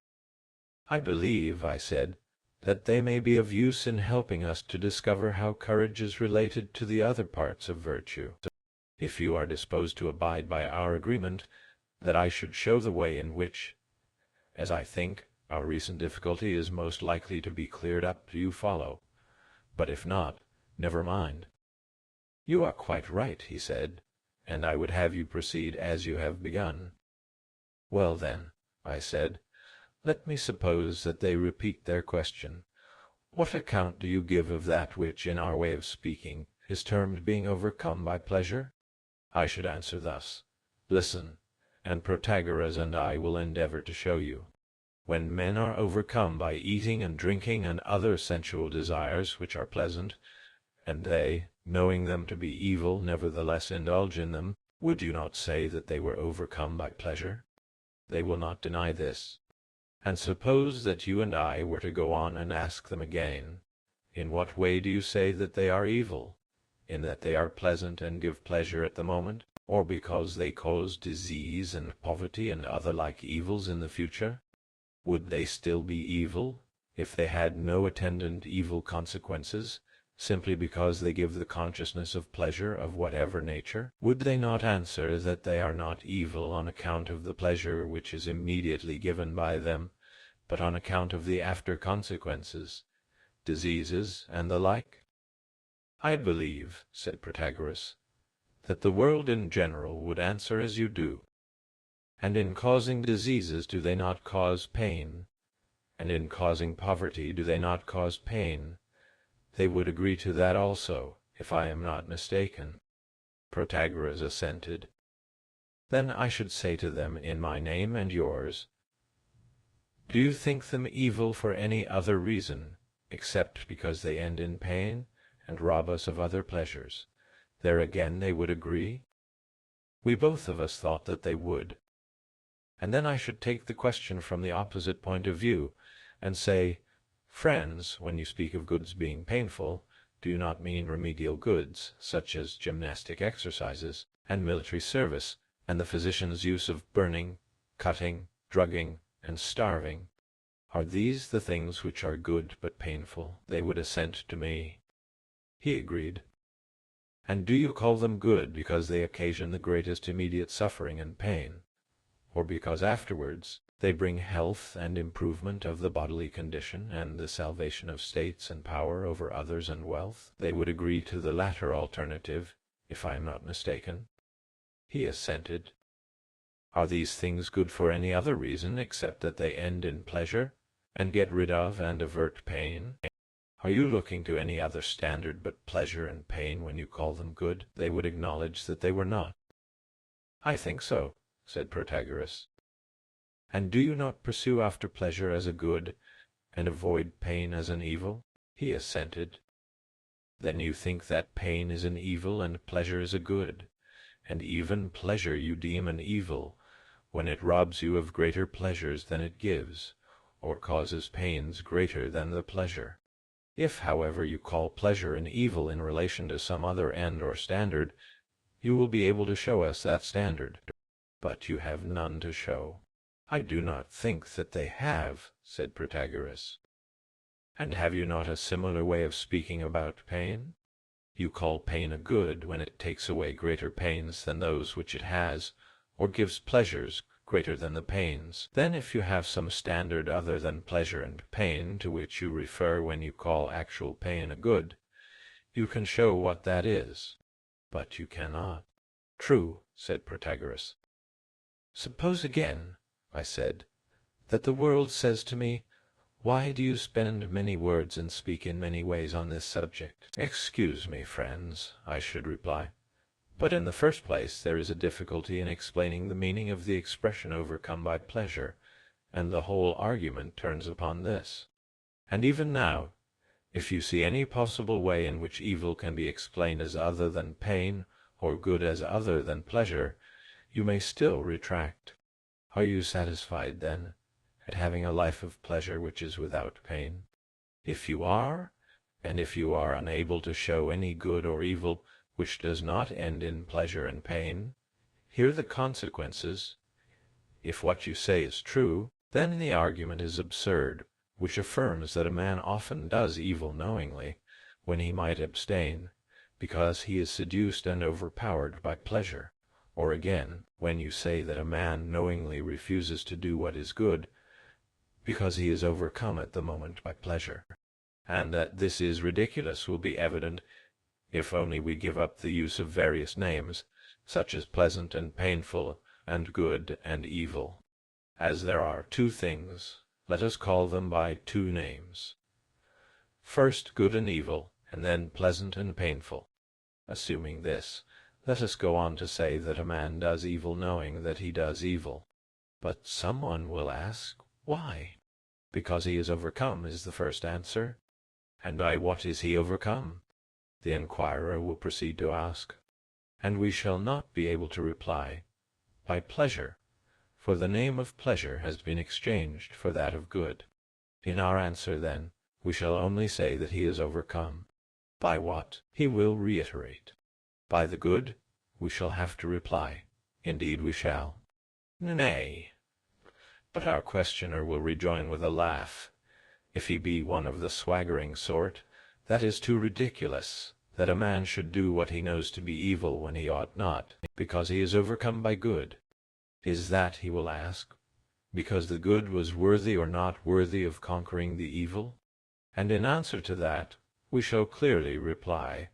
I believe, I said, that they may be of use in helping us to discover how courage is related to the other parts of virtue. If you are disposed to abide by our agreement, that I should show the way in which, as I think, our recent difficulty is most likely to be cleared up, you follow. But if not, never mind. You are quite right, he said, and I would have you proceed as you have begun. Well then, I said, let me suppose that they repeat their question. What account do you give of that which, in our way of speaking, is termed being overcome by pleasure? I should answer thus: listen, and Protagoras and I will endeavor to show you. When men are overcome by eating and drinking and other sensual desires which are pleasant, and they, knowing them to be evil, nevertheless indulge in them, would you not say that they were overcome by pleasure? They will not deny this. And suppose that you and I were to go on and ask them again, in what way do you say that they are evil? In that they are pleasant and give pleasure at the moment, or because they cause disease and poverty and other like evils in the future? Would they still be evil, if they had no attendant evil consequences, simply because they give the consciousness of pleasure of whatever nature? Would they not answer that they are not evil on account of the pleasure which is immediately given by them, but on account of the after consequences, diseases, and the like? I believe, said Protagoras, that the world in general would answer as you do. And in causing diseases do they not cause pain? And in causing poverty do they not cause pain? They would agree to that also, if I am not mistaken. Protagoras assented. Then I should say to them in my name and yours, do you think them evil for any other reason, except because they end in pain, and rob us of other pleasures? There again they would agree? We both of us thought that they would. And then I should take the question from the opposite point of view, and say, friends, when you speak of goods being painful, do you not mean remedial goods, such as gymnastic exercises, and military service, and the physician's use of burning, cutting, drugging, and starving? Are these the things which are good but painful? They would assent to me. He agreed. And do you call them good because they occasion the greatest immediate suffering and pain, or because afterwards they bring health and improvement of the bodily condition, and the salvation of states and power over others and wealth? They would agree to the latter alternative, if I am not mistaken. He assented. Are these things good for any other reason except that they end in pleasure, and get rid of and avert pain? Are you looking to any other standard but pleasure and pain when you call them good? They would acknowledge that they were not. I think so, said Protagoras. And do you not pursue after pleasure as a good, and avoid pain as an evil? He assented. Then you think that pain is an evil and pleasure is a good, and even pleasure you deem an evil, when it robs you of greater pleasures than it gives, or causes pains greater than the pleasure. If, however, you call pleasure an evil in relation to some other end or standard, you will be able to show us that standard. But you have none to show. I do not think that they have, said Protagoras. And have you not a similar way of speaking about pain? You call pain a good when it takes away greater pains than those which it has, or gives pleasures greater than the pains. Then if you have some standard other than pleasure and pain to which you refer when you call actual pain a good, you can show what that is. But you cannot. True, said Protagoras. Suppose again, I said, that the world says to me, why do you spend many words and speak in many ways on this subject? Excuse me, friends, I should reply. But in the first place there is a difficulty in explaining the meaning of the expression overcome by pleasure, and the whole argument turns upon this. And even now, if you see any possible way in which evil can be explained as other than pain, or good as other than pleasure, you may still retract. Are you satisfied, then? at having a life of pleasure which is without pain? If you are, and if you are unable to show any good or evil which does not end in pleasure and pain, hear the consequences. If what you say is true, then the argument is absurd, which affirms that a man often does evil knowingly, when he might abstain, because he is seduced and overpowered by pleasure. Or again, when you say that a man knowingly refuses to do what is good, because he is overcome at the moment by pleasure. And that this is ridiculous will be evident if only we give up the use of various names, such as pleasant and painful, and good and evil. As there are two things, let us call them by two names. First good and evil, and then pleasant and painful. Assuming this, let us go on to say that a man does evil knowing that he does evil. But someone will ask, why? Because he is overcome is the first answer. And by what is he overcome? The inquirer will proceed to ask. And we shall not be able to reply, by pleasure, for the name of pleasure has been exchanged for that of good. In our answer, then, we shall only say that he is overcome. By what? He will reiterate. By the good? We shall have to reply, indeed we shall. Nay. But our questioner will rejoin with a laugh. If he be one of the swaggering sort, that is too ridiculous, that a man should do what he knows to be evil when he ought not, because he is overcome by good. Is that, he will ask, because the good was worthy or not worthy of conquering the evil? And in answer to that, we shall clearly reply,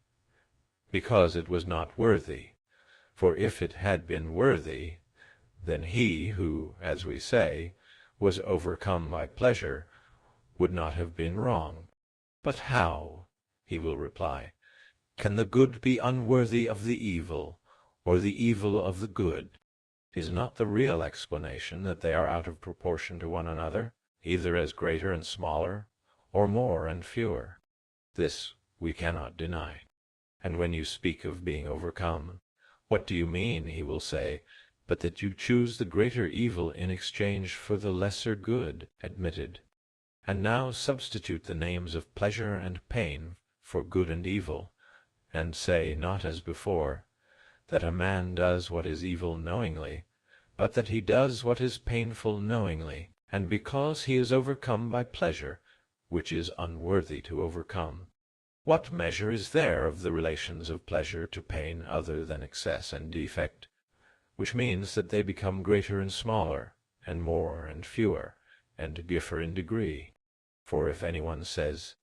because it was not worthy. For if it had been worthy, then he who, as we say, was overcome by pleasure, would not have been wrong. But how, he will reply, can the good be unworthy of the evil, or the evil of the good? Is not the real explanation that they are out of proportion to one another, either as greater and smaller, or more and fewer? This we cannot deny. And when you speak of being overcome, what do you mean, he will say, but that you choose the greater evil in exchange for the lesser good? Admitted. And now substitute the names of pleasure and pain for good and evil, and say, not as before, that a man does what is evil knowingly, but that he does what is painful knowingly, and because he is overcome by pleasure, which is unworthy to overcome. What measure is there of the relations of pleasure to pain other than excess and defect? Which means that they become greater and smaller, and more and fewer, and differ in degree. For if anyone says,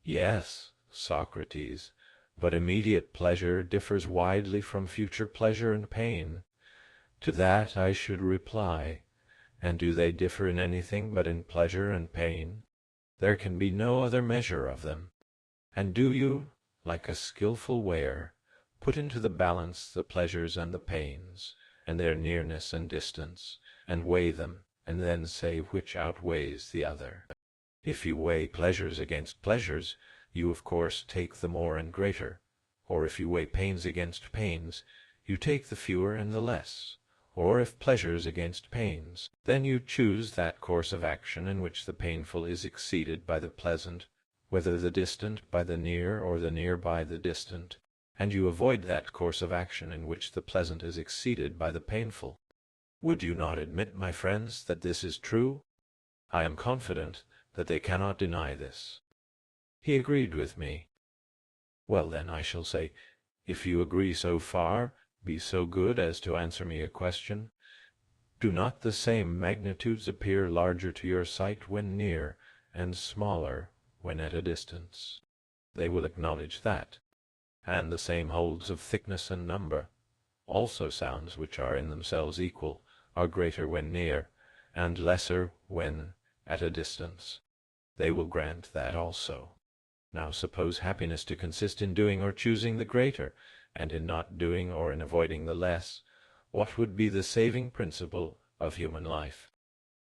"Yes, Socrates, but immediate pleasure differs widely from future pleasure and pain," to that I should reply, and do they differ in anything but in pleasure and pain? There can be no other measure of them. And do you, like a skilful weigher, put into the balance the pleasures and the pains, and their nearness and distance, and weigh them, and then say which outweighs the other? If you weigh pleasures against pleasures, you of course take the more and greater, or if you weigh pains against pains, you take the fewer and the less, or if pleasures against pains, then you choose that course of action in which the painful is exceeded by the pleasant, whether the distant by the near or the near by the distant, and you avoid that course of action in which the pleasant is exceeded by the painful. Would you not admit, my friends, that this is true? I am confident that they cannot deny this. He agreed with me. Well, then, I shall say, if you agree so far, be so good as to answer me a question. Do not the same magnitudes appear larger to your sight when near, and smaller when at a distance? They will acknowledge that. And the same holds of thickness and number. Also sounds which are in themselves equal are greater when near, and lesser when at a distance. They will grant that also. Now suppose happiness to consist in doing or choosing the greater, and in not doing or in avoiding the less. What would be the saving principle of human life?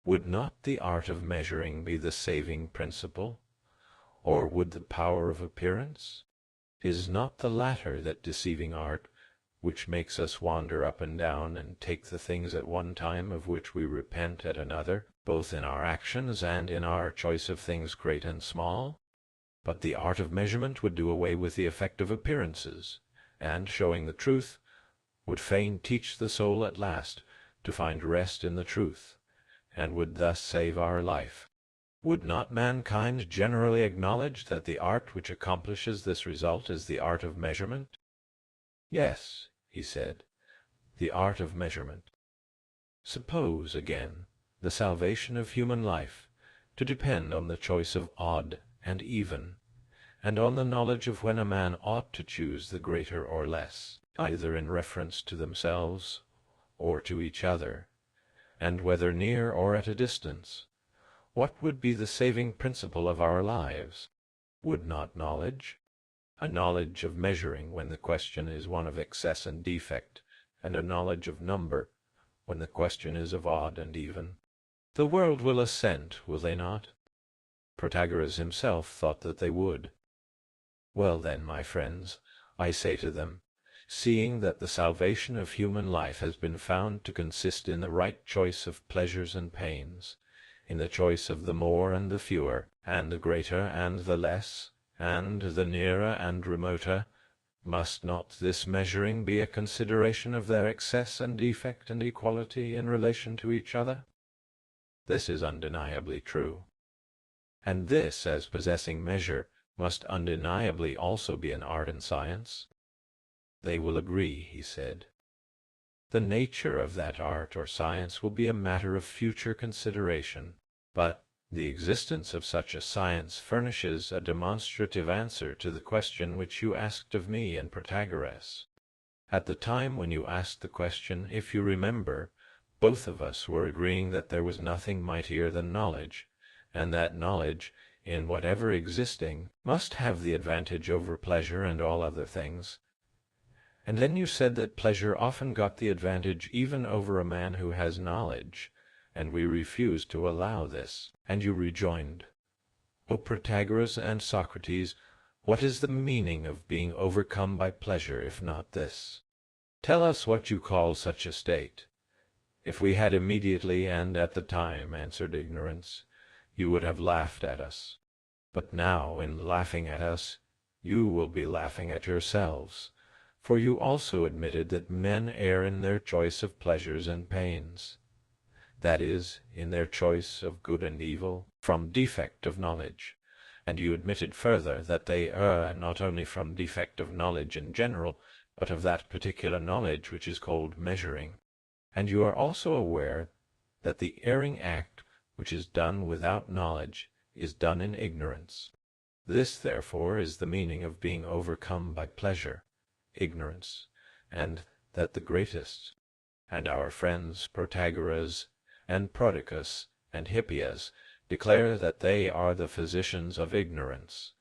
Would not the art of measuring be the saving principle? Or would the power of appearance? Is not the latter that deceiving art which makes us wander up and down and take the things at one time of which we repent at another, both in our actions and in our choice of things great and small? But the art of measurement would do away with the effect of appearances, and, showing the truth, would fain teach the soul at last to find rest in the truth, and would thus save our life. Would not mankind generally acknowledge that the art which accomplishes this result is the art of measurement? Yes, he said, the art of measurement. Suppose, again, the salvation of human life to depend on the choice of odd and even, and on the knowledge of when a man ought to choose the greater or less, either in reference to themselves or to each other, and whether near or at a distance. What would be the saving principle of our lives? Would not knowledge, a knowledge of measuring when the question is one of excess and defect, and a knowledge of number when the question is of odd and even? The world will assent, will they not? Protagoras himself thought that they would. Well then, my friends, I say to them, seeing that the salvation of human life has been found to consist in the right choice of pleasures and pains, in the choice of the more and the fewer, and the greater and the less, and the nearer and remoter, must not this measuring be a consideration of their excess and defect and equality in relation to each other? This is undeniably true. And this, as possessing measure, must undeniably also be an art and science. They will agree, he said. The nature of that art or science will be a matter of future consideration, but the existence of such a science furnishes a demonstrative answer to the question which you asked of me and Protagoras. At the time when you asked the question, if you remember, both of us were agreeing that there was nothing mightier than knowledge, and that knowledge, in whatever existing, must have the advantage over pleasure and all other things. And then you said that pleasure often got the advantage even over a man who has knowledge, and we refused to allow this. And you rejoined, O Protagoras and Socrates, what is the meaning of being overcome by pleasure, if not this? Tell us what you call such a state. If we had immediately and at the time answered ignorance, you would have laughed at us. But now, in laughing at us, you will be laughing at yourselves, for you also admitted that men err in their choice of pleasures and pains, that is, in their choice of good and evil, from defect of knowledge, and you admitted further that they err not only from defect of knowledge in general, but of that particular knowledge which is called measuring. And you are also aware that the erring act which is done without knowledge is done in ignorance. This, therefore, is the meaning of being overcome by pleasure, ignorance, and that the greatest, and our friends Protagoras and Prodicus and Hippias declare that they are the physicians of ignorance.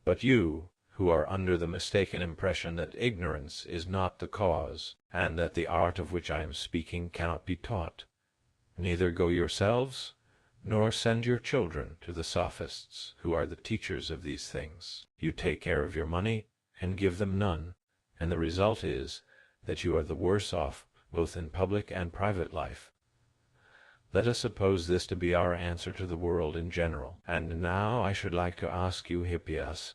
But you, who are under the mistaken impression that ignorance is not the cause, and that the art of which I am speaking cannot be taught, neither go yourselves, nor send your children to the sophists, who are the teachers of these things. You take care of your money, and give them none, and the result is that you are the worse off both in public and private life. Let us suppose this to be our answer to the world in general. And now I should like to ask you, Hippias,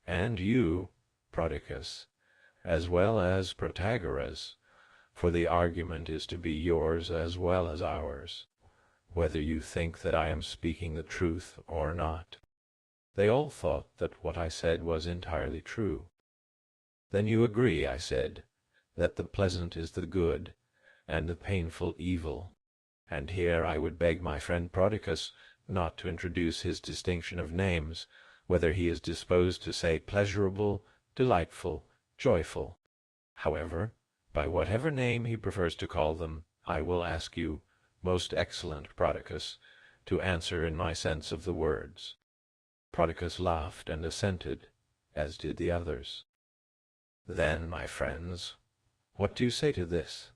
and you, Prodicus, as well as Protagoras, for the argument is to be yours as well as ours, whether you think that I am speaking the truth or not. They all thought that what I said was entirely true. Then you agree, I said, that the pleasant is the good, and the painful evil. And here I would beg my friend Prodicus not to introduce his distinction of names, whether he is disposed to say pleasurable, delightful, joyful. However, by whatever name he prefers to call them, I will ask you, most excellent Prodicus, to answer in my sense of the words. Prodicus laughed and assented, as did the others. Then, my friends, what do you say to this?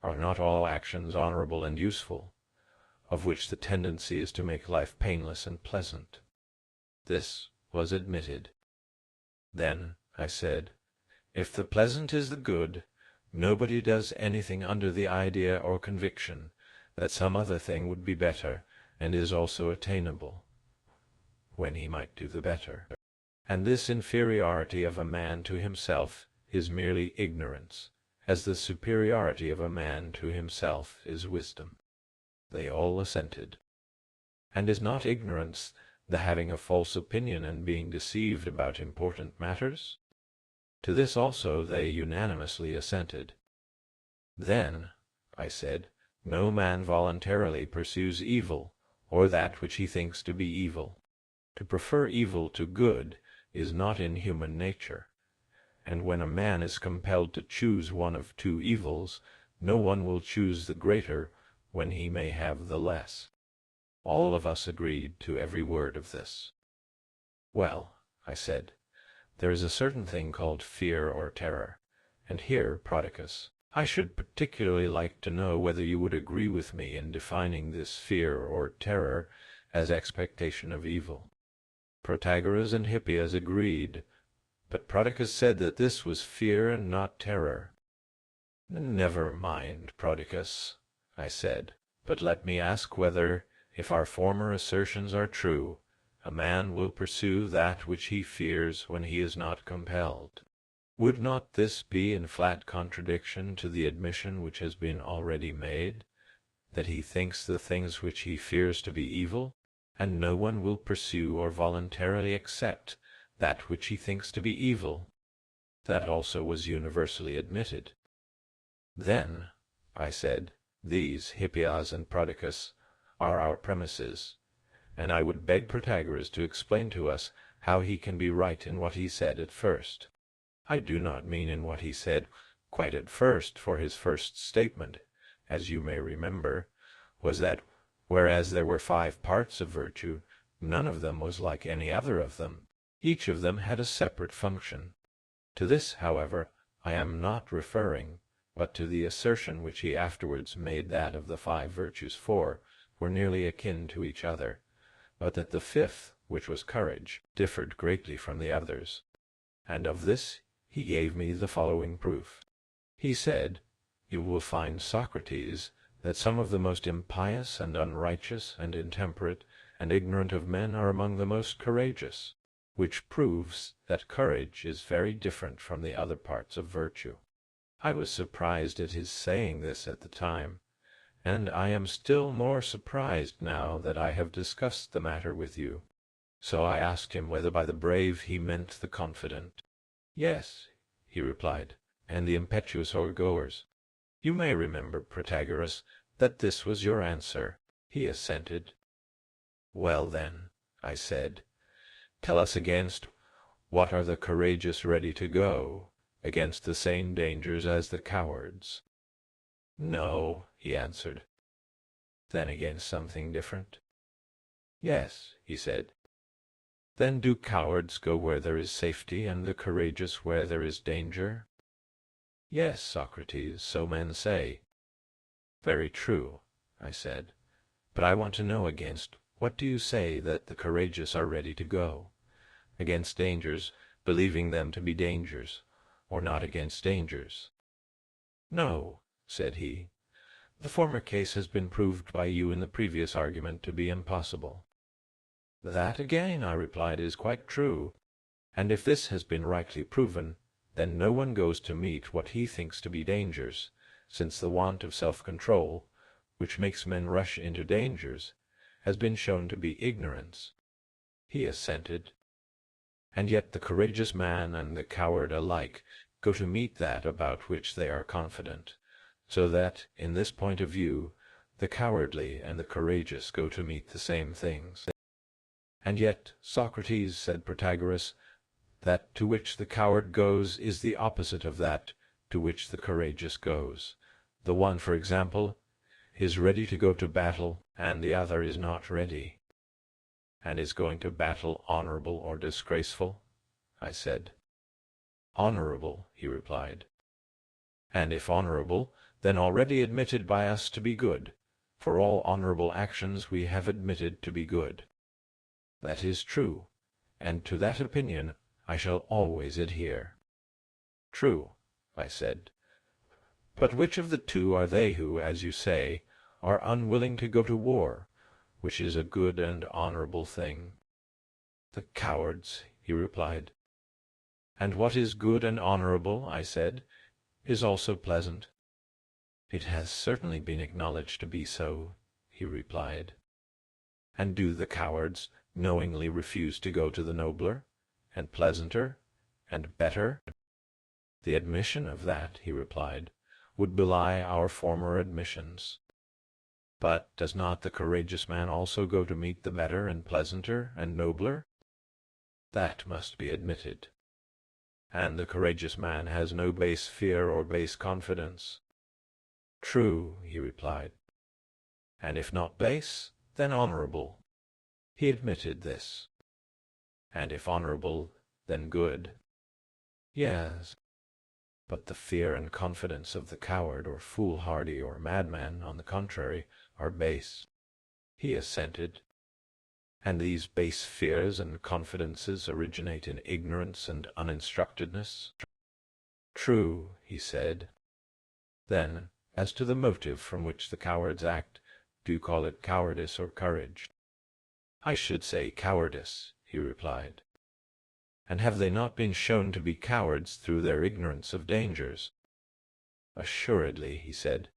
Are not all actions honorable and useful, of which the tendency is to make life painless and pleasant? This was admitted. Then, I said, if the pleasant is the good, Nobody does anything under the idea or conviction that some other thing would be better and is also attainable, when he might do the better. And this inferiority of a man to himself is merely ignorance, as the superiority of a man to himself is wisdom. They all assented. And is not ignorance the having a false opinion and being deceived about important matters? To this also they unanimously assented. Then, I said, no man voluntarily pursues evil, or that which he thinks to be evil. To prefer evil to good is not in human nature, and when a man is compelled to choose one of two evils, no one will choose the greater when he may have the less. All of us agreed to every word of this. Well, I said, there is a certain thing called fear or terror, and here, Protagoras, I should particularly like to know whether you would agree with me in defining this fear or terror as expectation of evil. Protagoras and Hippias agreed, but Protagoras said that this was fear and not terror. Never mind, Protagoras, I said, but let me ask whether, if our former assertions are true, a man will pursue that which he fears when he is not compelled. Would not this be in flat contradiction to the admission which has been already made, that he thinks the things which he fears to be evil, and no one will pursue or voluntarily accept that which he thinks to be evil? That also was universally admitted. Then, I said, these, Hippias and Protagoras, are our premises, and I would beg Protagoras to explain to us how he can be right in what he said at first. I do not mean in what he said quite at first, for his first statement, as you may remember, was that whereas there were 5 parts of virtue, none of them was like any other of them. Each of them had a separate function. To this, however, I am not referring, but to the assertion which he afterwards made that of the 5 virtues 4 were nearly akin to each other, but that the 5th, which was courage, differed greatly from the others. And of this he gave me the following proof. He said, "You will find, Socrates, that some of the most impious and unrighteous and intemperate and ignorant of men are among the most courageous, which proves that courage is very different from the other parts of virtue." I was surprised at his saying this at the time, and I am still more surprised now that I have discussed the matter with you. So I asked him whether by the brave he meant the confident. "Yes," he replied, "and the impetuous or goers. You may remember, Protagoras, that this was your answer." He assented. "Well then," I said, "tell us against what are the courageous ready to go, against the same dangers as the cowards." "No," he answered. "Then against something different?" "Yes," he said. "Then do cowards go where there is safety, and the courageous where there is danger?" "Yes, Socrates, so men say." "Very true," I said, "but I want to know against what do you say that the courageous are ready to go? Against dangers, believing them to be dangers, or not against dangers?" "No," said he, "the former case has been proved by you in the previous argument to be impossible." "That again," I replied, "is quite true, and if this has been rightly proven, then no one goes to meet what he thinks to be dangers, since the want of self-control, which makes men rush into dangers, has been shown to be ignorance." He assented. "And yet the courageous man and the coward alike go to meet that about which they are confident, so that, in this point of view, the cowardly and the courageous go to meet the same things." "And yet, Socrates," said Protagoras, "that to which the coward goes is the opposite of that to which the courageous goes. The one, for example, is ready to go to battle, and the other is not ready." "And is going to battle honorable or disgraceful?" I said. "Honorable," he replied. "And if honorable, then already admitted by us to be good, for all honorable actions we have admitted to be good." "That is true, and to that opinion I shall always adhere." "True," I said, But which of the two are they who, as you say, are unwilling to go to war, which is a good and honorable thing? The cowards, he replied. And what is good and honorable, I said, is also pleasant. It has certainly been acknowledged to be so, he replied. And do the cowards knowingly refuse to go to the nobler, and pleasanter, and better? The admission of that, he replied, would belie our former admissions. But does not the courageous man also go to meet the better and pleasanter and nobler? That must be admitted. And the courageous man has no base fear or base confidence. True, he replied. And if not base, then honorable. He admitted this. And if honorable, then good. Yes. But the fear and confidence of the coward or foolhardy or madman, on the contrary, are base. He assented. And these base fears and confidences originate in ignorance and uninstructedness? True, he said. Then, as to the motive from which the cowards act, do you call it cowardice or courage? I should say cowardice, he replied. And have they not been shown to be cowards through their ignorance of dangers? Assuredly, he said.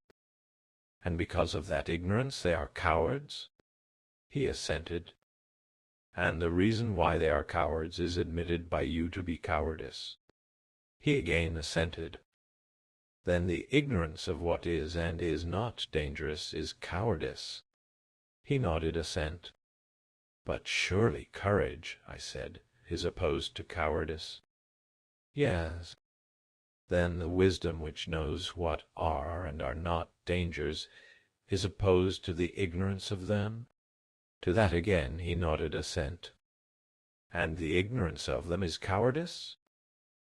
And because of that ignorance they are cowards? He assented. And the reason why they are cowards is admitted by you to be cowardice. He again assented. Then the ignorance of what is and is not dangerous is cowardice. He nodded assent. But surely courage, I said, is opposed to cowardice. Yes. Then the wisdom which knows what are and are not dangers is opposed to the ignorance of them? To that again he nodded assent. And the ignorance of them is cowardice?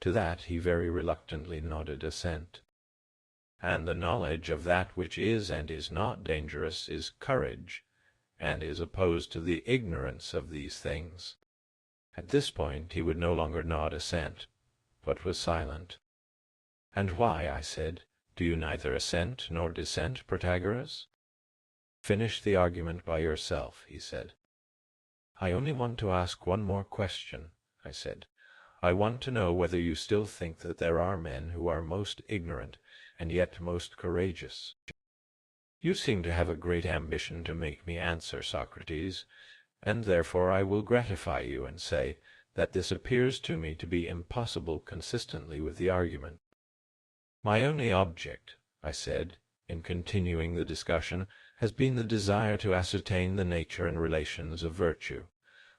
To that he very reluctantly nodded assent. And the knowledge of that which is and is not dangerous is courage, and is opposed to the ignorance of these things. At this point he would no longer nod assent, but was silent. And why, I said, do you neither assent nor dissent, Protagoras? Finish the argument by yourself, he said. I only want to ask one more question, I said. I want to know whether you still think that there are men who are most ignorant and yet most courageous. You seem to have a great ambition to make me answer, Socrates, and therefore I will gratify you and say that this appears to me to be impossible consistently with the argument. My only object, I said, in continuing the discussion, has been the desire to ascertain the nature and relations of virtue.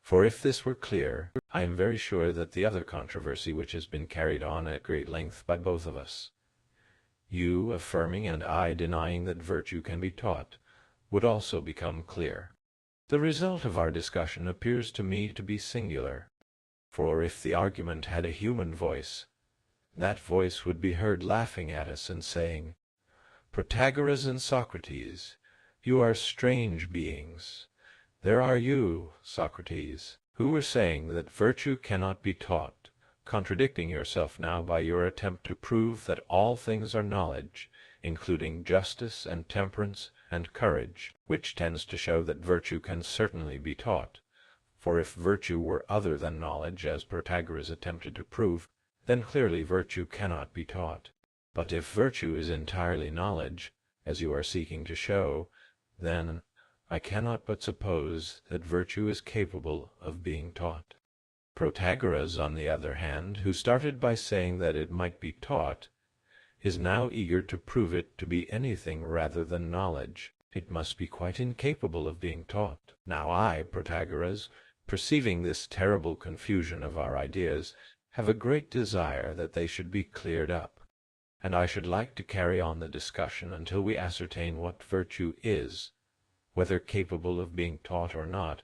For if this were clear, I am very sure that the other controversy which has been carried on at great length by both of us, you affirming and I denying that virtue can be taught, would also become clear. The result of our discussion appears to me to be singular, for if the argument had a human voice, that voice would be heard laughing at us and saying, Protagoras and Socrates, you are strange beings. There are you, Socrates, who were saying that virtue cannot be taught, contradicting yourself now by your attempt to prove that all things are knowledge, including justice and temperance and courage, which tends to show that virtue can certainly be taught. For if virtue were other than knowledge, as Protagoras attempted to prove, then clearly virtue cannot be taught. But if virtue is entirely knowledge, as you are seeking to show, then I cannot but suppose that virtue is capable of being taught. Protagoras, on the other hand, who started by saying that it might be taught, is now eager to prove it to be anything rather than knowledge. It must be quite incapable of being taught. Now I, Protagoras, perceiving this terrible confusion of our ideas, have a great desire that they should be cleared up, and I should like to carry on the discussion until we ascertain what virtue is, whether capable of being taught or not,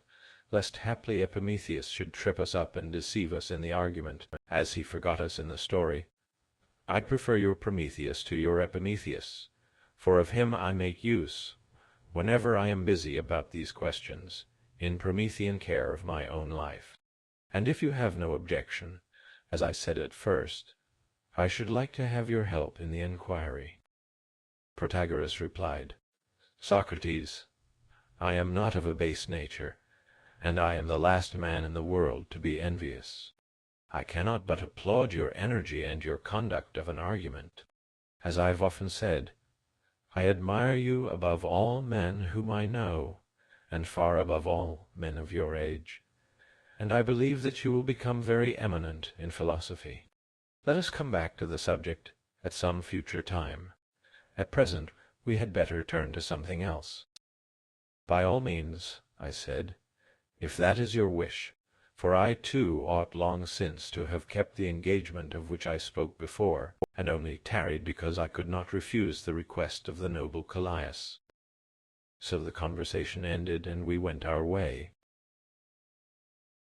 lest haply Epimetheus should trip us up and deceive us in the argument, as he forgot us in the story. I prefer your Prometheus to your Epimetheus, for of him I make use, whenever I am busy about these questions, in Promethean care of my own life. And if you have no objection, as I said at first, I should like to have your help in the inquiry. Protagoras replied, "Socrates, I am not of a base nature, and I am the last man in the world to be envious. I cannot but applaud your energy and your conduct of an argument. As I have often said, I admire you above all men whom I know, and far above all men of your age, and I believe that you will become very eminent in philosophy. Let us come back to the subject at some future time. At present we had better turn to something else." "By all means," I said, "if that is your wish, for I too ought long since to have kept the engagement of which I spoke before, and only tarried because I could not refuse the request of the noble Callias." So the conversation ended, and we went our way.